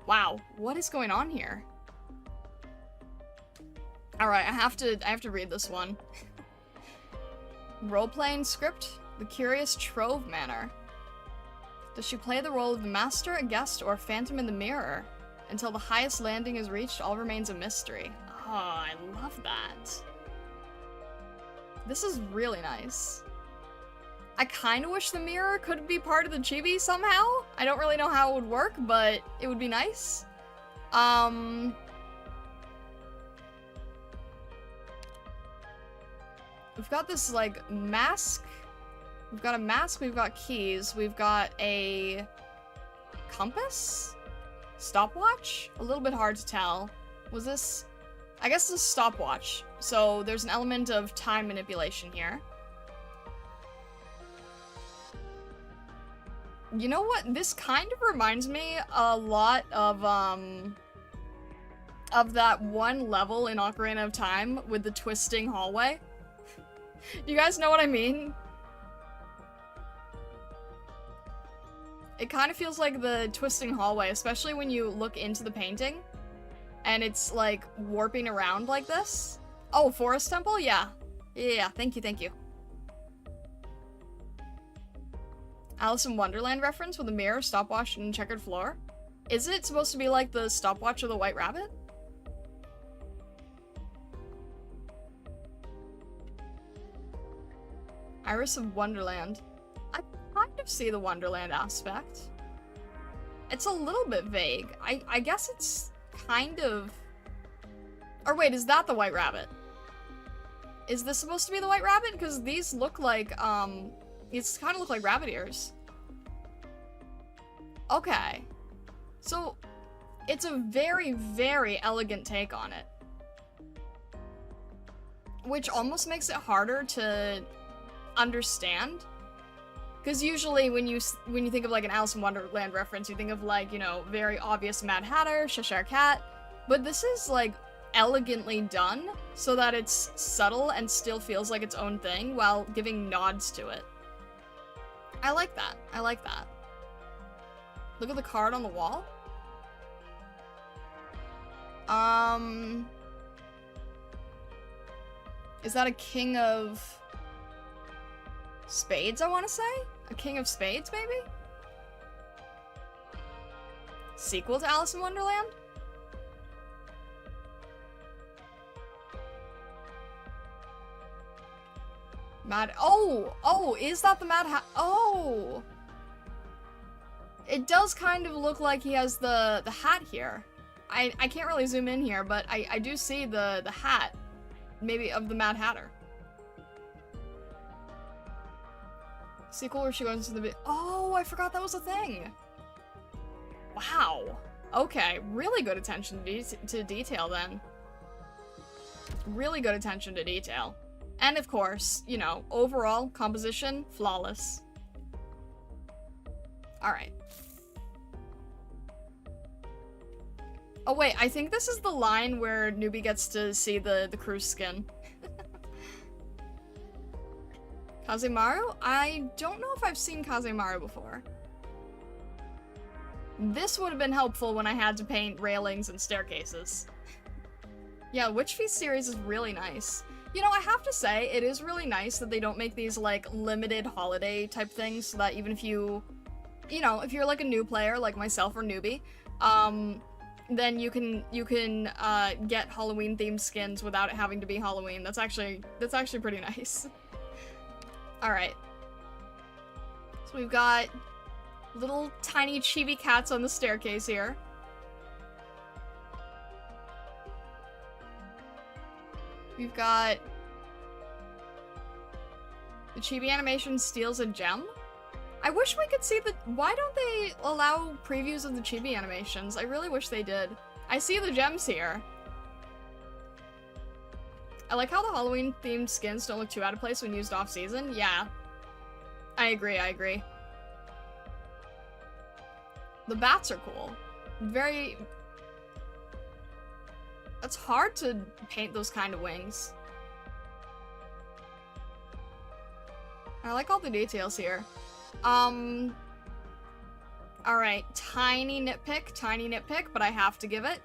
Wow, what is going on here? Alright, I have to read this one. Role-playing script, The Curious Trove Manor. Does she play the role of the master, a guest, or a phantom in the mirror? Until the highest landing is reached, all remains a mystery. Oh, I love that. This is really nice. I kind of wish the mirror could be part of the chibi somehow. I don't really know how it would work, but it would be nice. We've got this, like, mask. We've got a mask, we've got keys, we've got a compass? Stopwatch? A little bit hard to tell. Was this... I guess this is a stopwatch, so there's an element of time manipulation here. You know what? This kind of reminds me a lot of that one level in Ocarina of Time with the twisting hallway. Do you guys know what I mean? It kind of feels like the twisting hallway, especially when you look into the painting. And it's, like, warping around like this. Oh, Forest Temple? Yeah. Yeah, thank you, thank you. Alice in Wonderland reference with a mirror, stopwatch, and checkered floor? Is it supposed to be like the stopwatch of the White Rabbit? Iris of Wonderland. I kind of see the Wonderland aspect. It's a little bit vague. I guess it's kind of... Or wait, is that the White Rabbit? Is this supposed to be the White Rabbit? Because these look like, these kind of look like rabbit ears. Okay. So, it's a very, very elegant take on it. Which almost makes it harder to understand. Because usually when you think of like an Alice in Wonderland reference, you think of like, you know, very obvious Mad Hatter, Cheshire Cat. But this is like elegantly done so that it's subtle and still feels like its own thing while giving nods to it. I like that. I like that. Look at the card on the wall. Is that a King of Spades, I want to say? A King of Spades, maybe? Sequel to Alice in Wonderland? Oh, is that the Mad Hat? Oh! It does kind of look like he has the hat here. I can't really zoom in here, but I do see the hat, maybe of the Mad Hatter. Sequel where she goes into the oh, I forgot that was a thing. Wow. Okay, really good attention to detail then. Really good attention to detail. And of course, you know, overall composition, flawless. Alright. Oh wait, I think this is the line where Newbie gets to see the crew's skin. Kazemaru? I don't know if I've seen Kazemaru before. This would have been helpful when I had to paint railings and staircases. Yeah, Witch Feast series is really nice. You know, I have to say, it is really nice that they don't make these, like, limited holiday type things, so that even if you know, if you're, like, a new player, like myself or Newbie, then you can get Halloween-themed skins without it having to be Halloween. That's actually pretty nice. Alright. So we've got little tiny chibi cats on the staircase here. We've got The chibi animation steals a gem? I wish we could see the- why don't they allow previews of the chibi animations? I really wish they did. I see the gems here. I like how the Halloween-themed skins don't look too out of place when used off-season. Yeah. I agree, I agree. The bats are cool. Very... It's hard to paint those kind of wings. I like all the details here. Alright, tiny nitpick, but I have to give it.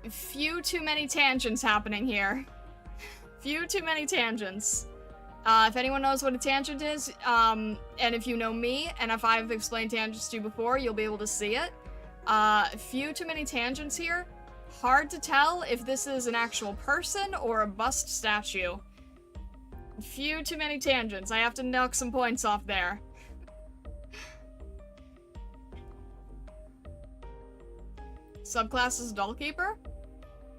Few too many tangents happening here. Few too many tangents. If anyone knows what a tangent is, and if you know me, and if I've explained tangents to you before, you'll be able to see it. Few too many tangents here. Hard to tell if this is an actual person or a bust statue. Few too many tangents. I have to knock some points off there. Subclass is Dollkeeper?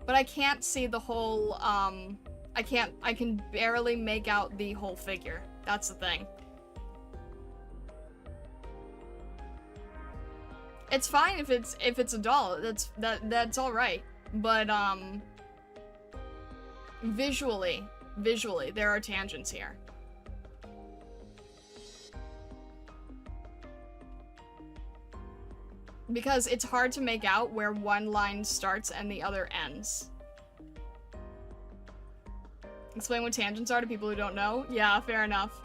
But I can't see the whole, I can barely make out the whole figure. That's the thing. It's fine if it's a doll. That's all right. But visually there are tangents here. Because it's hard to make out where one line starts and the other ends. Explain what tangents are to people who don't know? Yeah, fair enough.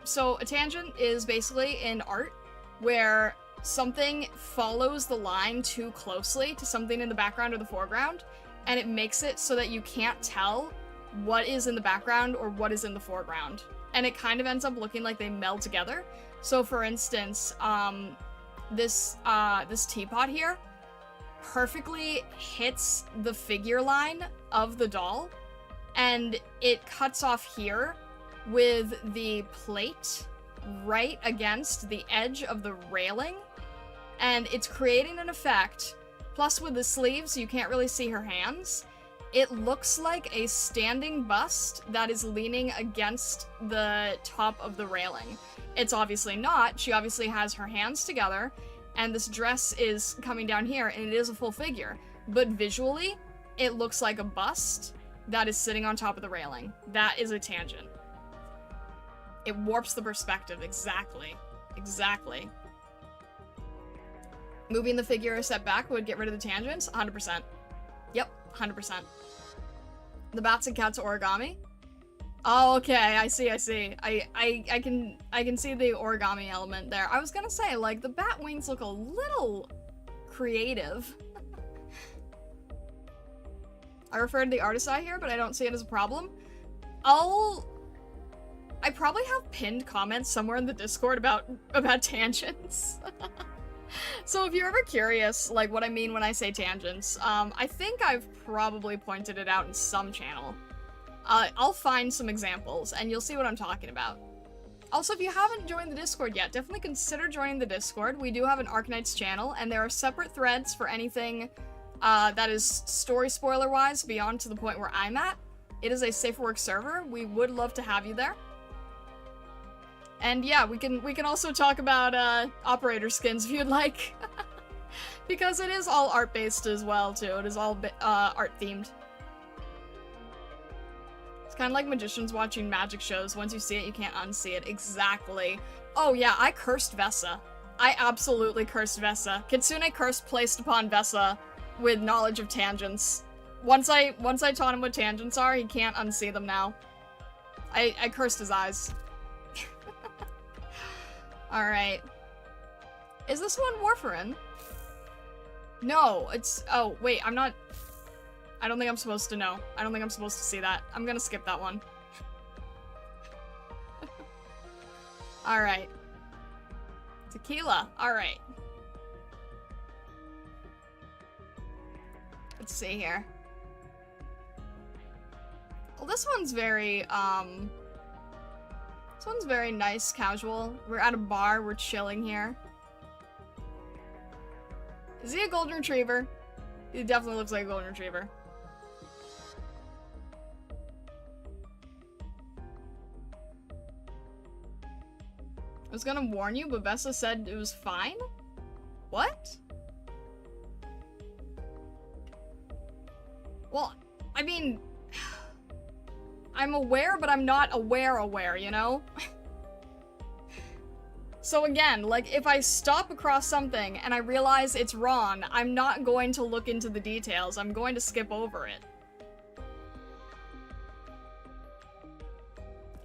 So a tangent is basically in art where something follows the line too closely to something in the background or the foreground, and it makes it so that you can't tell what is in the background or what is in the foreground. And it kind of ends up looking like they meld together. So for instance, this teapot here perfectly hits the figure line of the doll, and it cuts off here with the plate right against the edge of the railing, and it's creating an effect. Plus with the sleeves, you can't really see her hands. It looks like a standing bust that is leaning against the top of the railing. It's obviously not. She obviously has her hands together, and this dress is coming down here, and it is a full figure. But visually, it looks like a bust that is sitting on top of the railing. That is a tangent. It warps the perspective, exactly. Exactly. Moving the figure a step back would get rid of the tangents? 100%. Yep, 100%. The bats and cats origami? Oh, okay, I see. I can see the origami element there. I was gonna say, like, the bat wings look a little creative. I refer to the artist eye here, but I don't see it as a problem. I probably have pinned comments somewhere in the Discord about tangents. So if you're ever curious, like, what I mean when I say tangents, I think I've probably pointed it out in some channel. I'll find some examples, and you'll see what I'm talking about. Also, if you haven't joined the Discord yet, definitely consider joining the Discord. We do have an Arknights channel, and there are separate threads for anything that is story spoiler-wise beyond to the point where I'm at. It is a safe work server. We would love to have you there. And yeah, we can also talk about operator skins if you'd like. Because it is all art-based as well, too. It is all art-themed. It's kind of like magicians watching magic shows. Once you see it, you can't unsee it. Exactly. Oh yeah, I cursed Vesa. I absolutely cursed Vesa. Kitsune curse placed upon Vesa with knowledge of tangents. Once I taught him what tangents are, he can't unsee them now. I cursed his eyes. Alright. Is this one Warfarin? No, it's... Oh, wait, I'm not... I don't think I'm supposed to know. I don't think I'm supposed to see that. I'm gonna skip that one. Alright. Tequila. Alright. Let's see here. Well, this one's very, this one's very nice, casual. We're at a bar, we're chilling here. Is he a golden retriever? He definitely looks like a golden retriever. was gonna warn you, but Vessa said it was fine? What? Well, I mean... I'm aware, but I'm not aware, you know? So again, like, if I stop across something and I realize it's wrong, I'm not going to look into the details. I'm going to skip over it.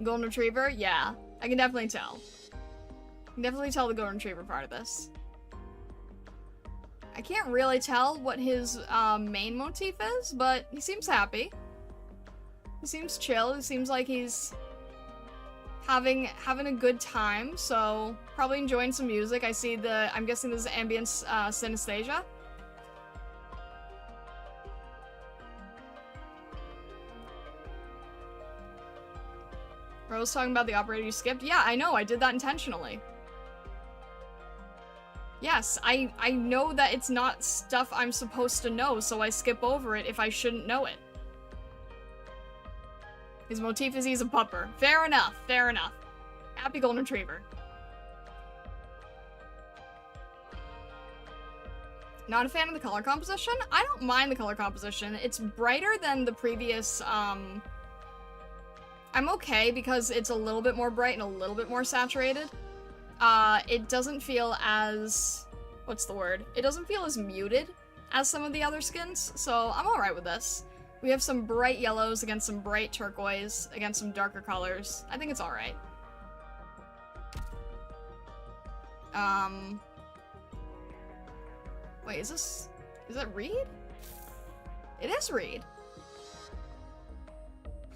Golden Retriever? Yeah. I can definitely tell. I can definitely tell the Golden Retriever part of this. I can't really tell what his main motif is, but he seems happy. He seems chill. He seems like he's having a good time, so probably enjoying some music. I'm guessing this is ambient synesthesia. Rose talking about the operator you skipped? Yeah, I know, I did that intentionally. Yes, I know that it's not stuff I'm supposed to know, so I skip over it if I shouldn't know it. His motif is he's a pupper. Fair enough, fair enough. Happy Golden Retriever. Not a fan of the color composition? I don't mind the color composition. It's brighter than the previous, I'm okay because it's a little bit more bright and a little bit more saturated. It doesn't feel as... what's the word? It doesn't feel as muted as some of the other skins, so I'm alright with this. We have some bright yellows against some bright turquoise, against some darker colors. I think it's alright. Wait, is that Reed? It is Reed.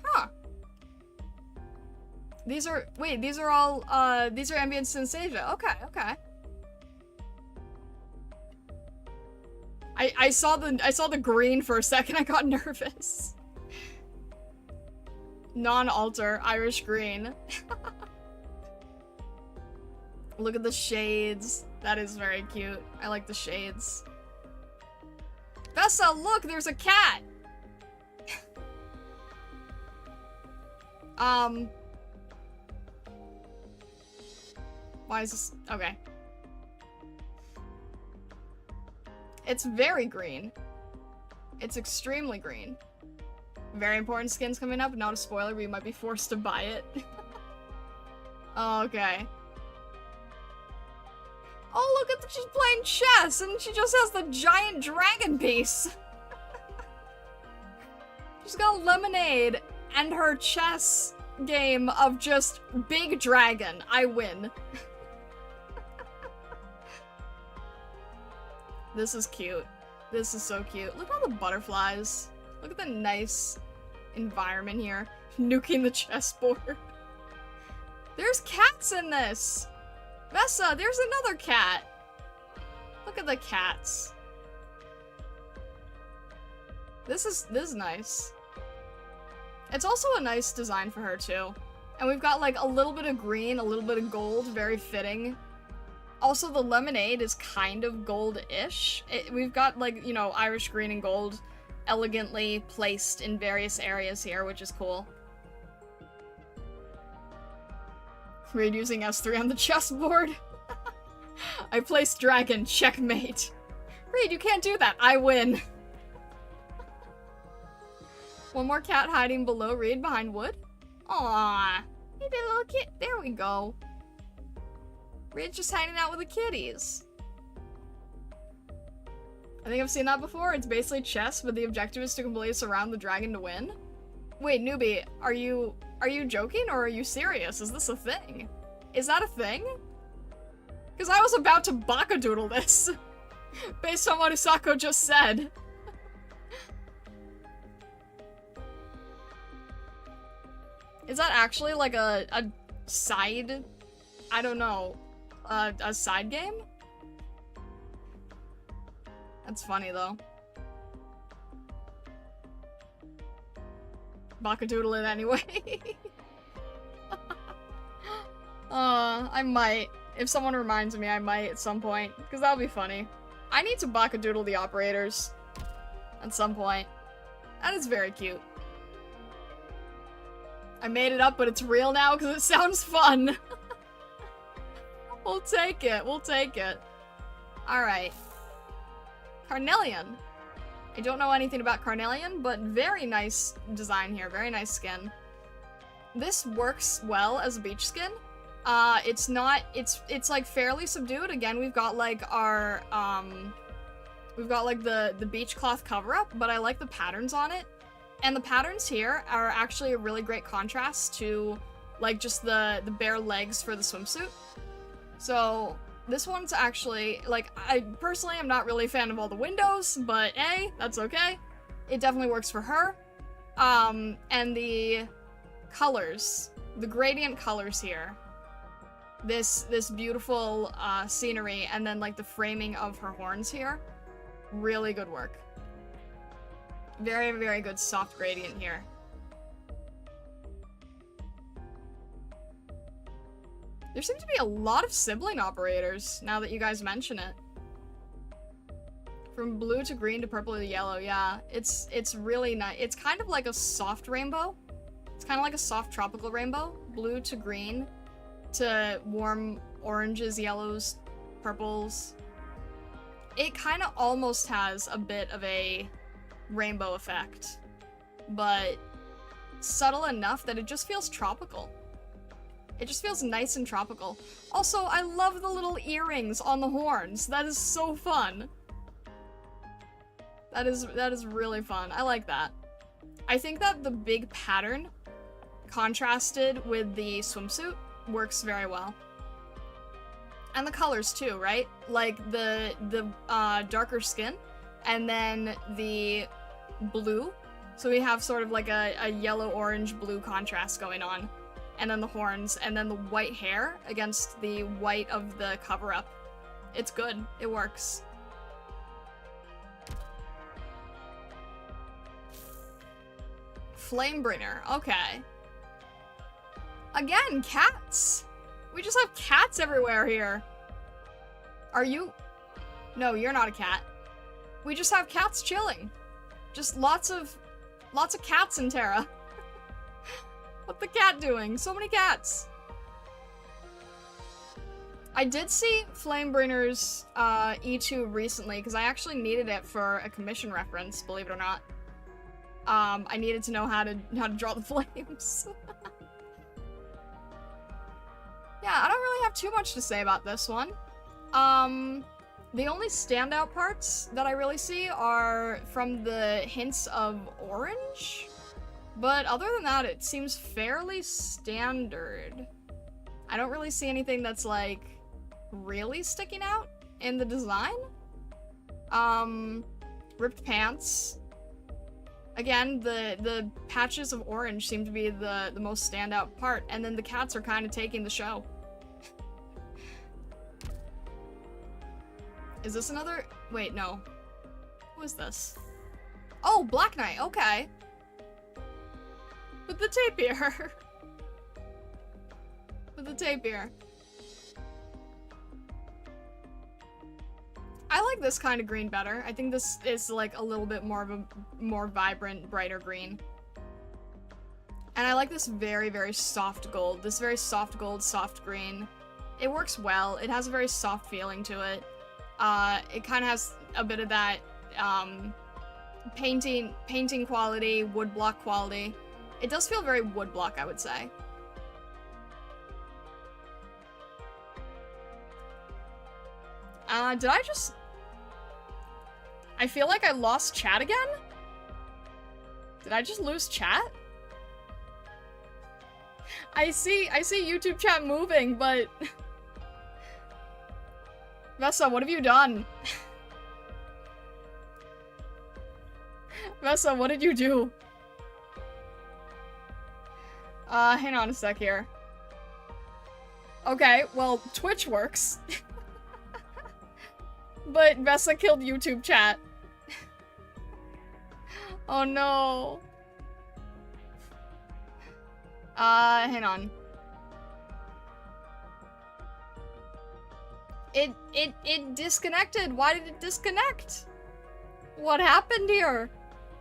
Huh. These are all, these are ambient synesthesia. Okay, okay. I saw the green for a second, I got nervous. Non-alter, Irish green. Look at the shades. That is very cute. I like the shades. Vessa, look, there's a cat! Why is this? Okay. It's very green. It's extremely green. Very important skins coming up. Not a spoiler, but you might be forced to buy it. Okay. Oh, look at she's playing chess, and she just has the giant dragon piece. She's got lemonade and her chess game of just big dragon. I win. This is cute. This is so cute. Look at all the butterflies. Look at the nice environment here. Nuking the chessboard. There's cats in this! Vessa, there's another cat! Look at the cats. This is nice. It's also a nice design for her, too. And we've got, like, a little bit of green, a little bit of gold, very fitting. Also, the lemonade is kind of gold-ish. We've got, like, you know, Irish green and gold elegantly placed in various areas here, which is cool. Reed using S3 on the chessboard. I placed dragon, checkmate. Reed, you can't do that. I win. One more cat hiding below Reed behind wood. Aww. Hey, the little kid. There we go. Reed's just hanging out with the kitties. I think I've seen that before. It's basically chess, but the objective is to completely surround the dragon to win. Wait, newbie, are you joking or are you serious? Is this a thing? Is that a thing? Because I was about to baka-doodle this, based on what Usako just said. Is that actually like a side, I don't know, a side game? That's funny though. Baka-doodle it anyway. I might. If someone reminds me, I might at some point. Because that'll be funny. I need to baka-doodle the operators. At some point. That is very cute. I made it up, but it's real now because it sounds fun. We'll take it. We'll take it. Alright. Carnelian. I don't know anything about Carnelian, but very nice design here. Very nice skin. This works well as a beach skin. It's not, it's like fairly subdued. Again, we've got like our, we've got like the beach cloth cover up, but I like the patterns on it. And the patterns here are actually a really great contrast to like just the bare legs for the swimsuit. So this one's actually, like, I personally am not really a fan of all the windows, but hey, that's okay. It definitely works for her. And the colors, the gradient colors here, this beautiful scenery, and then like the framing of her horns here, really good work. Very, very good soft gradient here. There seems to be a lot of sibling operators, now that you guys mention it. From blue to green to purple to yellow, yeah. It's really nice. It's kind of like a soft rainbow. It's kind of like a soft tropical rainbow. Blue to green to warm oranges, yellows, purples. It kind of almost has a bit of a rainbow effect, but subtle enough that it just feels tropical. It just feels nice and tropical. Also, I love the little earrings on the horns. That is so fun. That is really fun. I like that. I think that the big pattern contrasted with the swimsuit works very well. And the colors too, right? Like the darker skin and then the blue. So we have sort of like a yellow, orange, blue contrast going on. And then the horns, and then the white hair against the white of the cover-up. It's good. It works. Flamebringer. Okay. Again, cats! We just have cats everywhere here. Are you? No, you're not a cat. We just have cats chilling. Just lots of cats in Terra. What's the cat doing? So many cats. I did see Flamebringer's E2 recently because I actually needed it for a commission reference, believe it or not. I needed to know how to draw the flames. Yeah, I don't really have too much to say about this one. The only standout parts that I really see are from the hints of orange. But other than that, it seems fairly standard. I don't really see anything that's, like, really sticking out in the design. Ripped pants. Again, the patches of orange seem to be the most standout part, and then the cats are kind of taking the show. Is this another? Wait, no. Who is this? Oh, Black Knight, okay. With the tapir. With the tapir. I like this kind of green better. I think this is like a little bit more of a more vibrant, brighter green. And I like this very, very soft gold. This very soft gold, soft green. It works well. It has a very soft feeling to it. It kind of has a bit of that painting quality, woodblock quality. It does feel very woodblock, I would say. Did I just... I feel like I lost chat again? Did I just lose chat? I see YouTube chat moving, but... Vessa, what have you done? Vessa, what did you do? Hang on a sec here. Okay, well, Twitch works. But Vessa killed YouTube chat. Oh no. Hang on. It disconnected. Why did it disconnect? What happened here?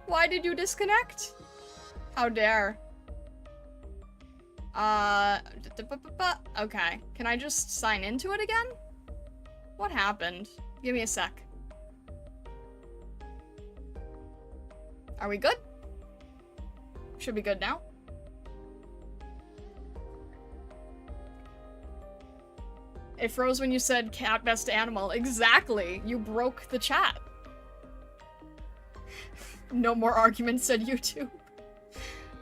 Why did you disconnect? How dare. Okay. Can I just sign into it again? What happened? Give me a sec. Are we good? Should be good now. It froze when you said cat best animal. Exactly. You broke the chat. No more arguments, said YouTube.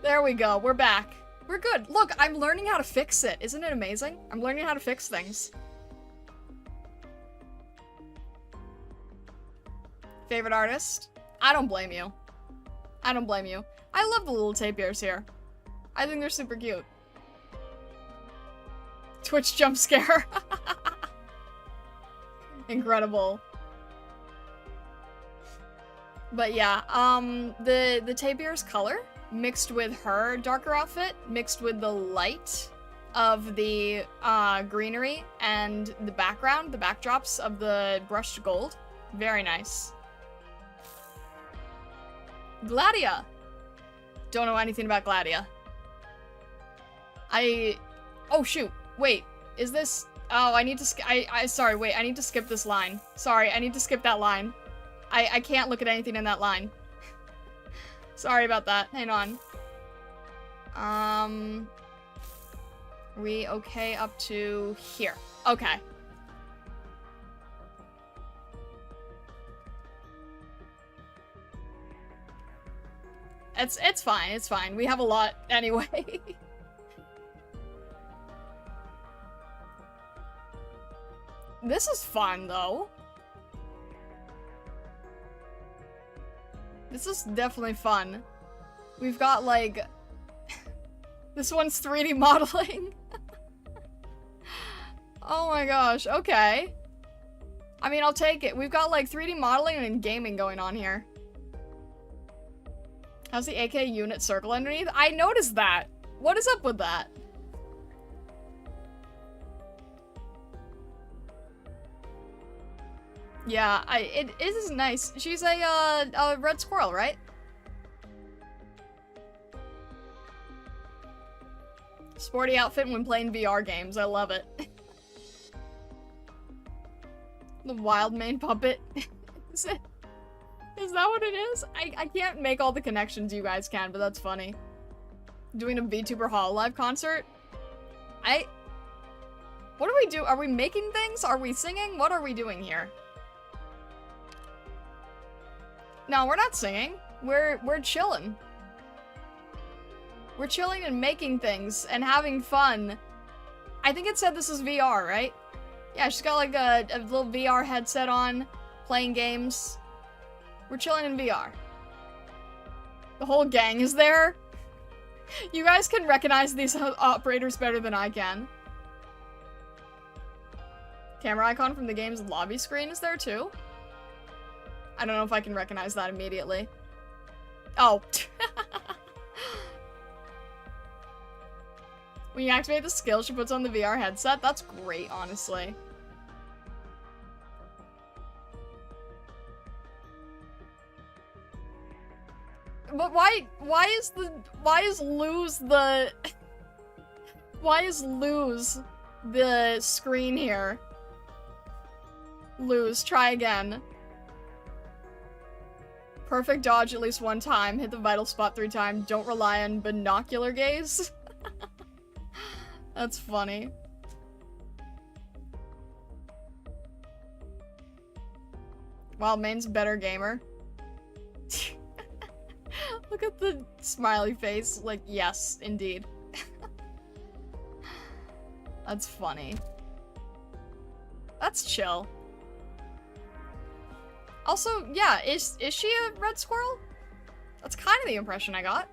There we go. We're back. We're good. Look, I'm learning how to fix it. Isn't it amazing? I'm learning how to fix things. Favorite artist? I don't blame you. I don't blame you. I love the little tapirs here. I think they're super cute. Twitch jump scare. Incredible. But yeah, the tapir's color mixed with her darker outfit, mixed with the light of the greenery and the background, the backdrops of the brushed gold. Very nice. Gladia. Don't know anything about Gladia. Oh shoot. Wait. Is this... Oh, I need to sorry, wait. I need to skip this line. Sorry, I need to skip that line. I can't look at anything in that line. Sorry about that. Hang on. We okay up to here. Okay. It's fine, it's fine. We have a lot anyway. This is fun, though. This is definitely fun. We've got, like... This one's 3D modeling. Oh my gosh, okay. I mean, I'll take it. We've got, like, 3D modeling and gaming going on here. How's the AK unit circle underneath? I noticed that. What is up with that? Yeah, it is nice. She's a red squirrel, right? Sporty outfit when playing VR games. I love it. The wild mane puppet. Is that what it is? I can't make all the connections you guys can, but that's funny. Doing a VTuber Hololive concert? What do we do? Are we making things? Are we singing? What are we doing here? No, we're not singing. We're chilling. We're chilling and making things and having fun. I think it said this is VR, right? Yeah, she's got like a little VR headset on, playing games. We're chilling in VR. The whole gang is there. You guys can recognize these operators better than I can. Camera icon from the game's lobby screen is there too. I don't know if I can recognize that immediately. Oh. When you activate the skill she puts on the VR headset, that's great, honestly. But why is lose the screen here? Lose, try again. Perfect dodge at least one time. Hit the vital spot 3 times. Don't rely on binocular gaze. That's funny. Wow, Main's a better gamer. Look at the smiley face. Like, yes, indeed. That's funny. That's chill. Also, yeah, is she a red squirrel? That's kind of the impression I got.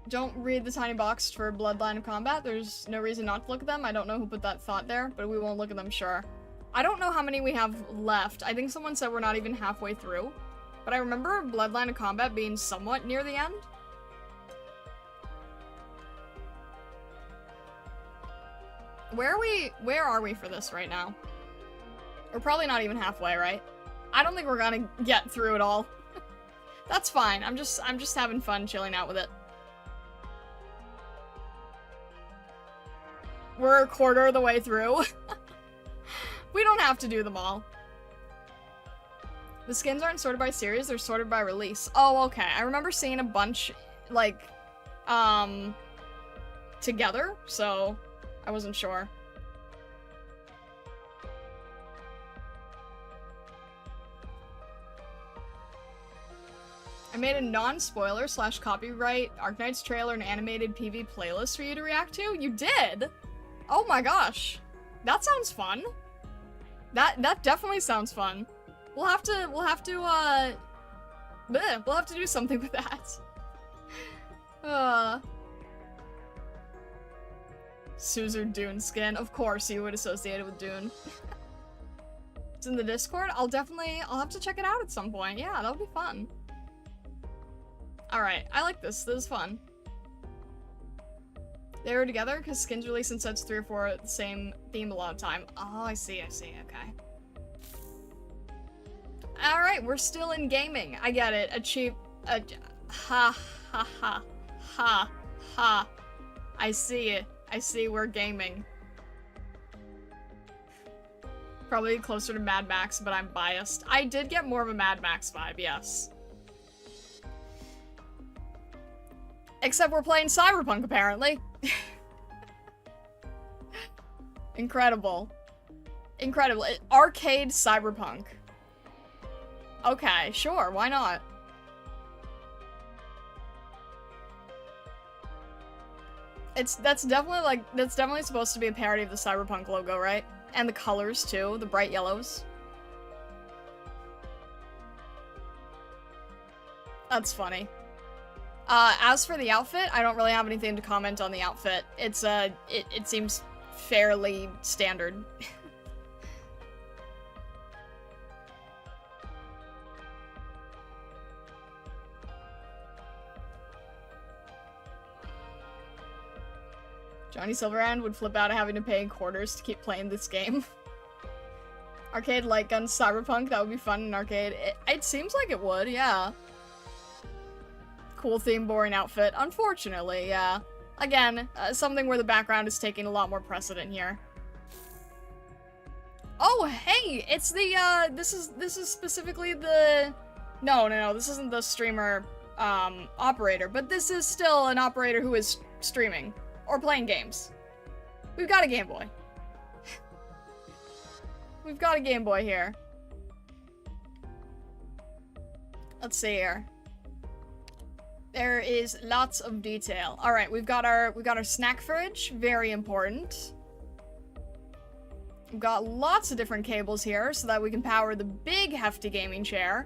Don't read the tiny box for Bloodline of Combat. There's no reason not to look at them. I don't know who put that thought there, but we won't look at them, sure. I don't know how many we have left. I think someone said we're not even halfway through. But I remember Bloodline of Combat being somewhat near the end. Where are we for this right now? We're probably not even halfway, right? I don't think we're gonna get through it all. That's fine. I'm just having fun chilling out with it. We're a quarter of the way through. We don't have to do them all. The skins aren't sorted by series, they're sorted by release. Oh, okay. I remember seeing a bunch, like, together, so I wasn't sure. I made a non-spoiler / copyright Arknights trailer and animated PV playlist for you to react to. You did? Oh my gosh. That sounds fun. That definitely sounds fun. We'll have to do something with that. Suzer Dune skin. Of course you would associate it with Dune. It's in the Discord? I'll have to check it out at some point. Yeah, that'll be fun. Alright, I like this. This is fun. They were together because skins release in sets 3 or 4 at the same theme a lot of time. Oh, I see, okay. Alright, we're still in gaming. I get it. Ha. I see it. I see we're gaming. Probably closer to Mad Max, but I'm biased. I did get more of a Mad Max vibe, yes. Except we're playing Cyberpunk, apparently. Incredible. Incredible. Arcade Cyberpunk. Okay, sure, why not? That's definitely supposed to be a parody of the Cyberpunk logo, right? And the colors too, the bright yellows. That's funny. As for the outfit, I don't really have anything to comment on the outfit. It's it seems fairly standard. Johnny Silverhand would flip out at having to pay in quarters to keep playing this game. Arcade light gun Cyberpunk, that would be fun in arcade. It seems like it would, yeah. Cool theme, boring outfit. Unfortunately, yeah. Again, something where the background is taking a lot more precedent here. Oh, hey! It's the, this is specifically the... No, this isn't the streamer, operator, but this is still an operator who is streaming. Or playing games. We've got a Game Boy. We've got a Game Boy here. Let's see here. There is lots of detail. All right, we've got our snack fridge, very important. We've got lots of different cables here so that we can power the big hefty gaming chair.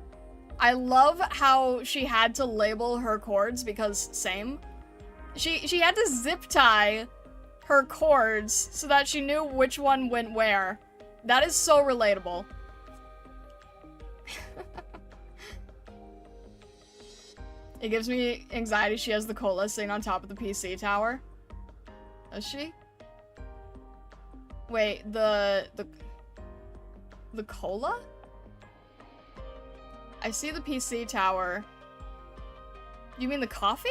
I love how she had to label her cords because same. She had to zip tie her cords so that she knew which one went where. That is so relatable. It gives me anxiety she has the cola sitting on top of the PC tower. Does she? Wait, the cola? I see the PC tower. You mean the coffee?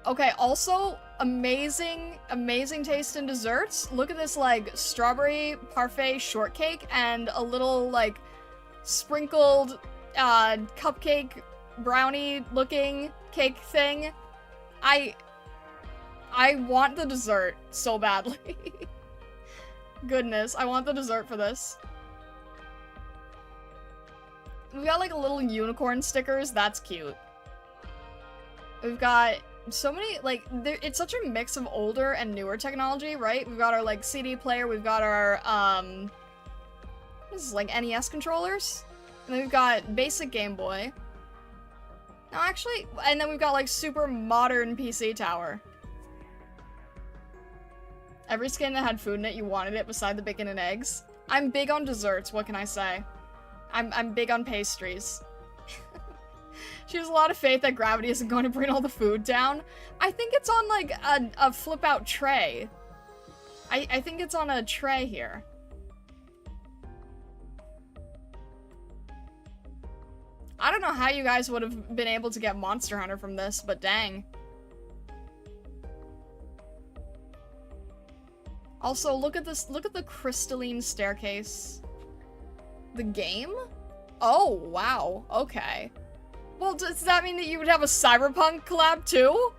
Okay, also, amazing taste in desserts. Look at this, like, strawberry parfait shortcake and a little, like, sprinkled, cupcake brownie-looking cake thing. I want the dessert so badly. Goodness, I want the dessert for this. We've got, like, a little unicorn stickers. That's cute. We've got... so many, like, it's such a mix of older and newer technology, right? We've got our, like, CD player, we've got our, this is, like, NES controllers. And then we've got basic Game Boy. No, actually, and then we've got, like, super modern PC tower. Every skin that had food in it, you wanted it beside the bacon and eggs. I'm big on desserts, what can I say? I'm big on pastries. She has a lot of faith that gravity isn't going to bring all the food down. I think it's on, like, a flip-out tray. I think it's on a tray here. I don't know how you guys would have been able to get Monster Hunter from this, but dang. Also, look at this, look at the crystalline staircase. The game? Oh, wow, okay. Well, does that mean that you would have a Cyberpunk collab too?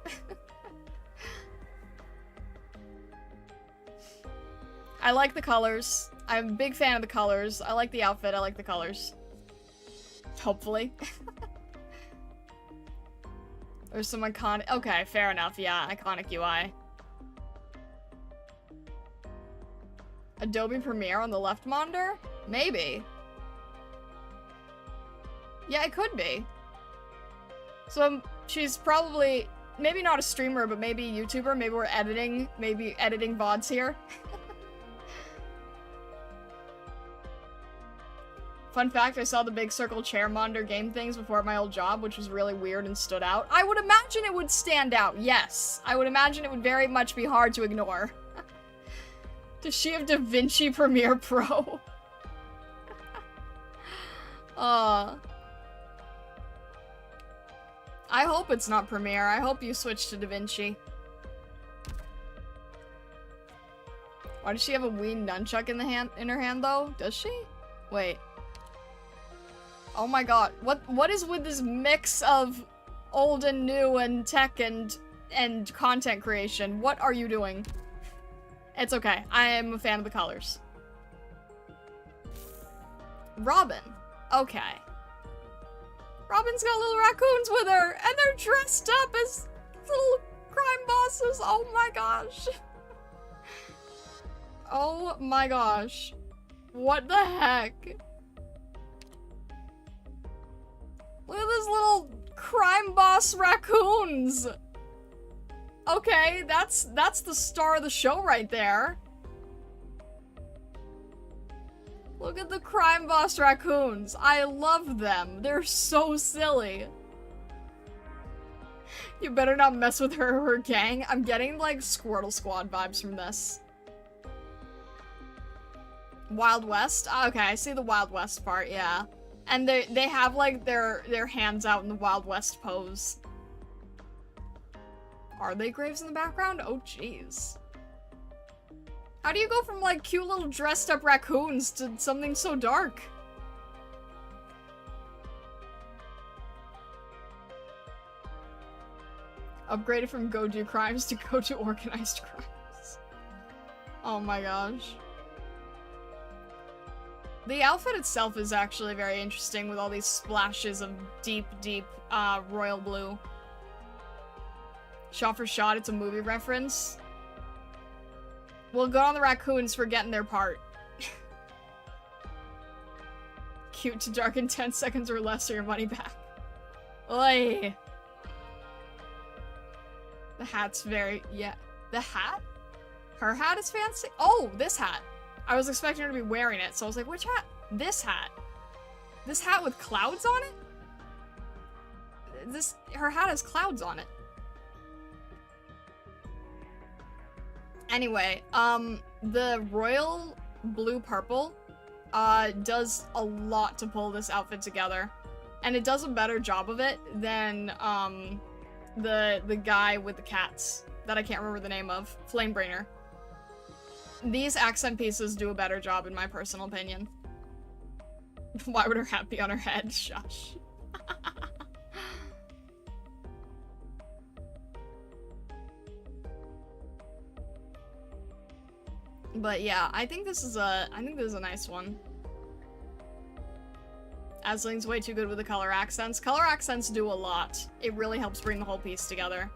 I like the colors. I'm a big fan of the colors. I like the outfit, I like the colors. Hopefully. There's some iconic- okay, fair enough, yeah, iconic UI. Adobe Premiere on the left monitor? Maybe. Yeah, it could be. So, she's probably, maybe not a streamer, but maybe a YouTuber. Maybe we're editing VODs here. Fun fact, I saw the big circle chair monitor game things before at my old job, which was really weird and stood out. I would imagine it would stand out, yes. I would imagine it would very much be hard to ignore. Does she have DaVinci Premiere Pro? I hope it's not Premiere. I hope you switch to DaVinci. Why does she have a Wii nunchuck in her hand though? Does she? Wait. Oh my god. What is with this mix of old and new and tech and content creation? What are you doing? It's okay. I am a fan of the colors. Robin. Okay. Robin's got little raccoons with her, and they're dressed up as little crime bosses. Oh my gosh. Oh my gosh. What the heck? Look at these little crime boss raccoons. Okay, that's the star of the show right there. Look at the crime boss raccoons. I love them. They're so silly. You better not mess with her or her gang. I'm getting like Squirtle Squad vibes from this. Wild West? Okay, I see the Wild West part, yeah. And they have like their hands out in the Wild West pose. Are they graves in the background? Oh jeez. How do you go from like cute little dressed up raccoons to something so dark? Upgraded from go do crimes to go to organized crimes. Oh my gosh. The outfit itself is actually very interesting with all these splashes of deep, royal blue. Shot for shot, it's a movie reference. Well, good on the raccoons for getting their part. Cute to dark in 10 seconds or less or your money back. Oi. The hat's very, yeah. The hat? Her hat is fancy? Oh, this hat. I was expecting her to be wearing it, so I was like, which hat? This hat. This hat with clouds on it? Her hat has clouds on it. Anyway, the royal blue-purple, does a lot to pull this outfit together. And it does a better job of it than, the guy with the cats that I can't remember the name of. Flamebringer. These accent pieces do a better job in my personal opinion. Why would her hat be on her head? Shush. But yeah, I think this is a nice one. Asling's way too good with the color accents. Color accents do a lot. It really helps bring the whole piece together.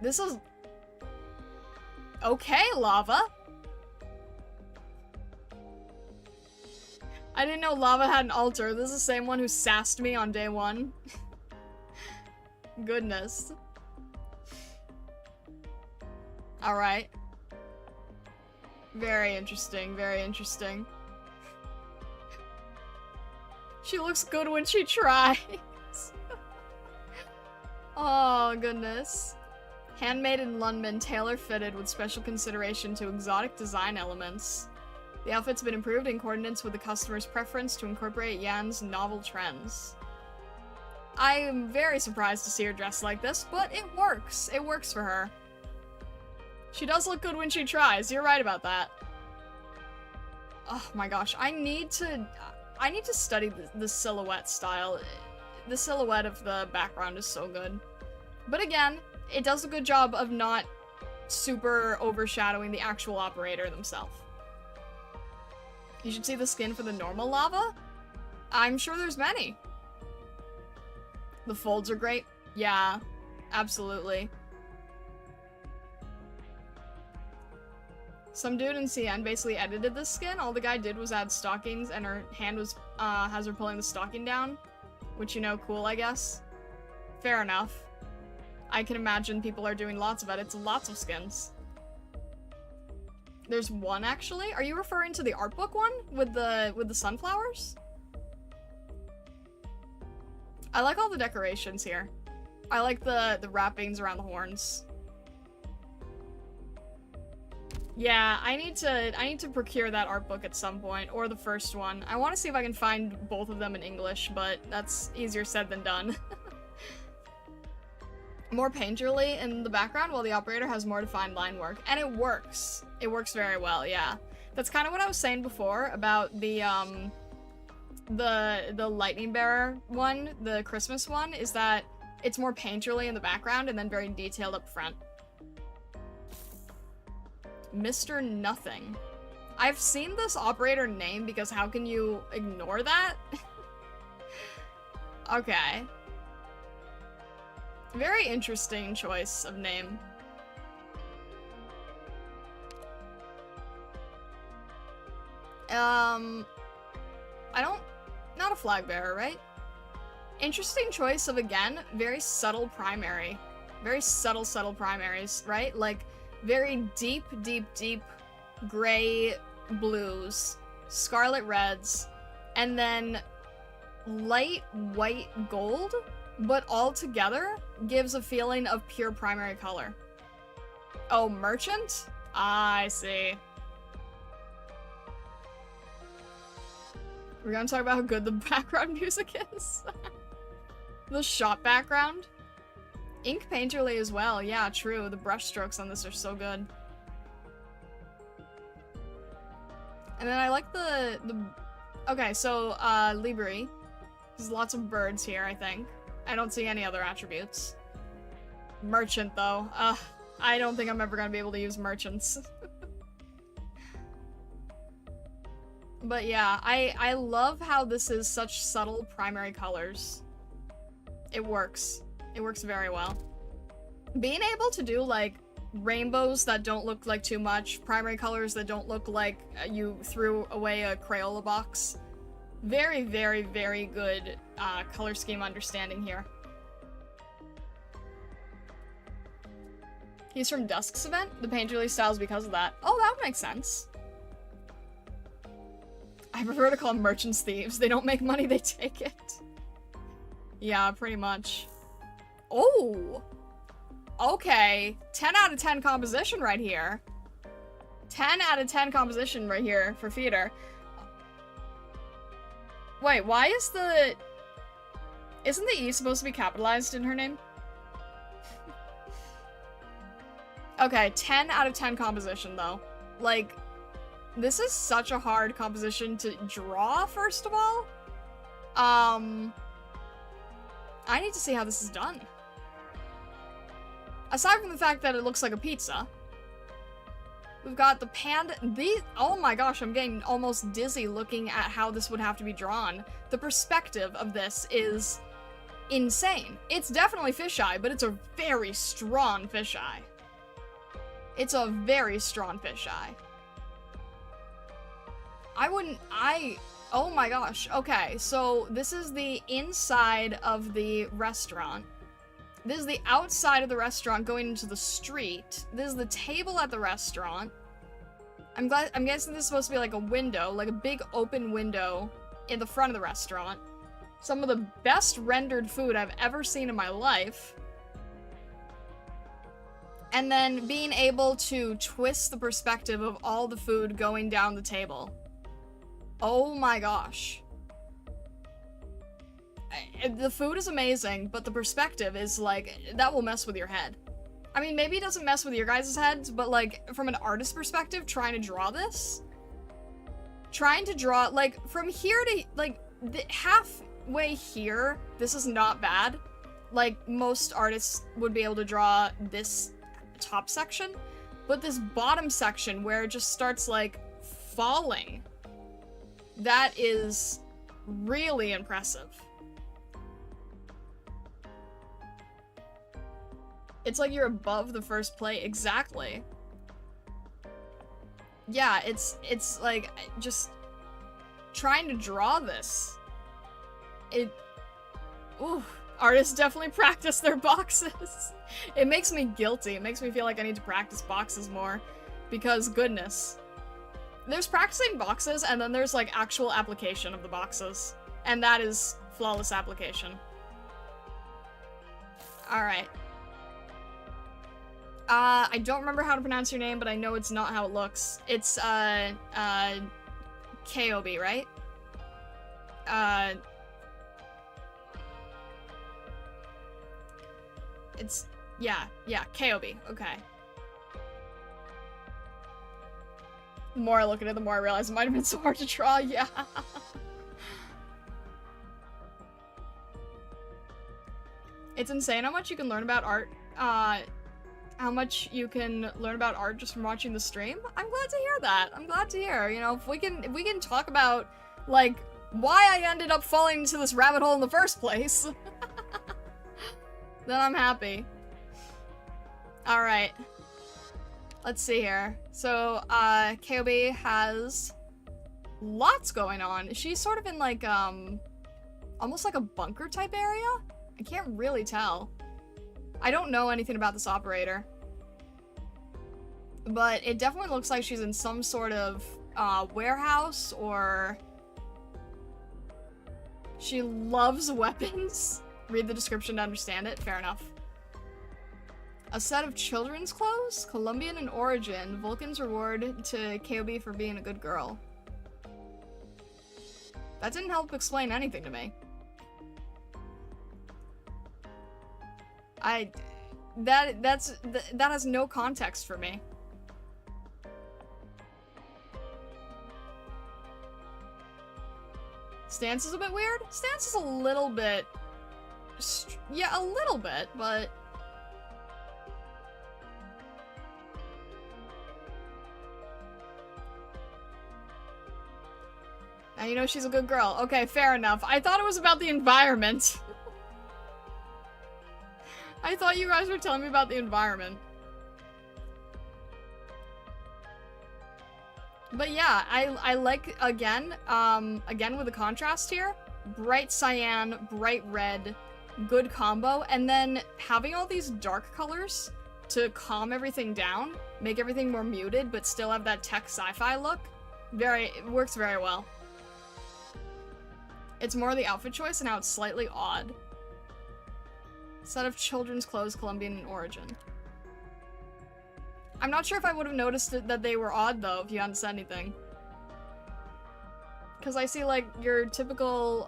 This is... okay, Lava. I didn't know Lava had an altar. This is the same one who sassed me on day one. Goodness. Alright. Very interesting, very interesting. She looks good when she tries. Oh, goodness. Handmade in Lundman, tailor-fitted with special consideration to exotic design elements. The outfit's been improved in coordinates with the customer's preference to incorporate Yan's novel trends. I am very surprised to see her dressed like this, but it works. It works for her. She does look good when she tries. You're right about that. Oh my gosh, I need to study the silhouette style. The silhouette of the background is so good. But again, it does a good job of not super overshadowing the actual operator themselves. You should see the skin for the normal lava? I'm sure there's many. The folds are great. Yeah, absolutely. Some dude in CN basically edited this skin. All the guy did was add stockings, and her hand was, has her pulling the stocking down. Which, you know, cool, I guess. Fair enough. I can imagine people are doing lots of edits, lots of skins. There's one, actually? Are you referring to the art book one? With the sunflowers? I like all the decorations here. I like the wrappings around the horns. Yeah, I need to procure that art book at some point, or the first one. I want to see if I can find both of them in English, but that's easier said than done. More painterly in the background, while the operator has more defined line work. And it works. It works very well, yeah. That's kind of what I was saying before about the lightning bearer one, the Christmas one, is that it's more painterly in the background and then very detailed up front. Mr. Nothing. I've seen this operator name because how can you ignore that? Okay. Very interesting choice of name. Not a flag bearer, right? Interesting choice of, again, very subtle primary. Very subtle primaries, right? Like, very deep gray blues, scarlet reds, and then light white gold, but all together gives a feeling of pure primary color. Oh, merchant? I see. We're gonna talk about how good the background music is. The shop background. Ink painterly as well, yeah, true. The brush strokes on this are so good. And then I like the okay, so, Libri. There's lots of birds here, I think. I don't see any other attributes. Merchant, though. I don't think I'm ever gonna be able to use merchants. But yeah, I love how this is such subtle primary colors. It works. It works very well. Being able to do, like, rainbows that don't look like too much, primary colors that don't look like you threw away a Crayola box. Very, very, very good color scheme understanding here. He's from Dusk's event? The painterly styles because of that. Oh, that would make sense. I prefer to call them merchants thieves. They don't make money, they take it. Yeah, pretty much. Oh! Okay. 10 out of 10 composition right here. 10 out of 10 composition right here for theater. Wait, why is the... Isn't the E supposed to be capitalized in her name? Okay, 10 out of 10 composition, though. Like, this is such a hard composition to draw, first of all. I need to see how this is done. Aside from the fact that it looks like a pizza, we've got the panda. Oh my gosh, I'm getting almost dizzy looking at how this would have to be drawn. The perspective of this is insane. It's definitely fisheye, but it's a very strong fisheye. It's a very strong fisheye. Oh my gosh. Okay, so this is the inside of the restaurant. This is the outside of the restaurant going into the street. This is the table at the restaurant. I'm guessing this is supposed to be like a window, like a big open window in the front of the restaurant. Some of the best rendered food I've ever seen in my life. And then being able to twist the perspective of all the food going down the table. Oh my gosh. The food is amazing, but the perspective is like, that will mess with your head. I mean, maybe it doesn't mess with your guys' heads, but like, from an artist perspective, trying to draw this, like, from here to, like, halfway here, this is not bad. Like, most artists would be able to draw this top section, but this bottom section where it just starts, like, falling, that is really impressive. It's like you're above the first plate, exactly. Yeah, it's like, just trying to draw this. Ooh, artists definitely practice their boxes. It makes me guilty. It makes me feel like I need to practice boxes more. Because, goodness. There's practicing boxes, and then there's, like, actual application of the boxes. And that is flawless application. Alright. I don't remember how to pronounce your name, but I know it's not how it looks. It's, K-O-B, right? It's, yeah, K-O-B, okay. The more I look at it, the more I realize it might have been so hard to draw, yeah. It's insane how much you can learn about art, how much you can learn about art just from watching the stream. I'm glad to hear that. I'm glad to hear, you know, if we can talk about, like, why I ended up falling into this rabbit hole in the first place, then I'm happy. Alright. Let's see here. So, KOB has lots going on. She's sort of in, like, almost like a bunker type area? I can't really tell. I don't know anything about this operator. But it definitely looks like she's in some sort of, warehouse, or... She loves weapons. Read the description to understand it. Fair enough. A set of children's clothes? Colombian in origin. Vulcan's reward to KOB for being a good girl. That didn't help explain anything to me. That has no context for me. Stance is a bit weird? Stance is a little bit... yeah, a little bit, but... Now you know she's a good girl. Okay, fair enough. I thought it was about the environment. I thought you guys were telling me about the environment. But yeah, I like, again with the contrast here, bright cyan, bright red, good combo, and then having all these dark colors to calm everything down, make everything more muted, but still have that tech sci-fi look, it works very well. It's more the outfit choice and how it's slightly odd. Set of children's clothes, Colombian in origin. I'm not sure if I would have noticed that they were odd, though, if you hadn't said anything. Because I see, like, your typical,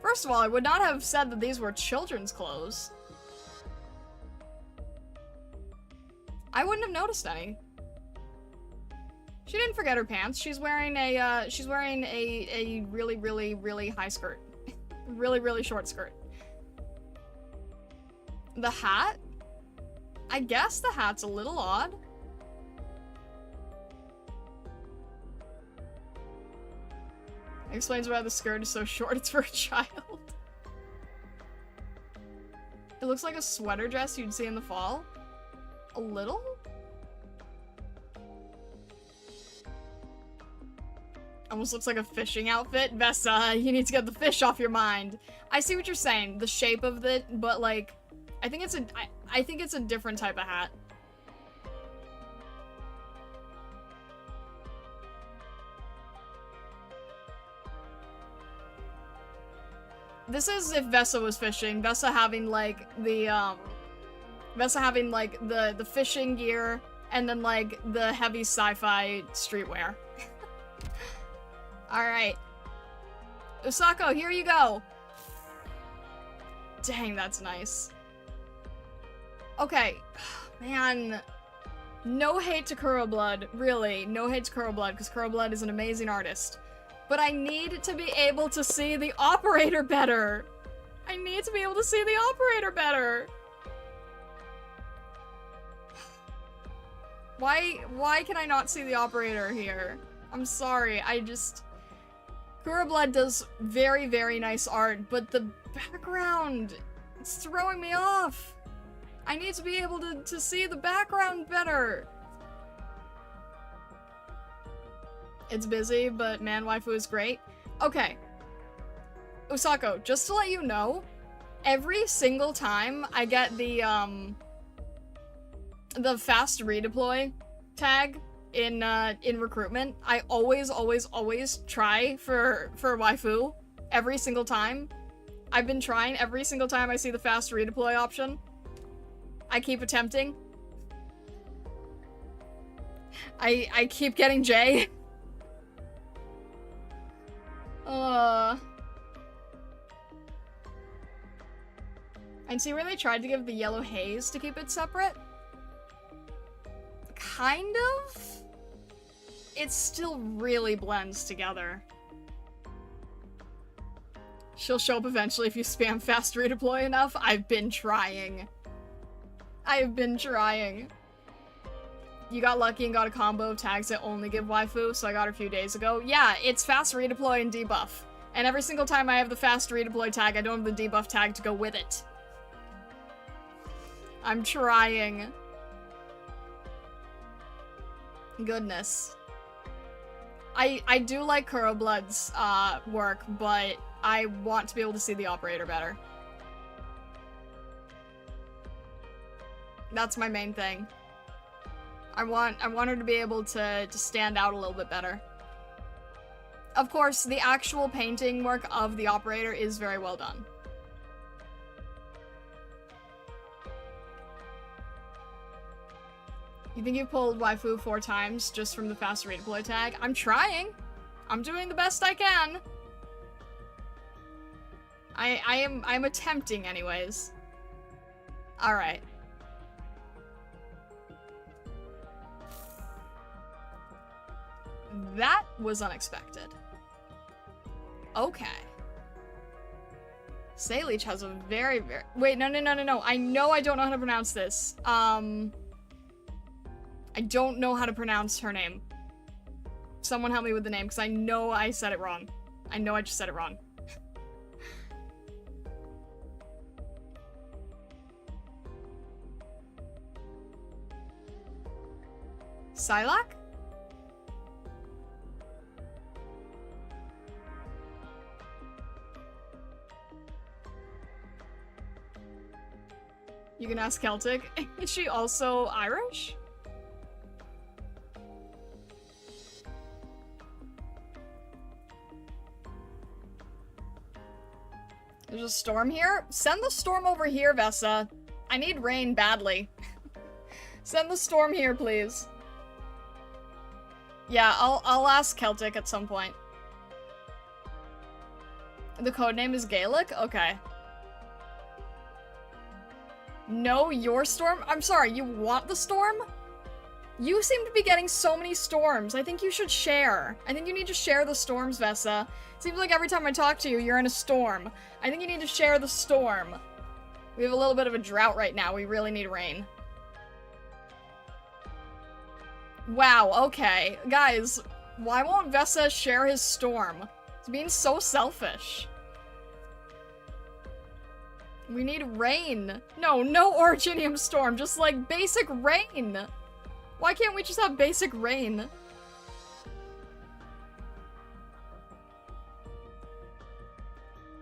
First of all, I would not have said that these were children's clothes. I wouldn't have noticed any. She didn't forget her pants. She's wearing a really, really, really high skirt. Really, really short skirt. The hat? I guess the hat's a little odd. Explains why the skirt is so short, it's for a child. It looks like a sweater dress you'd see in the fall. A little? Almost looks like a fishing outfit. Vessa, you need to get the fish off your mind. I see what you're saying, the shape of it, but like, I think it's a different type of hat. This is if Vesa was fishing. Vesa having, like, the fishing gear, and then, like, the heavy sci-fi streetwear. Alright. Usako, here you go! Dang, that's nice. Okay. Man. No hate to Kuroblood, really. No hate to Kuroblood, because Kuroblood is an amazing artist. But I need to be able to see the operator better! I need to be able to see the operator better! Why can I not see the operator here? I'm sorry, Kuroblood does very, very nice art, but the background, it's throwing me off! I need to be able to see the background better! It's busy, but man, waifu is great. Okay. Usako, just to let you know, every single time I get the fast redeploy tag in recruitment, I always try for waifu. Every single time. I've been trying every single time I see the fast redeploy option. I keep attempting. I keep getting J. And see where they tried to give the yellow haze to keep it separate? Kind of? It still really blends together. She'll show up eventually if you spam fast redeploy enough. I've been trying. I've been trying. You got lucky and got a combo of tags that only give waifu, so I got her a few days ago. Yeah, it's fast redeploy and debuff. And every single time I have the fast redeploy tag, I don't have the debuff tag to go with it. I'm trying. Goodness. I do like Kuroblood's work, but I want to be able to see the operator better. That's my main thing. I want her to be able to stand out a little bit better. Of course, the actual painting work of the operator is very well done. You think you pulled waifu 4 times just from the fast redeploy tag? I'm trying! I'm doing the best I can! I'm attempting anyways. Alright. That was unexpected. Okay. Sayleech has a very, very... Wait, no. I know I don't know how to pronounce this. I don't know how to pronounce her name. Someone help me with the name, because I know I said it wrong. I know I just said it wrong. Psylocke? You can ask Celtic. Is she also Irish? There's a storm here? Send the storm over here, Vesa. I need rain badly. Send the storm here, please. Yeah, I'll ask Celtic at some point. The codename is Gaelic? Okay. No, your storm? I'm sorry, you want the storm? You seem to be getting so many storms. I think you should share. I think you need to share the storms, Vesa. Seems like every time I talk to you, you're in a storm. I think you need to share the storm. We have a little bit of a drought right now. We really need rain. Wow, okay. Guys, why won't Vesa share his storm? He's being so selfish. We need rain. No Originium storm, just like basic rain. Why can't we just have basic rain?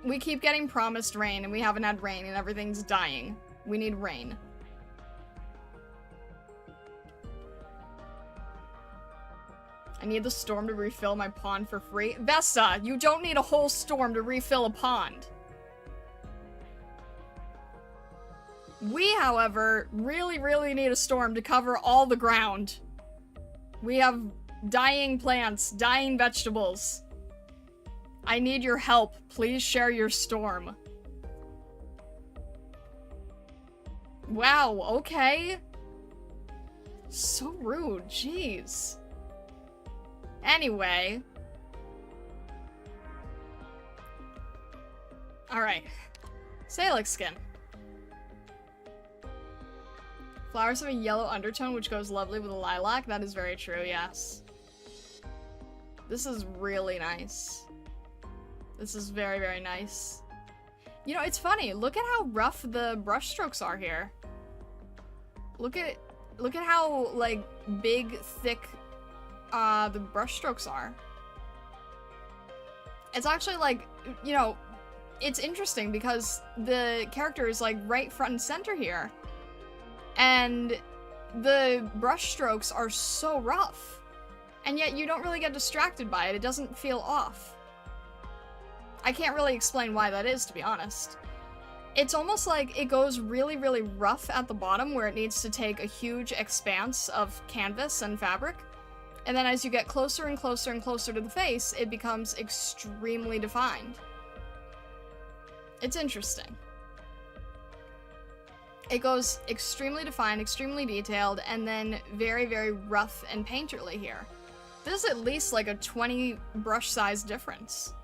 We keep getting promised rain and we haven't had rain and everything's dying. We need rain. I need the storm to refill my pond for free. Vesa, you don't need a whole storm to refill a pond. We, however, really need a storm to cover all the ground. We have dying plants, dying vegetables. I need your help. Please share your storm. Wow, okay. So rude, jeez. Anyway. Alright. Salix skin. Flowers have a yellow undertone which goes lovely with a lilac. That is very true, yes. This is really nice. This is very nice. You know, it's funny. Look at how rough the brush strokes are here. Look at how, like, big, thick, the brush strokes are. It's actually, like, you know, it's interesting because the character is, like, right front and center here. And the brush strokes are so rough. And yet you don't really get distracted by it. It doesn't feel off. I can't really explain why that is, to be honest. It's almost like it goes really rough at the bottom where it needs to take a huge expanse of canvas and fabric. And then as you get closer and closer and closer to the face, it becomes extremely defined. It's interesting. It goes extremely defined, extremely detailed, and then very rough and painterly here. This is at least like a 20 brush size difference.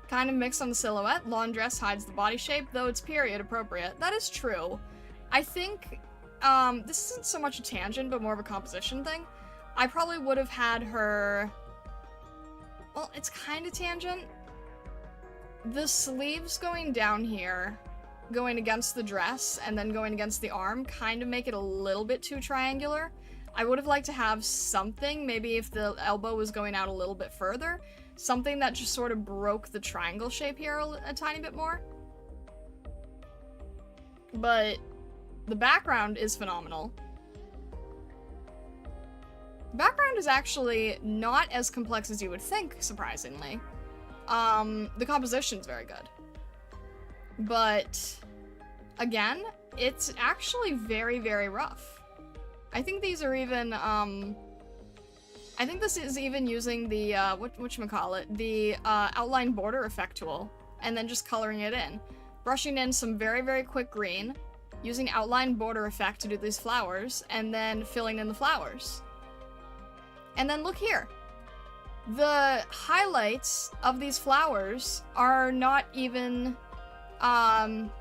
Kind of mixed on the silhouette. Lawn dress hides the body shape, though it's period appropriate. That is true. I think, this isn't so much a tangent, but more of a composition thing. I probably would have had her... Well, it's kind of tangent. The sleeves going down here, going against the dress, and then going against the arm, kind of make it a little bit too triangular. I would have liked to have something, maybe if the elbow was going out a little bit further, something that just sort of broke the triangle shape here a tiny bit more. But the background is phenomenal. Background is actually not as complex as you would think, surprisingly. The composition's very good. But, again, it's actually very rough. I think these are even, I think this is even using the, whatchamacallit, the, outline border effect tool, and then just coloring it in. Brushing in some very quick green, using outline border effect to do these flowers, and then filling in the flowers. And then look here. The highlights of these flowers are not even,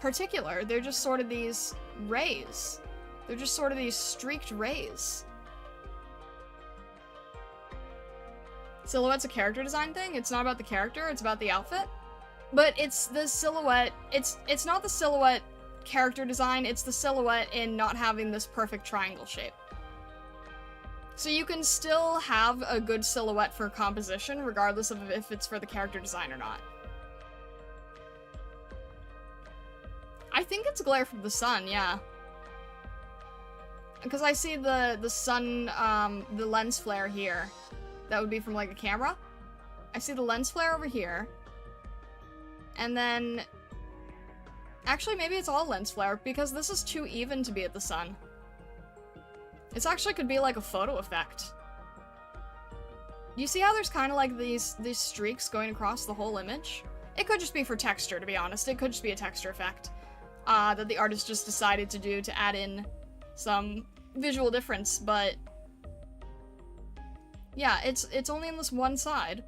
particular. They're just sort of these rays. They're just sort of these streaked rays. Silhouette's a character design thing. It's not about the character, it's about the outfit. But it's the silhouette, it's not the silhouette character design, it's the silhouette in not having this perfect triangle shape. So you can still have a good silhouette for composition, regardless of if it's for the character design or not. I think it's glare from the sun, yeah. Because I see the sun, the lens flare here. That would be from, like, a camera. I see the lens flare over here. And then... Actually, maybe it's all lens flare, because this is too even to be at the sun. This actually could be like a photo effect. You see how there's kind of like these streaks going across the whole image? It could just be for texture, to be honest. It could just be a texture effect that the artist just decided to do to add in some visual difference, but yeah, it's only on this one side.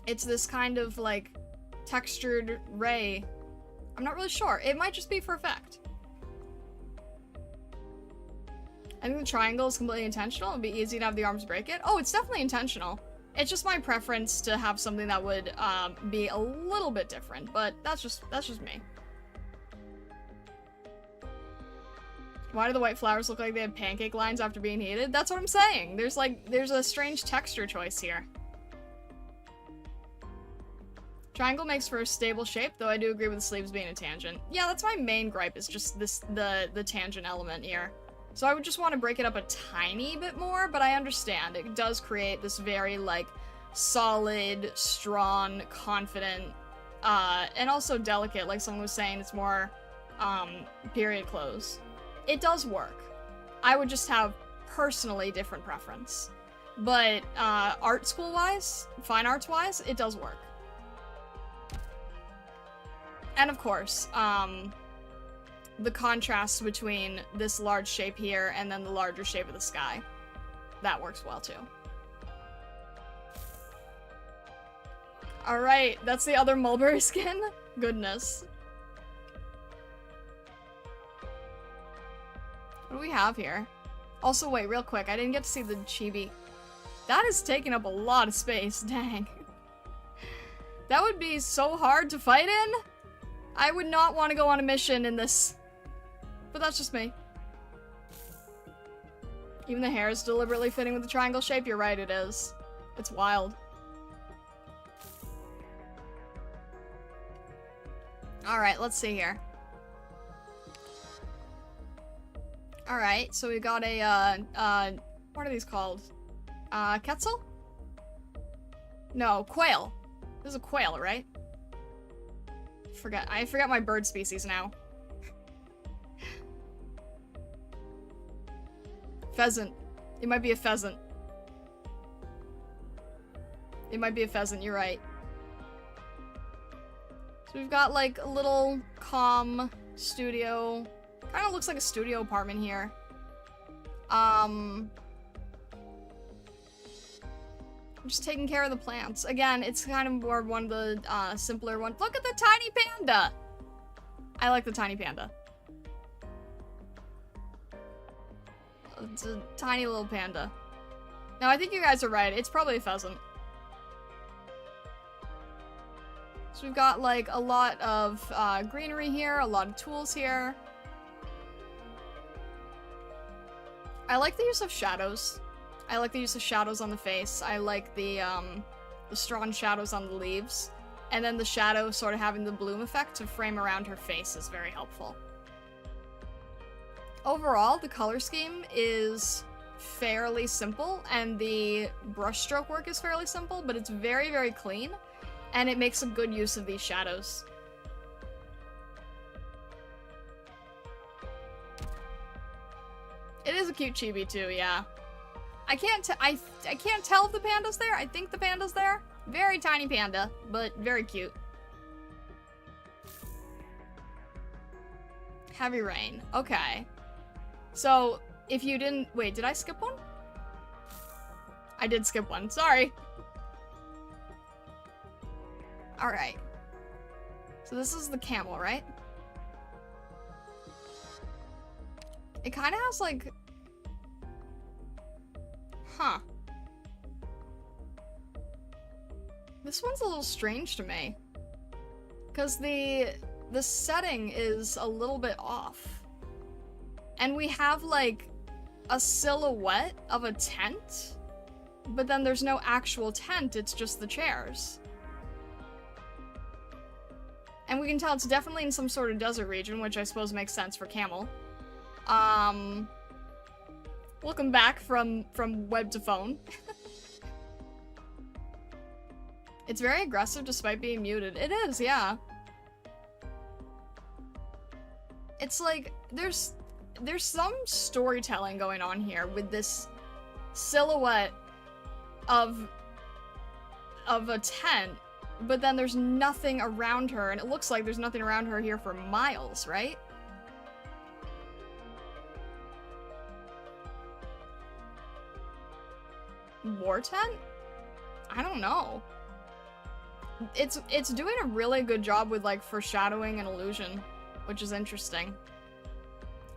It's this kind of like textured ray. I'm not really sure. It might just be for effect. I think the triangle is completely intentional. It'd be easy to have the arms break it. Oh, it's definitely intentional. It's just my preference to have something that would be a little bit different, but that's just me. Why do the white flowers look like they have pancake lines after being heated? That's what I'm saying. There's a strange texture choice here. Triangle makes for a stable shape, though I do agree with the sleeves being a tangent. Yeah, that's my main gripe, is just the tangent element here. So I would just want to break it up a tiny bit more, but I understand. It does create this very, like, solid, strong, confident, and also delicate. Like someone was saying, it's more period clothes. It does work. I would just have personally different preference. But art school wise, fine arts wise, it does work. And of course, the contrast between this large shape here and then the larger shape of the sky. That works well too. Alright, that's the other mulberry skin? Goodness. What do we have here? Also, wait, real quick, I didn't get to see the chibi. That is taking up a lot of space, dang. That would be so hard to fight in. I would not want to go on a mission in this. But that's just me. Even the hair is deliberately fitting with the triangle shape. You're right, it is. It's wild. Alright, let's see here. Alright, so we got a, what are these called? Quetzal? No, quail. This is a quail, right? I forget my bird species now. Pheasant. It might be a pheasant. It might be a pheasant, you're right. So we've got like a little calm studio. Kind of looks like a studio apartment here. I'm just taking care of the plants. Again, it's kind of more one of the simpler ones. Look at the tiny panda! I like the tiny panda. It's a tiny little panda. No, I think you guys are right. It's probably a pheasant. So we've got like a lot of greenery here, a lot of tools here. I like the use of shadows. I like the use of shadows on the face. I like the strong shadows on the leaves. And then the shadow sort of having the bloom effect to frame around her face is very helpful. Overall, the color scheme is fairly simple, and the brushstroke work is fairly simple, but it's very, very clean, and it makes a good use of these shadows. It is a cute chibi too, yeah. I can't tell if the panda's there. I think the panda's there. Very tiny panda, but very cute. Heavy rain. Okay. So, if you didn't... Wait, did I skip one? I did skip one. Sorry. Alright. So this is the camel, right? It kind of has, like... Huh. This one's a little strange to me. Because the setting is a little bit off. And we have, like, a silhouette of a tent, but then there's no actual tent, it's just the chairs. And we can tell it's definitely in some sort of desert region, which I suppose makes sense for camel. Welcome back from web to phone. It's very aggressive despite being muted. It is, yeah. It's like, there's some storytelling going on here with this silhouette of a tent, but then there's nothing around her, and it looks like there's nothing around her here for miles, right? War tent? I don't know. It's doing a really good job with, like, foreshadowing and illusion, which is interesting.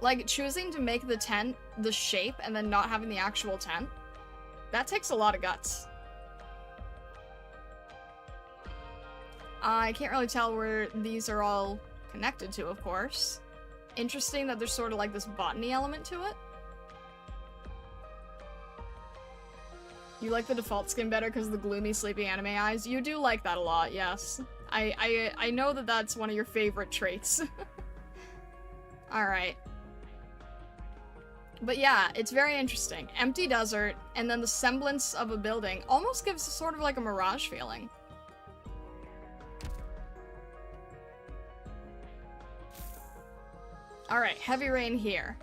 Like, choosing to make the tent the shape and then not having the actual tent, that takes a lot of guts. I can't really tell where these are all connected to, of course. Interesting that there's sort of like this botany element to it. You like the default skin better because of the gloomy, sleepy anime eyes? You do like that a lot, yes. I know that that's one of your favorite traits. Alright. But yeah, it's very interesting. Empty desert, and then the semblance of a building almost gives sort of like a mirage feeling. Alright, heavy rain here.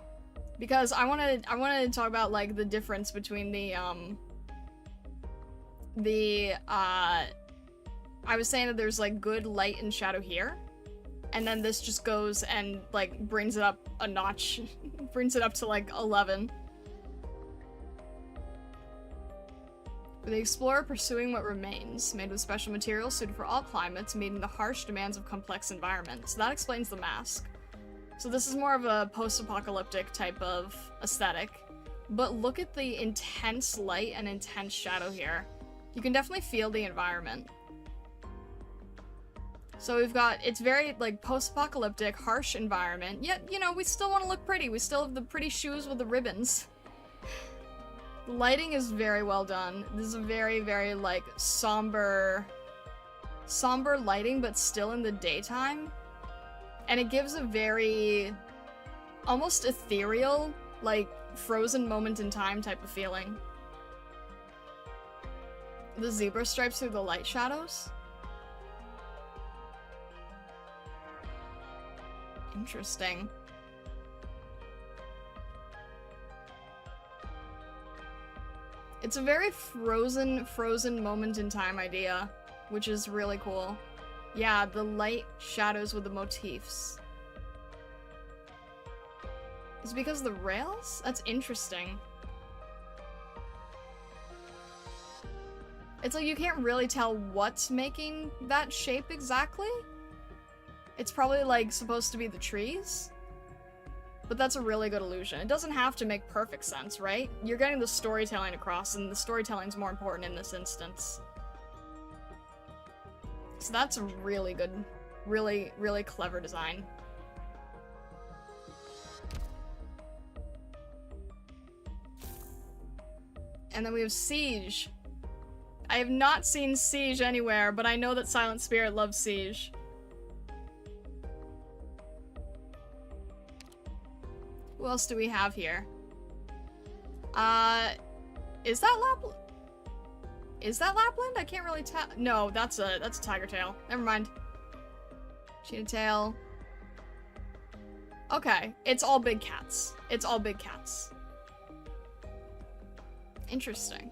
Because I wanna talk about, like, the difference between I was saying that there's, like, good light and shadow here. And then this just goes and, like, brings it up a notch. Brings it up to, like, 11. For the explorer pursuing what remains, made with special materials suited for all climates, meeting the harsh demands of complex environments. So that explains the mask. So this is more of a post-apocalyptic type of aesthetic. But look at the intense light and intense shadow here. You can definitely feel the environment. So we've got, it's very, like, post-apocalyptic, harsh environment, yet, you know, we still want to look pretty. We still have the pretty shoes with the ribbons. The lighting is very well done. This is a very, very, like, somber lighting, but still in the daytime. And it gives a very, almost ethereal, like, frozen moment in time type of feeling. The zebra stripes through the light shadows. Interesting. It's a very frozen moment in time idea, which is really cool. Yeah, the light shadows with the motifs. Is it because of the rails? That's interesting. It's like you can't really tell what's making that shape exactly. It's probably, like, supposed to be the trees. But that's a really good illusion. It doesn't have to make perfect sense, right? You're getting the storytelling across, and the storytelling's more important in this instance. So that's a really good, really, really clever design. And then we have Siege. I have not seen Siege anywhere, but I know that Silent Spirit loves Siege. Who else do we have here? Is that Lapland? Is that Lapland? I can't really tell. No, that's a tiger tail. Never mind. Cheetah tail. Okay, it's all big cats. It's all big cats. Interesting.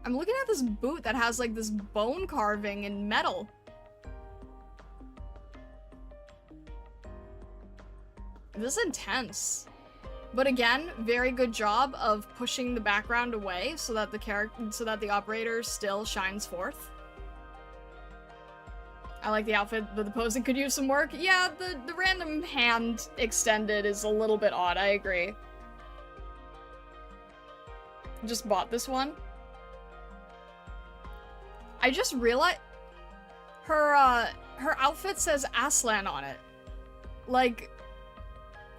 I'm looking at this boot that has, like, this bone carving in metal. This is intense. But again, very good job of pushing the background away so that the operator still shines forth. I like the outfit, but the posing could use some work. Yeah, the random hand extended is a little bit odd, I agree. Just bought this one. I just realized her outfit says Aslan on it. Like,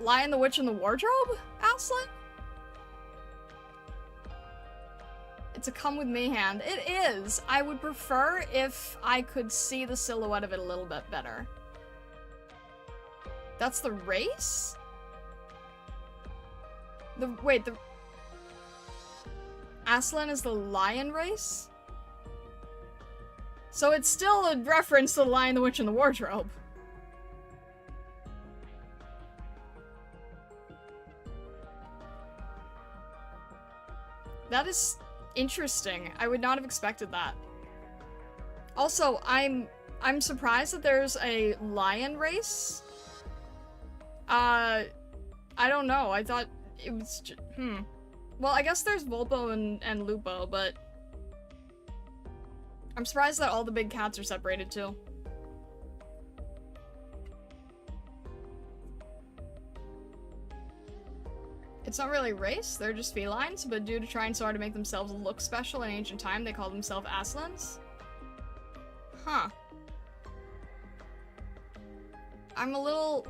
Lion, the Witch, and the Wardrobe? Aslan? It's a come with me hand. It is. I would prefer if I could see the silhouette of it a little bit better. That's the race? Wait, the Aslan is the lion race? So it's still a reference to the Lion, the Witch, and the Wardrobe. That is interesting. I would not have expected that. Also, I'm surprised that there's a lion race. I don't know. I thought it was just, Well, I guess there's Volpo and Lupo, but I'm surprised that all the big cats are separated too. It's not really race, they're just felines, but due to trying so hard to make themselves look special in ancient time, they call themselves Aslans. Huh. I'm a little...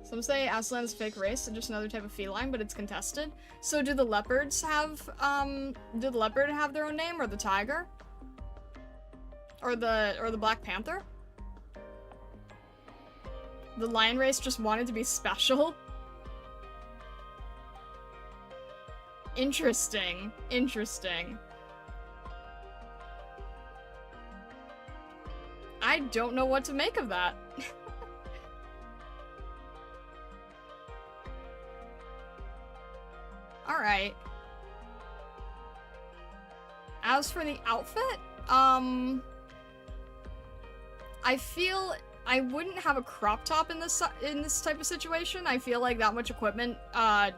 Some say Aslan's fake race and just another type of feline, but it's contested. So do the leopards have, do the leopard have their own name, or the tiger? Or the Black Panther? The lion race just wanted to be special? Interesting. Interesting. I don't know what to make of that. Alright. As for the outfit, I feel I wouldn't have a crop top in this type of situation. I feel like that much equipment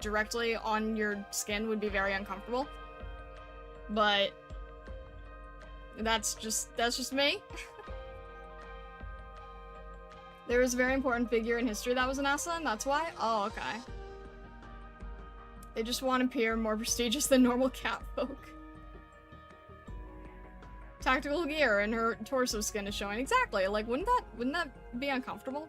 directly on your skin would be very uncomfortable. But that's just me. There was a very important figure in history that was an Asa, and that's why? Oh, okay. They just want to appear more prestigious than normal cat folk. Tactical gear and her torso skin is showing. Exactly. Like, wouldn't that be uncomfortable?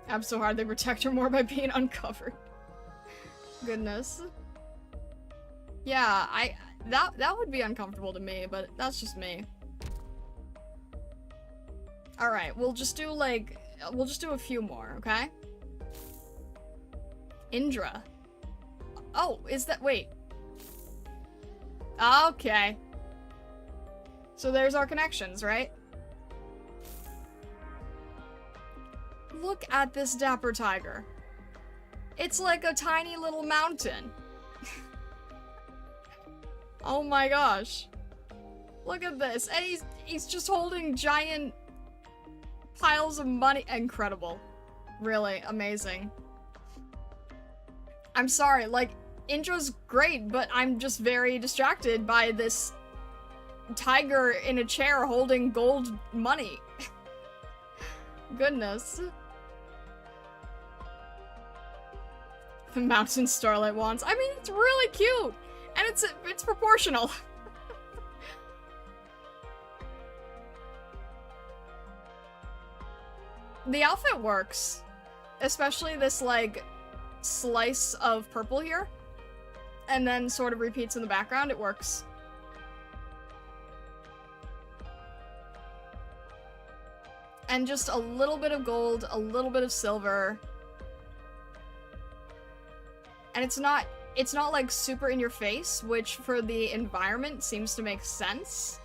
I'm so hard they protect her more by being uncovered. Goodness. Yeah, that would be uncomfortable to me, but that's just me. Alright, we'll just do a few more, okay? Indra. Oh, is that- wait. Okay. So there's our connections, right? Look at this dapper tiger. It's like a tiny little mountain. Oh my gosh. Look at this. And he's just holding giant piles of money. Incredible. Really amazing. I'm sorry, like, Indra's great, but I'm just very distracted by this tiger in a chair holding gold money. Goodness. The mountain starlight wands. I mean, it's really cute! And it's proportional. The outfit works. Especially this, like, slice of purple here. And then sort of repeats in the background. It works. And just a little bit of gold, a little bit of silver. And it's not like super in your face, which for the environment seems to make sense.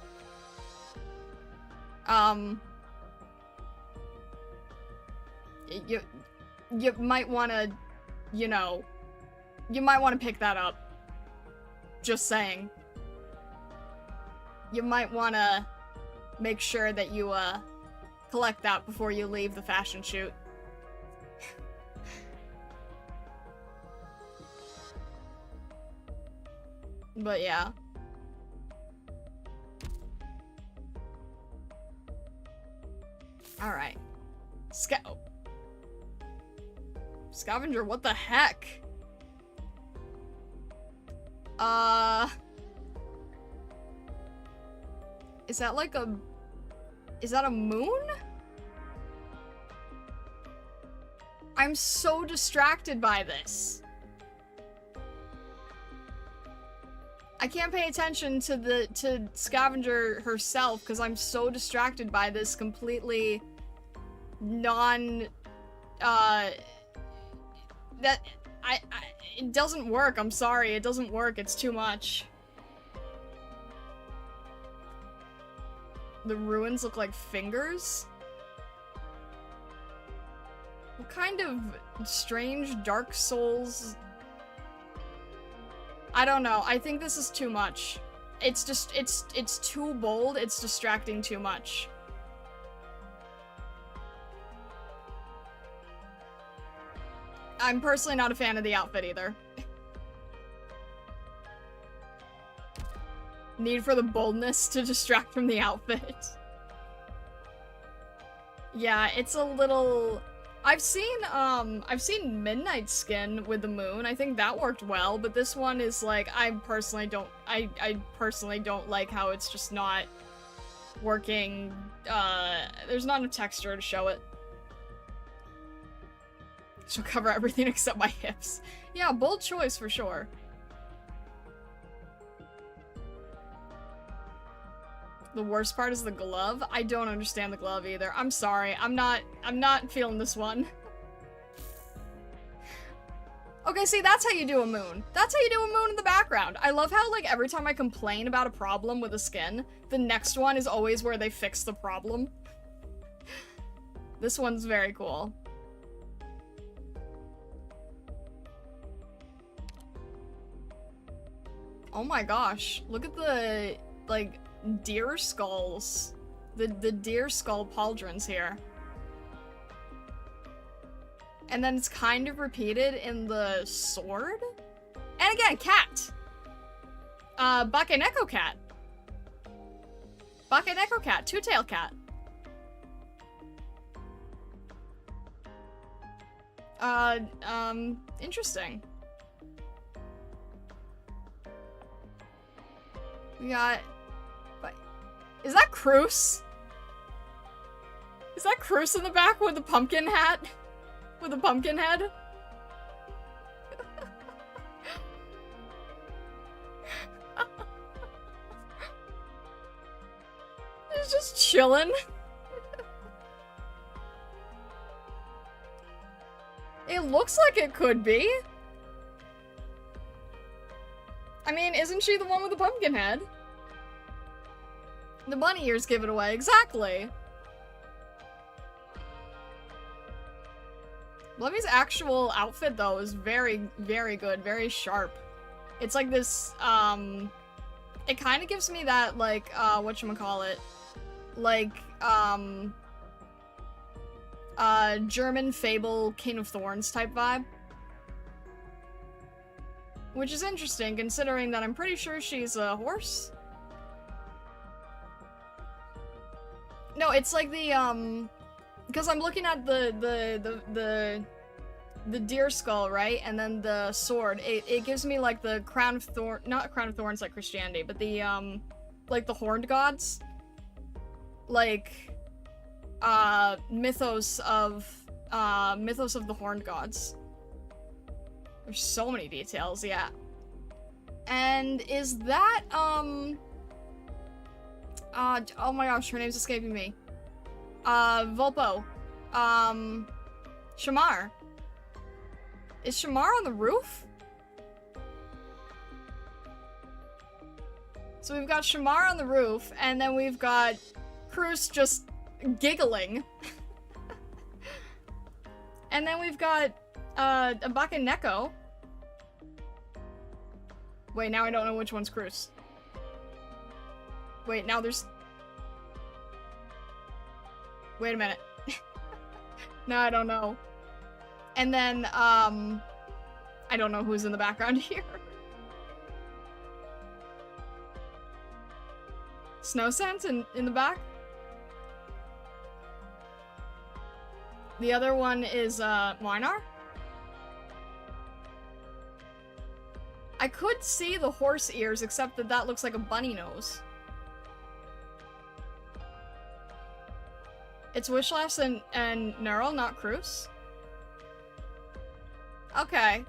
You might want to, you know, you might want to pick that up. Just saying. You might want to make sure that you, collect that before you leave the fashion shoot. But yeah. Alright. Scavenger, what the heck? Is that like a... Is that a moon? I'm so distracted by this. I can't pay attention to Scavenger herself because I'm so distracted by this completely it doesn't work. I'm sorry, it doesn't work. It's too much. The ruins look like fingers? What kind of strange Dark Souls? I don't know. I think this is too much. It's just, it's too bold. It's distracting too much. I'm personally not a fan of the outfit either. Need for the boldness to distract from the outfit. Yeah, it's a little... I've seen Midnight Skin with the moon. I think that worked well, but this one is like, I personally don't like how it's just not working. There's not enough texture to show it. She'll cover everything except my hips. Yeah, bold choice for sure. The worst part is the glove. I don't understand the glove either. I'm sorry. I'm not feeling this one. Okay, see, that's how you do a moon. That's how you do a moon in the background. I love how, like, every time I complain about a problem with a skin, the next one is always where they fix the problem. This one's very cool. Oh my gosh, look at the, like, deer skulls. The deer skull pauldrons here. And then it's kind of repeated in the sword. And again, cat. Bakeneko cat. Bakeneko cat, two-tail cat. Interesting. We got... Is that Cruz? Is that Cruz in the back with the pumpkin hat? With a pumpkin head? He's just chilling. It looks like it could be. I mean, isn't she the one with the pumpkin head? The bunny ears give it away, exactly. Blummy's actual outfit, though, is very, very good, very sharp. It's like this, it kind of gives me that, like, whatchamacallit, like, German fable King of Thorns type vibe. Which is interesting, considering that I'm pretty sure she's a horse. No, it's like the, because I'm looking at the deer skull, right? And then the sword. It gives me, like, the crown of thorns, not crown of thorns like Christianity, but the, like, the horned gods. Like, mythos of the horned gods. There's so many details, yeah. And is that, oh my gosh, her name's escaping me. Volpo. Shamar. Is Shamar on the roof? So we've got Shamar on the roof, and then we've got Cruz just giggling. And then we've got, a Bakeneko. Wait, now I don't know which one's Cruz. Wait, now there's... Wait a minute. No, I don't know. And then, I don't know who's in the background here. Snow Sense in the back? The other one is, Minar? I could see the horse ears, except that that looks like a bunny nose. It's Wishlass and Neural, not Cruz? Okay.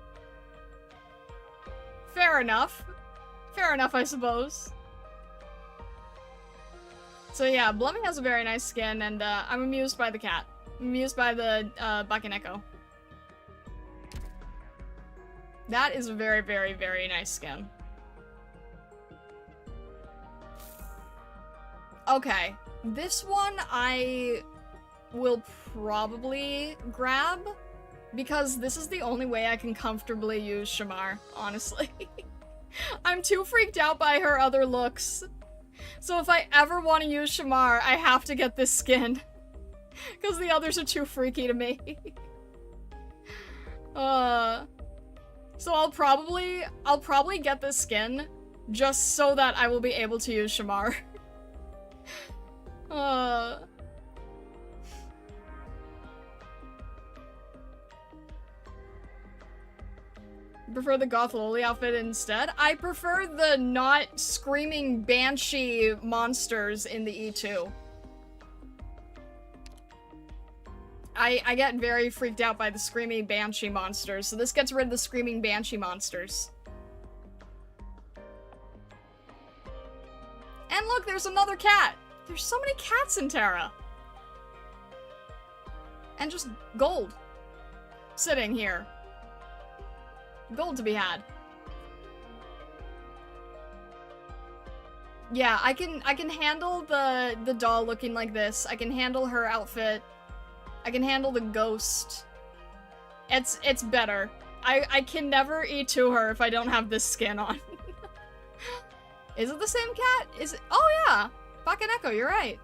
Fair enough. Fair enough, I suppose. So yeah, Blummy has a very nice skin, and I'm amused by the cat. I'm amused by the Bakeneko. That is a very, very, very nice skin. Okay, this one I will probably grab, because this is the only way I can comfortably use Shamar, honestly. I'm too freaked out by her other looks. So if I ever want to use Shamar, I have to get this skin. Because the others are too freaky to me. So I'll probably get this skin just so that I will be able to use Shamar. Prefer the Goth Loli outfit instead? I prefer the not screaming banshee monsters in the E2. I get very freaked out by the screaming banshee monsters, so this gets rid of the screaming banshee monsters. And look, there's another cat! There's so many cats in Terra! And just gold. Sitting here. Gold to be had. Yeah, I can handle the doll looking like this. I can handle her outfit. I can handle the ghost. It's better. I can never E2 her if I don't have this skin on. Is it the same cat? Is it? Oh yeah! Bakaneko, you're right.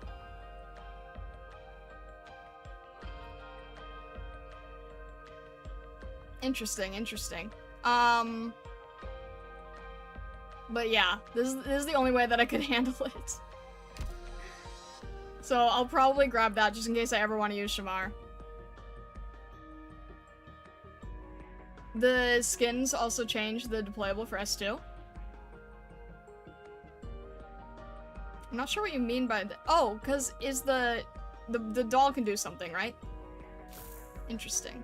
Interesting, interesting. But yeah, this is the only way that I could handle it. So I'll probably grab that just in case I ever want to use Shamar. The skins also changed the deployable for S2. I'm not sure what you mean by the— oh, because is the doll can do something, right? Interesting.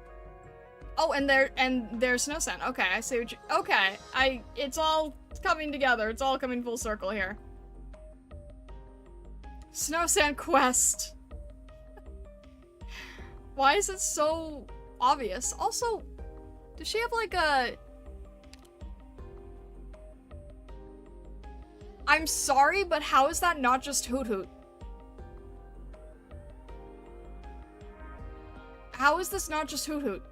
Oh, and there's Snow Sand. Okay, I see what you— okay, it's all coming together. It's all coming full circle here. Snow Sand quest. Why is it so obvious? Also, does she have like a— I'm sorry, but how is that not just Hoot Hoot? How is this not just Hoot Hoot?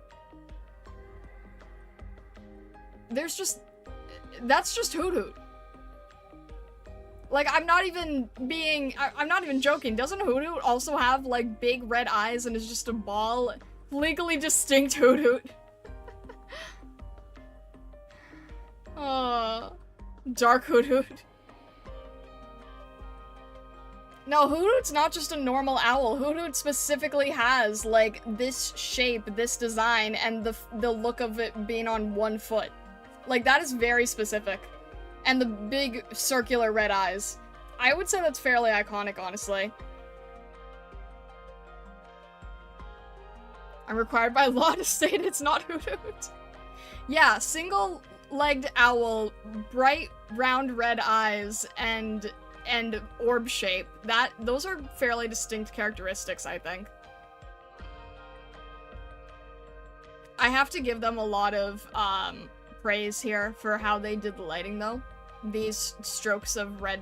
There's just— that's just Hoot Hoot. Like, I'm not even being— I'm not even joking. Doesn't Hoot Hoot also have, like, big red eyes and is just a ball? Legally distinct Hoot Hoot. Dark Hoot Hoot. No, Hoot Hoot's not just a normal owl. Hoot Hoot specifically has, like, this shape, this design, and the look of it being on one foot. Like, that is very specific. And the big circular red eyes. I would say that's fairly iconic, honestly. I'm required by law to state it's not Hoot Hoot. Yeah, single-legged owl, bright round red eyes, and orb shape. Those are fairly distinct characteristics, I think. I have to give them a lot of praise here for how they did the lighting, though. These strokes of red,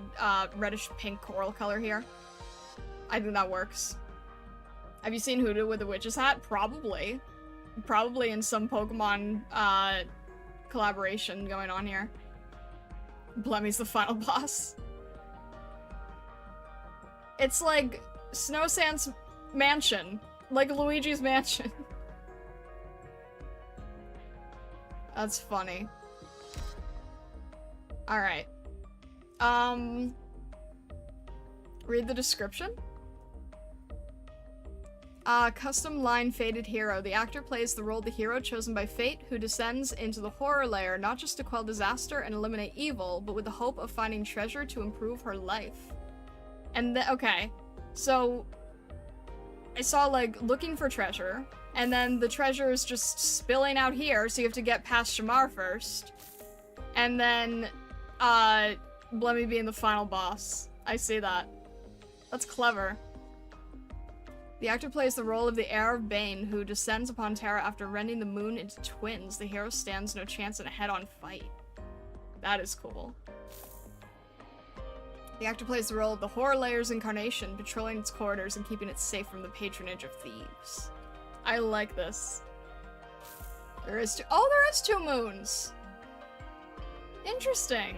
reddish pink coral color here. I think that works. Have you seen Hoot Hoot with a witch's hat? Probably. Probably in some Pokemon collaboration going on here. Blemmy's the final boss. It's like Snow Sand's mansion. Like Luigi's mansion. That's funny. Alright. Read the description? Custom line Fated Hero. The actor plays the role of the hero chosen by fate who descends into the horror layer not just to quell disaster and eliminate evil, but with the hope of finding treasure to improve her life. And okay, so I saw, like, looking for treasure, and then the treasure is just spilling out here, so you have to get past Shamar first. And then, Blemmy being the final boss. I see that. That's clever. The actor plays the role of the heir of Bane, who descends upon Terra after rending the moon into twins. The hero stands no chance in a head-on fight. That is cool. The actor plays the role of the Horror Layer's incarnation, patrolling its corridors and keeping it safe from the patronage of thieves. I like this. There is two— oh, there is two moons! Interesting.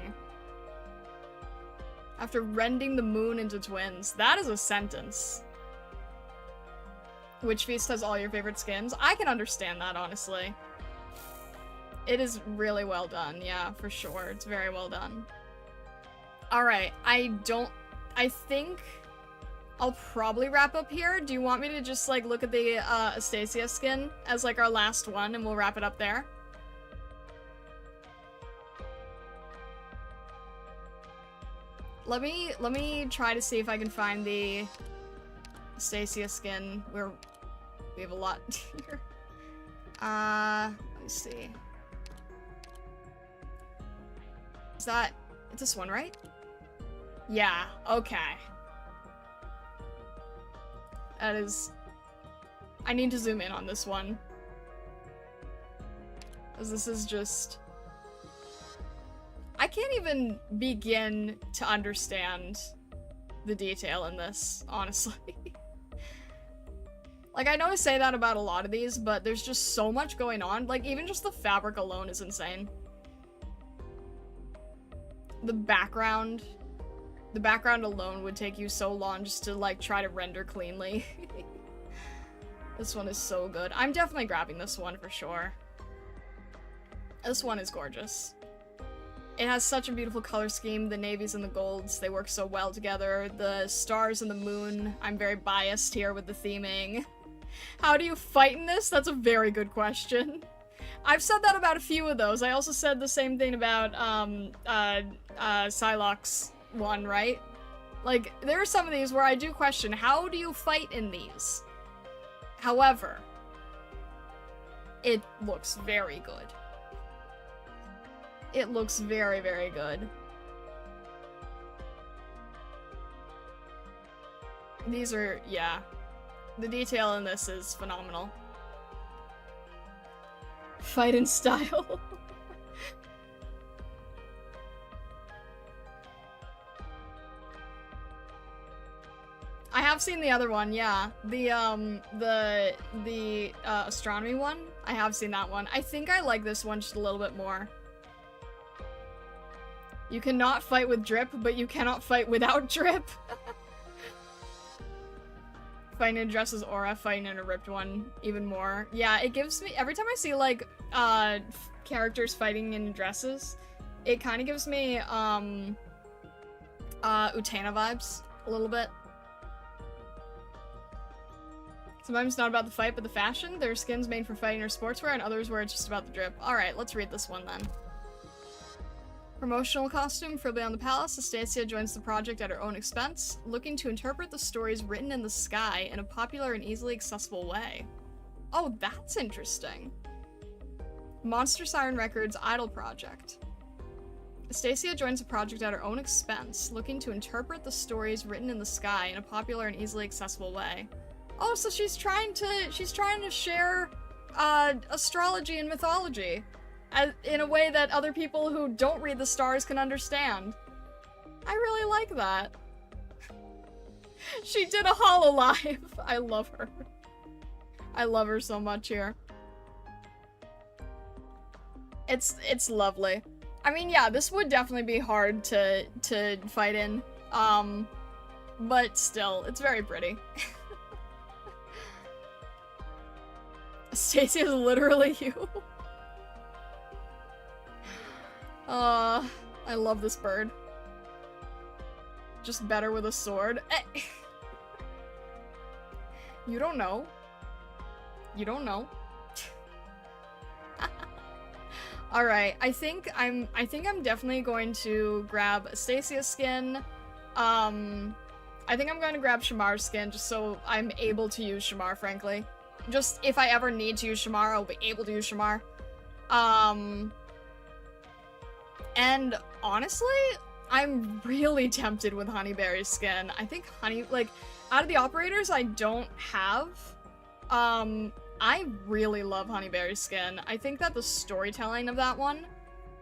After rending the moon into twins. That is a sentence. Witch Feast has all your favorite skins. I can understand that, honestly. It is really well done, yeah, for sure. It's very well done. Alright, I think I'll probably wrap up here. Do you want me to just, like, look at the Astasia skin as, like, our last one, and we'll wrap it up there? Let me try to see if I can find the Astasia skin. We have a lot here. Let me see. Is that— it's this one, right? Yeah, okay. That is— I need to zoom in on this one. Because this is just... I can't even begin to understand the detail in this, honestly. Like, I know I say that about a lot of these, but there's just so much going on. Like, even just the fabric alone is insane. The background alone would take you so long just to, like, try to render cleanly. This one is so good. I'm definitely grabbing this one for sure. This one is gorgeous. It has such a beautiful color scheme. The navies and the golds, they work so well together. The stars and the moon, I'm very biased here with the theming. How do you fight in this? That's a very good question. I've said that about a few of those. I also said the same thing about, Psylocke's one, right? Like, there are some of these where I do question, how do you fight in these? However, it looks very good. It looks very, very good. These are, yeah. The detail in this is phenomenal. Fight in style. I have seen the other one, yeah. The astronomy one. I have seen that one. I think I like this one just a little bit more. You cannot fight with drip, but you cannot fight without drip. Fighting in Dress's aura, fighting in a ripped one, even more. Yeah, it gives me, every time I see, like, characters fighting in dresses, it kind of gives me, Utena vibes, a little bit. Sometimes it's not about the fight, but the fashion. There are skins made for fighting or sportswear, and others where it's just about the drip. Alright, let's read this one then. Promotional costume for Beyond the Palace. Astacia joins the project at her own expense, looking to interpret the stories written in the sky in a popular and easily accessible way. Oh, that's interesting. Monster Siren Records Idol Project. Astacia joins the project at her own expense, looking to interpret the stories written in the sky in a popular and easily accessible way. Oh, so she's trying to share, astrology and mythology. In a way that other people who don't read the stars can understand. I really like that. She did a hololive. I love her. I love her so much here. It's lovely. I mean, yeah, this would definitely be hard to fight in. But still, it's very pretty. Stacey is literally you. I love this bird. Just better with a sword. You don't know. You don't know. Alright, I think I'm definitely going to grab Astacia's skin. I think I'm going to grab Shamar's skin just so I'm able to use Shamar, frankly. Just if I ever need to use Shamar, I'll be able to use Shamar. And honestly, I'm really tempted with Honeyberry's skin. I think out of the operators I don't have, I really love Honeyberry's skin. I think that the storytelling of that one,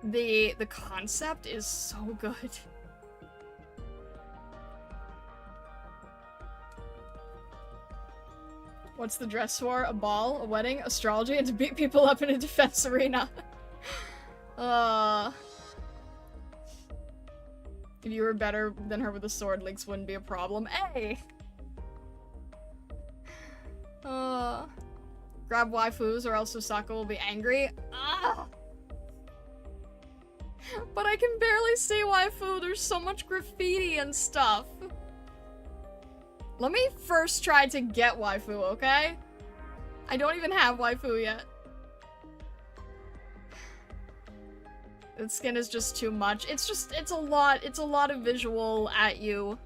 the concept is so good. What's the dress for? A ball, a wedding, astrology, and to beat people up in a defense arena. If you were better than her with a sword, links wouldn't be a problem. Hey! Grab waifus or else Osaka will be angry. Ah! But I can barely see waifu. There's so much graffiti and stuff. Let me first try to get waifu, okay? I don't even have waifu yet. The skin is just too much. It's a lot of visual at you.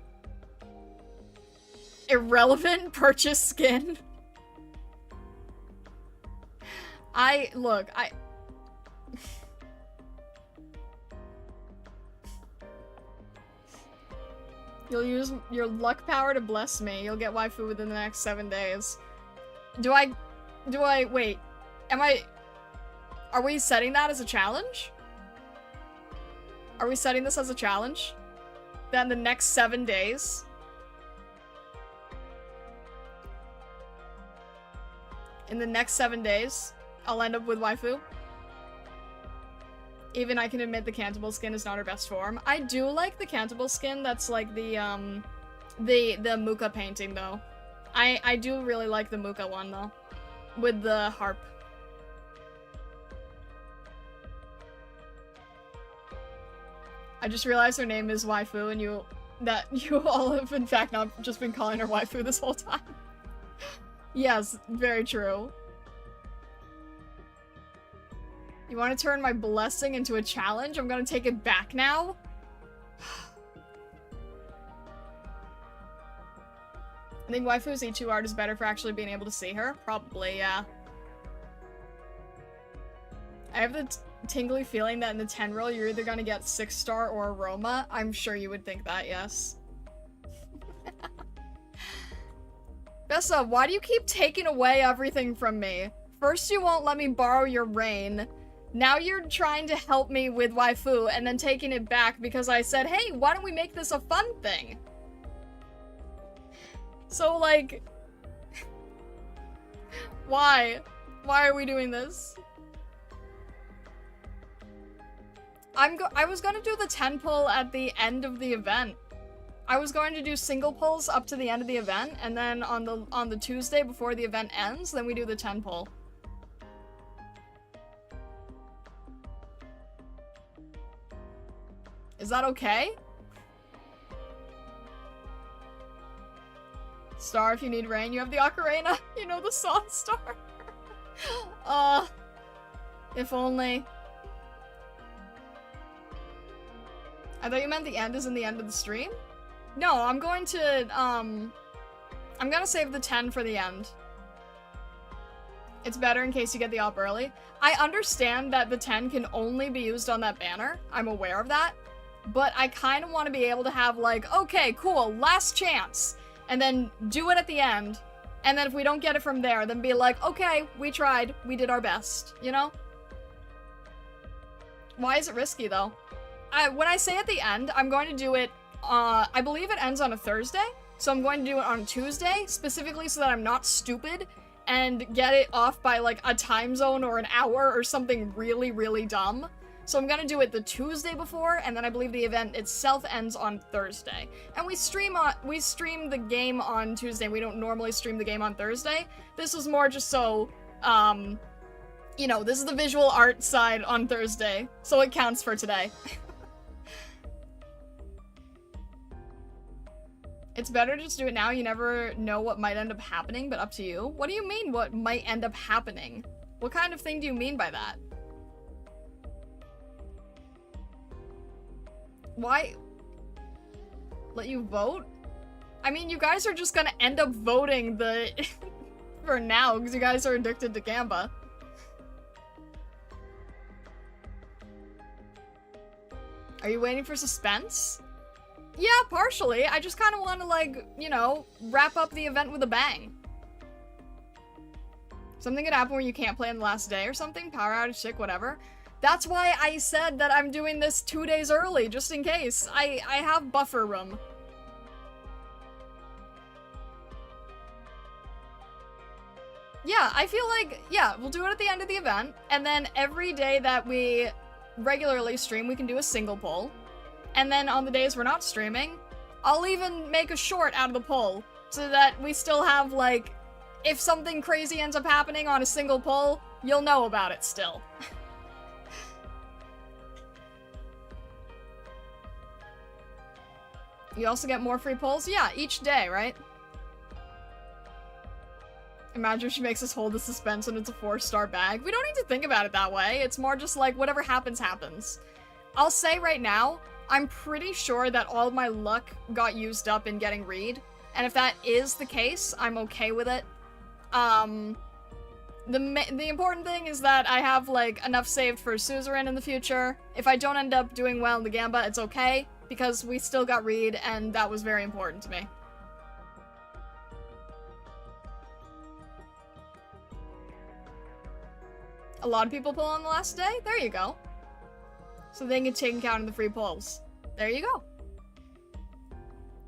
Irrelevant purchase skin. Look, You'll use your luck power to bless me. You'll get waifu within the next 7 days. Wait, am I... Are we setting that as a challenge? Are we setting this as a challenge? Then the next 7 days... In the next 7 days, I'll end up with waifu. Even I can admit the Cantabile skin is not her best form. I do like the Cantabile skin that's like the Muka painting, though. I do really like the Muka one, though. With the harp. I just realized her name is waifu, and you all have in fact not just been calling her waifu this whole time. Yes, very true. You want to turn my blessing into a challenge? I'm gonna take it back now? I think waifu's E2 art is better for actually being able to see her. Probably, yeah. I have the tingly feeling that in the 10 roll you're either gonna get 6-star or Aroma. I'm sure you would think that, yes. Bessa, why do you keep taking away everything from me? First you won't let me borrow your rain. Now you're trying to help me with waifu and then taking it back because I said, hey, why don't we make this a fun thing? So, like... Why? Why are we doing this? I was gonna do the 10 pull at the end of the event. I was going to do single pulls up to the end of the event, and then on the Tuesday before the event ends, then we do the 10 pull. Is that okay? Star if you need rain. You have the ocarina. You know the song Star. If only. I thought you meant the end is in the end of the stream? No, I'm going to, I'm gonna save the 10 for the end. It's better in case you get the op early. I understand that the 10 can only be used on that banner. I'm aware of that. But I kind of want to be able to have, like, okay, cool, last chance. And then do it at the end. And then if we don't get it from there, then be like, okay, we tried. We did our best, you know? Why is it risky, though? When I say at the end, I'm going to do it, I believe it ends on a Thursday, so I'm going to do it on Tuesday, specifically so that I'm not stupid and get it off by, like, a time zone or an hour or something really, really dumb. So I'm gonna do it the Tuesday before, and then I believe the event itself ends on Thursday. And we stream the game on Tuesday. We don't normally stream the game on Thursday. This was more just so, you know, this is the visual art side on Thursday, so it counts for today. It's better to just do it now. You never know what might end up happening, but up to you. What do you mean, what might end up happening? What kind of thing do you mean by that? Why? Let you vote? I mean, you guys are just gonna end up voting the... for now, because you guys are addicted to Gamba. Are you waiting for suspense? Yeah, partially. I just kind of want to, like, you know, wrap up the event with a bang. Something could happen where you can't play on the last day or something. Power outage, sick, whatever. That's why I said that I'm doing this 2 days early, just in case. I have buffer room. Yeah, I feel like, yeah, we'll do it at the end of the event, and then every day that we regularly stream, we can do a single poll. And then on the days we're not streaming, I'll even make a short out of the poll, so that we still have, like, if something crazy ends up happening on a single poll, you'll know about it still. You also get more free polls? Yeah, each day, right? Imagine if she makes us hold the suspense and it's a 4-star bag. We don't need to think about it that way. It's more just like, whatever happens, happens. I'll say right now, I'm pretty sure that all of my luck got used up in getting Reed. And if that is the case, I'm okay with it. The important thing is that I have, like, enough saved for Suzerain in the future. If I don't end up doing well in the Gamba, it's okay, because we still got Reed, and that was very important to me. A lot of people pull on the last day? There you go. So they can take account of the free pulls. There you go.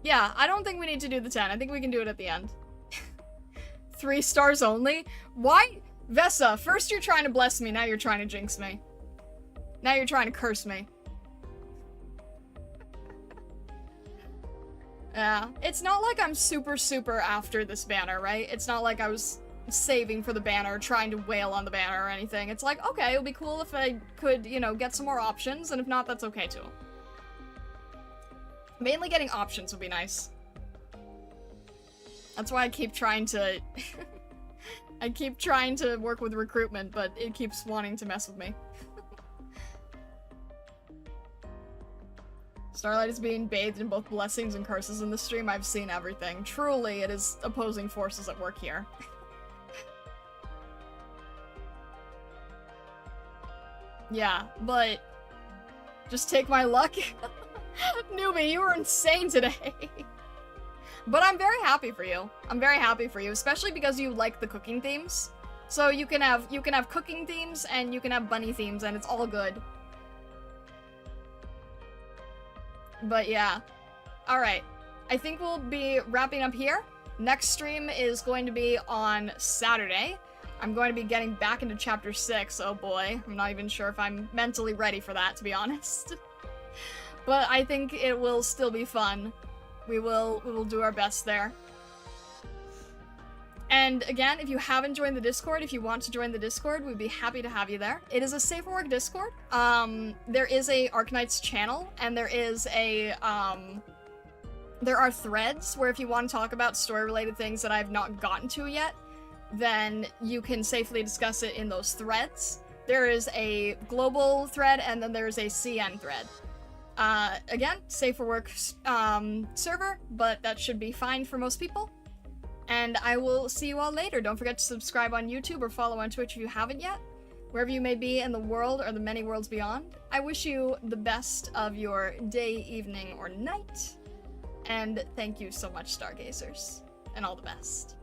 Yeah, I don't think we need to do the 10. I think we can do it at the end. 3 stars only? Why? Vessa, first you're trying to bless me, now you're trying to jinx me. Now you're trying to curse me. Yeah, it's not like I'm super after this banner, right? It's not like I was saving for the banner, trying to wail on the banner or anything. It's like, okay, it would be cool if I could, you know, get some more options, and if not, that's okay too. Mainly getting options would be nice. That's why I keep trying to... I keep trying to work with recruitment, but it keeps wanting to mess with me. Starlight is being bathed in both blessings and curses in the stream. I've seen everything. Truly, it is opposing forces at work here. Yeah, but... just take my luck. Newbie, you were insane today. But I'm very happy for you. I'm very happy for you, especially because you like the cooking themes. So you can have cooking themes and you can have bunny themes, and it's all good. But yeah. Alright. I think we'll be wrapping up here. Next stream is going to be on Saturday. I'm going to be getting back into chapter 6. Oh boy. I'm not even sure if I'm mentally ready for that, to be honest. But I think it will still be fun. We will do our best there. And again, if you haven't joined the Discord, if you want to join the Discord, we'd be happy to have you there. It is a safe for work Discord. There is a Arknights channel, and there is a, there are threads where if you want to talk about story-related things that I've not gotten to yet, then you can safely discuss it in those threads. There is a global thread, and then there's a CN thread. Again, safe for work server, but that should be fine for most people. And I will see you all later. Don't forget to subscribe on YouTube or follow on Twitch if you haven't yet. Wherever you may be in the world or the many worlds beyond, I wish you the best of your day, evening, or night. And thank you so much, Stargazers. And all the best.